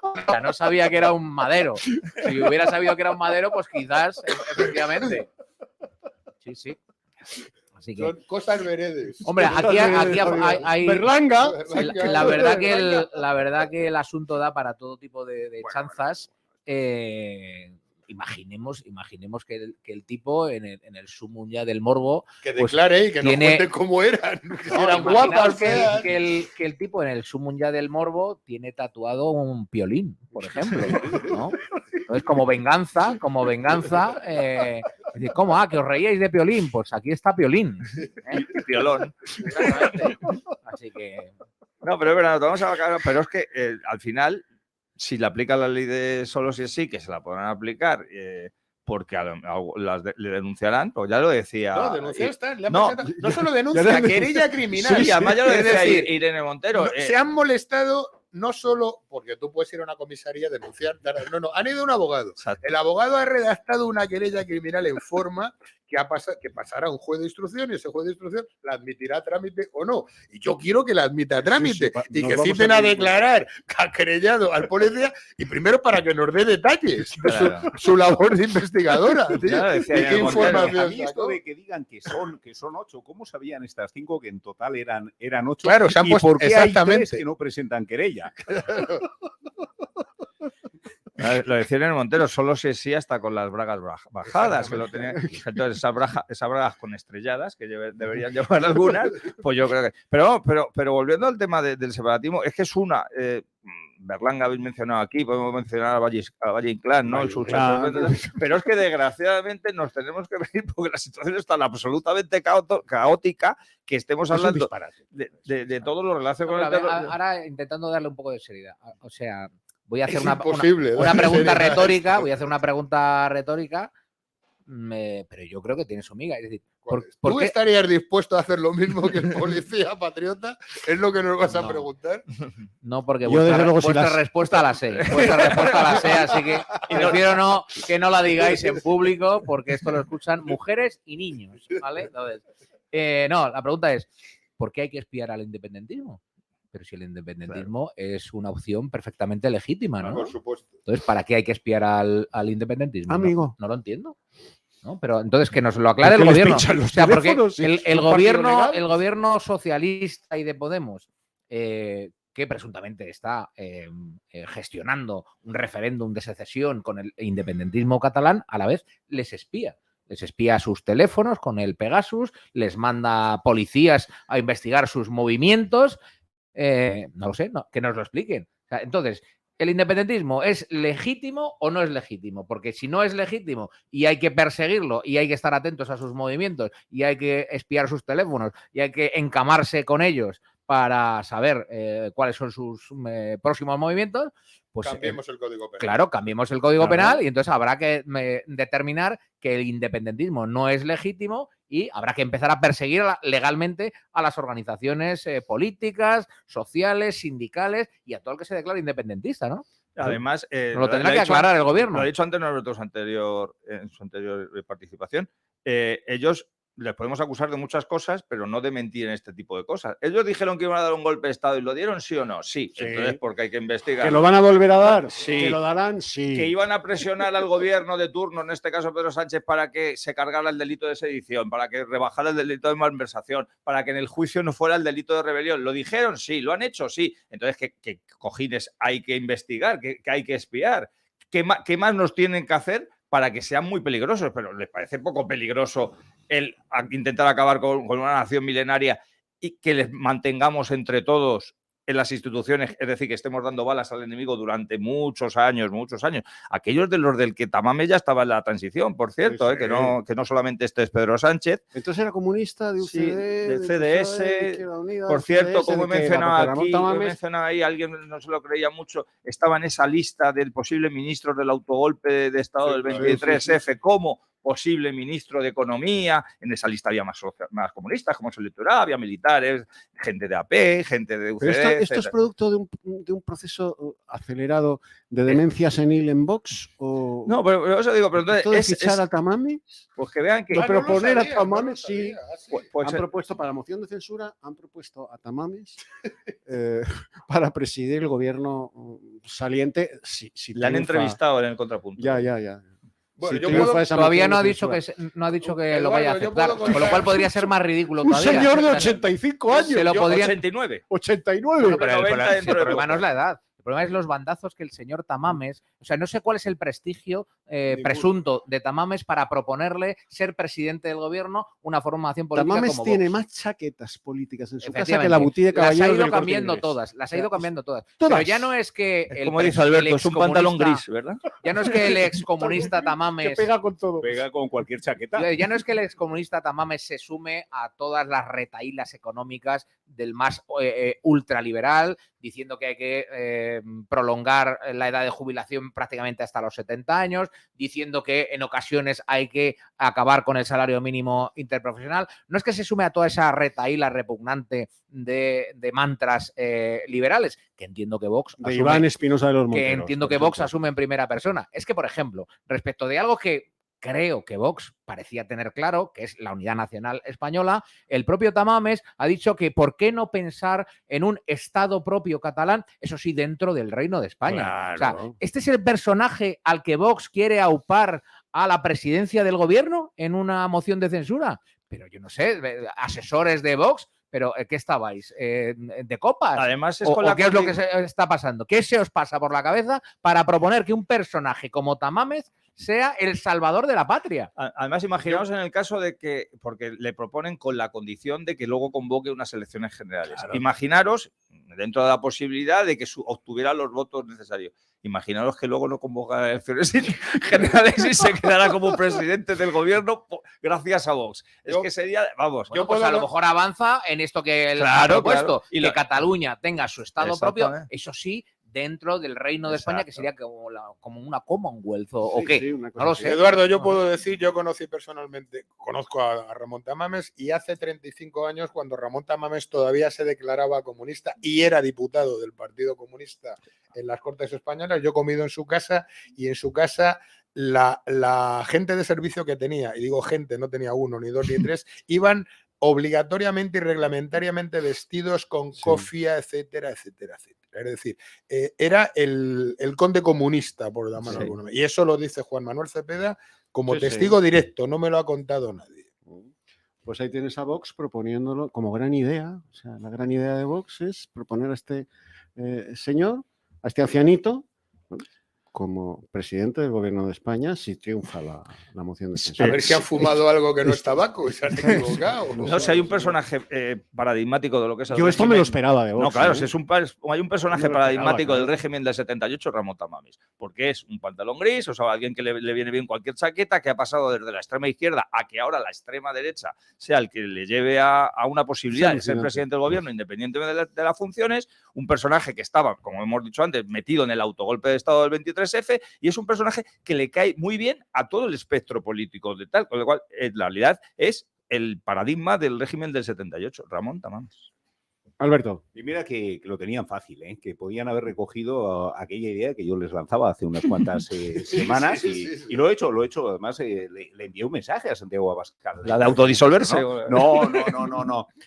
O sea, no sabía que era un madero. Si hubiera sabido que era un madero, pues quizás, efectivamente. Sí, sí. Así que, Son cosas veredes. hombre, aquí hay Berlanga. la verdad que el asunto da para todo tipo de chanzas. Imaginemos que el tipo en el sumum ya del morbo Que pues, declare y que nos tiene- cuente cómo eran. Que No, eran imaginaos guapas, que feas. el tipo en el sumum ya del morbo tiene tatuado un piolín, por ejemplo, ¿no? Entonces, como venganza, es decir, ¿cómo? Que os reíais de Piolín, pues aquí está Piolín. Piolón. Exactamente. Así que... No, pero es verdad, vamos a acabar, pero es que al final, si le aplican la ley de solo si es sí, que se la podrán aplicar, porque le denunciarán, pues ya lo decía. No, denunciar están. No, No solo denuncia, querella criminal. Sí, además ya lo Es decía decir, Irene Montero. se han molestado no solo porque tú puedes ir a una comisaría, denunciar, no, han ido a un abogado. Exacto. El abogado ha redactado una querella criminal en forma que pasará a un juez de instrucción y ese juez de instrucción la admitirá a trámite o no. Y yo quiero que la admita a trámite y nos que vamos citen a a ver. declarar que ha querellado al policía y primero para que nos dé detalles de Claro. su labor de investigadora. tío. Ya lo decía ¿Y Irene qué Montero. A información mí esto sacó? de que digan que son 8, ¿cómo sabían estas 5 que en total eran 8? Claro, se han ¿Y puesto- por qué hay exactamente. 3 que no presentan querella? Lo decía Irene Montero, solo si es sí hasta con las bragas bajadas. Que lo tenía, entonces, esas bragas con estrelladas, que deberían llevar algunas, pues yo creo que. Pero volviendo al tema del separatismo, es que es una. Berlanga habéis mencionado aquí, podemos mencionar a Valle Inclán, ¿no? Pero es que desgraciadamente nos tenemos que venir porque la situación es tan absolutamente caótica que estemos Es un hablando disparate. de todo lo relacionado No, con el pero a ver, terrorismo. ahora intentando darle un poco de seriedad. O sea, voy a hacer Es una imposible pregunta darle seriedad a retórica. esto. Voy a hacer una pregunta retórica, pero yo creo que tiene su miga. Es decir, ¿por ¿Tú qué? estarías dispuesto a hacer lo mismo que el policía patriota? ¿Es lo que nos vas a No. preguntar? No, porque Yo, vuestra, desde luego, si vuestra las- respuesta la sé. Vuestra respuesta la sé, así que prefiero que no la digáis en público, porque esto lo escuchan mujeres y niños, ¿vale? Entonces, no, la pregunta es, ¿por qué hay que espiar al independentismo? Pero si el independentismo es una opción perfectamente legítima, ¿no? Por supuesto. Entonces, ¿para qué hay que espiar al independentismo? No- Amigo. No lo entiendo. ¿no? Pero entonces que nos lo aclare el ¿Por qué les gobierno. pinchan los O sea, porque teléfonos? Si el es un partido gobierno, legal. el gobierno socialista y de Podemos, que presuntamente está gestionando un referéndum de secesión con el independentismo catalán, a la vez les espía. Les espía sus teléfonos con el Pegasus, les manda policías a investigar sus movimientos. No lo sé, que nos lo expliquen. O sea, entonces, ¿el independentismo es legítimo o no es legítimo? Porque si no es legítimo y hay que perseguirlo y hay que estar atentos a sus movimientos y hay que espiar sus teléfonos y hay que encamarse con ellos para saber cuáles son sus próximos movimientos, pues Cambiemos el Código Penal. claro, cambiemos el Código Claro. Penal y entonces habrá que determinar que el independentismo no es legítimo y habrá que empezar a perseguir legalmente a las organizaciones políticas, sociales, sindicales y a todo el que se declare independentista, ¿no? Además, Nos lo tendrá que aclarar el gobierno. Lo ha dicho antes Norberto en su anterior participación. Ellos les podemos acusar de muchas cosas, pero no de mentir en este tipo de cosas. Ellos dijeron que iban a dar un golpe de Estado y lo dieron, ¿sí o no? Sí. Sí. Entonces, porque hay que investigar. ¿Que lo van a volver a dar? Sí. ¿Que lo darán? Sí. Que iban a presionar al gobierno de turno, en este caso Pedro Sánchez, para que se cargara el delito de sedición, para que rebajara el delito de malversación, para que en el juicio no fuera el delito de rebelión. ¿Lo dijeron? Sí. ¿Lo han hecho? Sí. Entonces, ¿qué cojines hay que investigar? ¿Qué hay que espiar? ¿Qué más nos tienen que hacer para que sean muy peligrosos? Pero ¿les parece poco peligroso el intentar acabar con una nación milenaria y que les mantengamos entre todos en las instituciones, es decir, que estemos dando balas al enemigo durante muchos años. Aquellos de los del que Tamames ya estaba en la transición, por cierto, Sí, sí. que no solamente este es Pedro Sánchez. Entonces era comunista de UCD, Sí, de CDS. Izquierda Unida, Por cierto, CDS, como he ¿de qué era? mencionado Porque Ramón aquí, Tamames- he mencionado ahí, alguien no se lo creía mucho, estaba en esa lista del posible ministro del autogolpe de Estado del 23F como posible ministro de Economía. En esa lista había más comunistas, como Solitura, había militares, gente de AP, gente de UCD. Pero esto es etcétera. producto de un proceso acelerado de demencia senil en Vox o No, pero eso digo, pero entonces esto de fichar a Tamames. Pues que vean que... No, pero poner a sabía, Tamames sí. Pues, Han propuesto para la moción de censura, han propuesto a Tamames para presidir el gobierno saliente. Si Le han triunfa- entrevistado en el contrapunto. Ya. Bueno, Si yo triunfa puedo- esa Todavía moción no ha de dicho censura. que, no ha dicho que lo Eduardo, vaya a yo aceptar, puedo con lo contar- cual podría ser más ridículo Un todavía. señor de O sea, 85 años. se lo podrían... 89. 89. Bueno, pero el 90 problema, dentro el de problema poco. no es la edad. El problema es los bandazos que el señor Tamames, o sea, no sé cuál es el prestigio presunto de Tamames para proponerle ser presidente del gobierno una formación política Tamames como tiene Vox. más chaquetas políticas en su casa Efectivamente. que la boutique de Las ha caballeros ido del Corte cambiando Inglés. todas, las ha ido cambiando todas. Todas. Pero ya no es que el Como dice Alberto, es un pantalón excomunista- gris, ¿verdad? Ya no es que el excomunista Que Tamames pega con todo. Pega con cualquier chaqueta. ya no es que el excomunista Tamames se sume a todas las retahílas económicas del más ultraliberal, diciendo que hay que prolongar la edad de jubilación prácticamente hasta los 70 años, diciendo que en ocasiones hay que acabar con el salario mínimo interprofesional. No es que se sume a toda esa retahíla repugnante de mantras liberales, que entiendo que Vox De asume- Iván Espinosa de los que Monteros. entiendo por que Vox ejemplo. asume en primera persona. Es que, por ejemplo, respecto de algo que creo que Vox parecía tener claro, que es la unidad nacional española, el propio Tamames ha dicho que por qué no pensar en un Estado propio catalán, eso sí, dentro del Reino de España. O sea, Claro. este es el personaje al que Vox quiere aupar a la presidencia del gobierno en una moción de censura. Pero yo no sé, asesores de Vox, pero ¿qué estabais? ¿De copas? Además, es ¿O, con o la qué es lo que se está pasando? ¿Qué se os pasa por la cabeza para proponer que un personaje como Tamames sea el salvador de la patria? Además, imaginaos en el caso de que, porque le proponen con la condición de que luego convoque unas elecciones generales. Claro. Imaginaros, dentro de la posibilidad de que obtuviera los votos necesarios. Imaginaros que luego no convoca elecciones generales y se quedará como presidente del gobierno gracias a Vox. Es que sería, vamos, Bueno, pues a lo mejor avanza en esto que él Claro, ha propuesto, claro. Y que la- Cataluña tenga su Estado propio, Exactamente. eso sí, dentro del Reino de España, que sería como una Commonwealth o Sí, qué. sí, una No cosa lo así. sé. Eduardo, yo puedo decir, yo conocí personalmente, conozco a Ramón Tamames y hace 35 años, cuando Ramón Tamames todavía se declaraba comunista y era diputado del Partido Comunista en las Cortes Españolas, yo he comido en su casa y en su casa la gente de servicio que tenía, y digo gente, no tenía uno, ni dos, ni tres, iban obligatoriamente y reglamentariamente vestidos con cofia, etcétera, etcétera, etcétera. Es decir, era el conde comunista, por llamarlo de Sí. alguna manera. Y eso lo dice Juan Manuel Cepeda como Sí, sí. testigo directo, no me lo ha contado nadie. Pues ahí tienes a Vox proponiéndolo como gran idea. O sea, la gran idea de Vox es proponer a este señor, a este ancianito, ¿no?, como presidente del gobierno de España si triunfa la moción de censura. A ver si han fumado algo que no es tabaco y se han equivocado. No sé, hay un personaje paradigmático de lo que es el Yo esto me lo régimen. esperaba de Vox. No, claro, ¿eh? si es hay un personaje Me lo esperaba, paradigmático del claro. régimen del 78, Ramón Tamames, porque es un pantalón gris, o sea, alguien que le viene bien cualquier chaqueta, que ha pasado desde la extrema izquierda a que ahora la extrema derecha sea el que le lleve a una posibilidad Sí, de ser alucinante. presidente del gobierno, independientemente de las funciones, un personaje que estaba, como hemos dicho antes, metido en el autogolpe de Estado del 23F, y es un personaje que le cae muy bien a todo el espectro político de tal, con lo cual, en la realidad, es el paradigma del régimen del 78, Ramón Tamames. Alberto. Y mira que lo tenían fácil, ¿eh? Que podían haber recogido aquella idea que yo les lanzaba hace unas cuantas semanas sí. y lo he hecho. Además, le envié un mensaje a Santiago Abascal. ¿La de autodisolverse? No.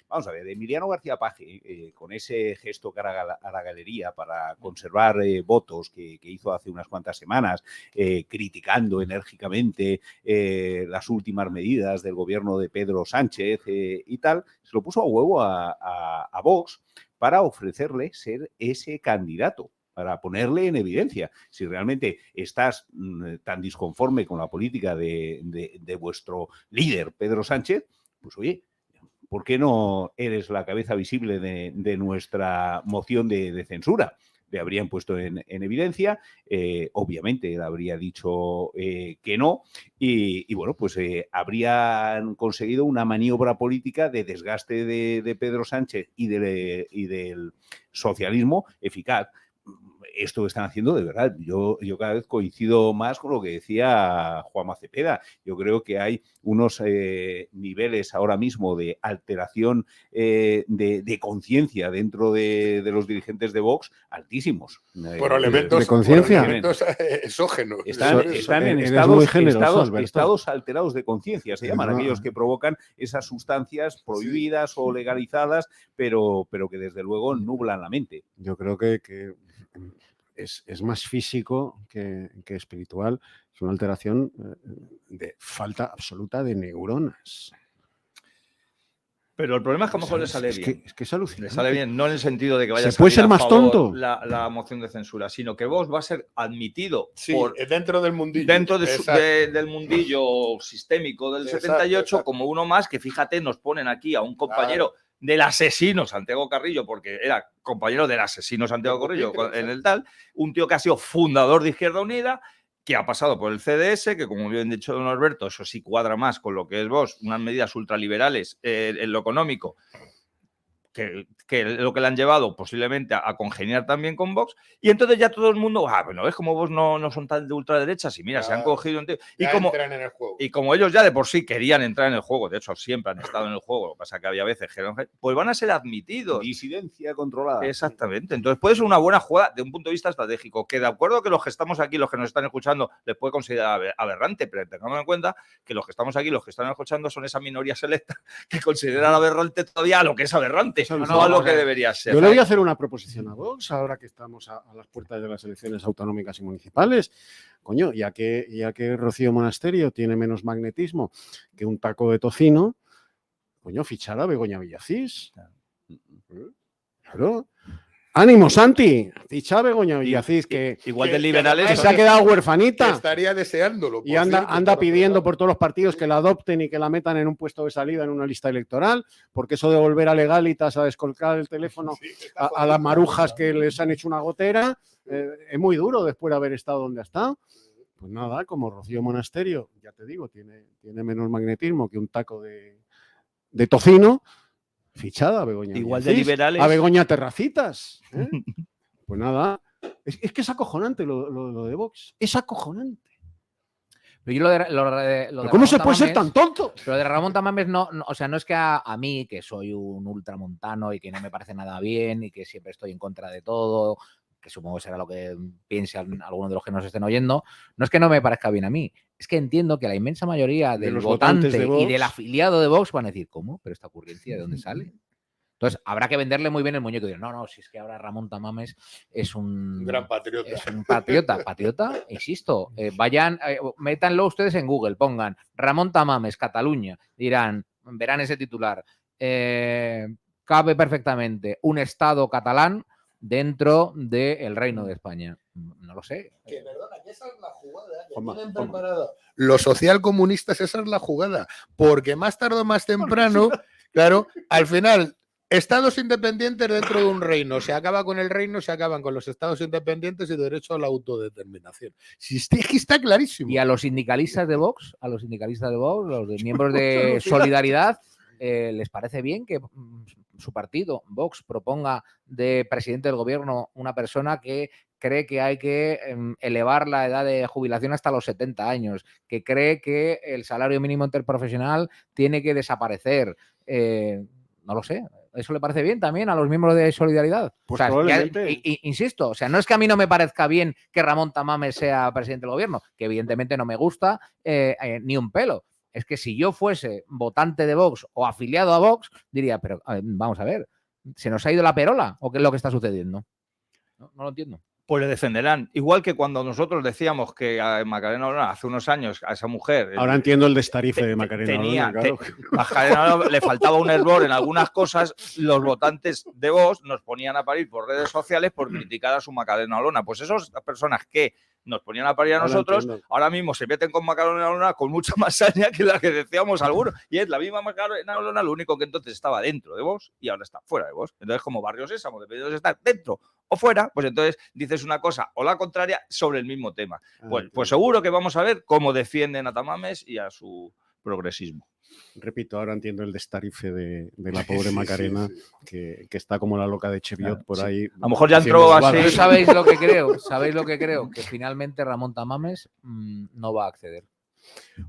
Vamos a ver, Emiliano García Paje, con ese gesto cara a la galería para conservar votos que hizo hace unas cuantas semanas, criticando enérgicamente las últimas medidas del gobierno de Pedro Sánchez y tal, se lo puso a huevo a Vox para ofrecerle ser ese candidato, para ponerle en evidencia. Si realmente estás tan disconforme con la política de vuestro líder, Pedro Sánchez, pues oye, ¿por qué no eres la cabeza visible de nuestra moción de censura? Le habrían puesto en evidencia, obviamente él habría dicho que no, y bueno, pues habrían conseguido una maniobra política de desgaste de Pedro Sánchez y del socialismo eficaz. Esto que están haciendo, de verdad, yo cada vez coincido más con lo que decía Juanma Cepeda. Yo creo que hay unos niveles ahora mismo de alteración de conciencia dentro de los dirigentes de Vox altísimos. Por elementos, ¿de conciencia? Exógenos. Están en estados alterados de conciencia, se llaman aquellos que provocan esas sustancias prohibidas o legalizadas, pero que desde luego nublan la mente. Yo creo que es más físico que espiritual. Es una alteración de falta absoluta de neuronas. Pero el problema es que a lo mejor le sale bien. Es que es alucinante. Le sale bien, no en el sentido de que vaya a ¿Se puede salir ser a más favor tonto? la moción de censura, sino que Vox va a ser admitido dentro del mundillo. Dentro del mundillo sistémico del 78, como uno más, que fíjate, nos ponen aquí a un compañero del asesino Santiago Carrillo, porque era compañero del asesino Santiago Carrillo en el tal, un tío que ha sido fundador de Izquierda Unida, que ha pasado por el CDS, que como bien dicho don Alberto, eso sí cuadra más con lo que es Vox, unas medidas ultraliberales en lo económico, que lo que le han llevado posiblemente a congeniar también con Vox, y entonces ya todo el mundo, bueno, ves como Vox no son tan de ultraderechas, y mira, se han cogido entran en el juego. Y como ellos ya de por sí querían entrar en el juego, de hecho siempre han estado en el juego, lo que pasa que había veces que pues van a ser admitidos. Disidencia controlada. Exactamente, entonces puede ser una buena jugada de un punto de vista estratégico, que de acuerdo que los que estamos aquí, los que nos están escuchando, les puede considerar aberrante, pero tengamos en cuenta que los que estamos aquí, los que están escuchando, son esa minoría selecta que consideran aberrante todavía lo que es aberrante, no a lo que debería ser. Yo le voy a hacer una proposición a Vox, ahora que estamos a las puertas de las elecciones autonómicas y municipales. Coño, ya que Rocío Monasterio tiene menos magnetismo que un taco de tocino, coño, fichar a Begoña Villacís. Claro. ¡Ánimo, Santi! Ficha a Begoña Villacís, que igual de liberales se ha quedado huerfanita. Estaría deseándolo. Y anda pidiendo por todos los partidos que la adopten y que la metan en un puesto de salida en una lista electoral, porque eso de volver a Legalitas a descolgar el teléfono a las marujas que les han hecho una gotera, es muy duro después de haber estado donde ha estado. Pues nada, como Rocío Monasterio, ya te digo, tiene menos magnetismo que un taco de tocino. Fichada a Begoña. Igual Villacís, de liberales. a Begoña Terracitas. Pues nada. Es que es acojonante lo de Vox. Es acojonante. Pero yo lo de ¿cómo se Ramón puede ser Tamames, tan tonto? Pero de Ramón Tamames no, o sea, no es que a mí, que soy un ultramontano y que no me parece nada bien y que siempre estoy en contra de todo, que supongo que será lo que piensan algunos de los que nos estén oyendo, no es que no me parezca bien a mí, es que entiendo que la inmensa mayoría del votante y del afiliado de Vox van a decir, ¿cómo? ¿Pero esta ocurrencia de dónde sale? Entonces, habrá que venderle muy bien el muñeco y decir, no, si es que ahora Ramón Tamames es un gran patriota. Es un patriota, insisto. Métanlo ustedes en Google, pongan Ramón Tamames, Cataluña, verán ese titular. Cabe perfectamente un Estado catalán dentro del Reino de España. No lo sé. Que perdona, que esa es la jugada que tienen preparada. Los socialcomunistas, esa es la jugada. Porque más tarde o más temprano, claro, al final, estados independientes dentro de un reino. Se acaba con el reino, se acaban con los estados independientes y derecho a la autodeterminación. Si está clarísimo. Y a los sindicalistas de Vox, los de miembros de Solidaridad, ¿les parece bien que su partido, Vox, proponga de presidente del gobierno una persona que cree que hay que elevar la edad de jubilación hasta los 70 años, que cree que el salario mínimo interprofesional tiene que desaparecer? No lo sé. ¿Eso le parece bien también a los miembros de Solidaridad? Pues probablemente. Insisto, o sea, no es que a mí no me parezca bien que Ramón Tamames sea presidente del gobierno, que evidentemente no me gusta ni un pelo. Es que si yo fuese votante de Vox o afiliado a Vox, diría, pero vamos a ver, ¿se nos ha ido la perola o qué es lo que está sucediendo? No lo entiendo. Pues le defenderán. Igual que cuando nosotros decíamos que a Macarena Olona hace unos años, a esa mujer... Ahora entiendo el destarife de Macarena Olona. Claro. Macarena Olona le faltaba un error en algunas cosas. Los votantes de Vox nos ponían a parir por redes sociales por criticar a su Macarena Olona. Pues esas personas que nos ponían a parir a nosotros, ahora mismo se meten con Macarena Olona con mucha más saña que la que decíamos algunos. Y es la misma Macarena Olona, lo único que entonces estaba dentro de Vox y ahora está fuera de Vox. Entonces, como Barrio Sésamo, dependiendo de estar dentro o fuera, pues entonces dices una cosa o la contraria sobre el mismo tema. Pues seguro que vamos a ver cómo defienden a Tamames y a su progresismo. Repito, ahora entiendo el destarife de la pobre Macarena, que está como la loca de Cheviot por ahí. A lo mejor ya entró así. ¿Sabéis lo que creo? ¿Sabéis lo que creo? Que finalmente Ramón Tamames no va a acceder.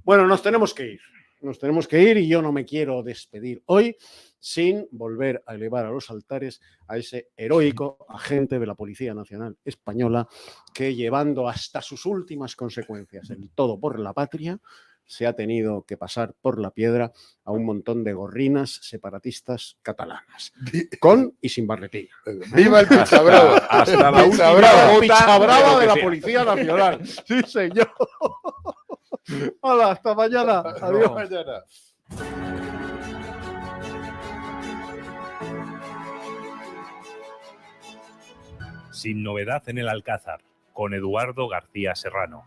Bueno, nos tenemos que ir. Nos tenemos que ir y yo no me quiero despedir hoy sin volver a elevar a los altares a ese heroico agente de la Policía Nacional Española que, llevando hasta sus últimas consecuencias el todo por la patria, se ha tenido que pasar por la piedra a un montón de gorrinas separatistas catalanas, con y sin barretina. ¡Viva el Picha Brava! Hasta la última Picha Brava de la Policía Nacional. Sí, señor. Hola, hasta mañana. Adiós. Mañana. Sin novedad en el Alcázar, con Eduardo García Serrano.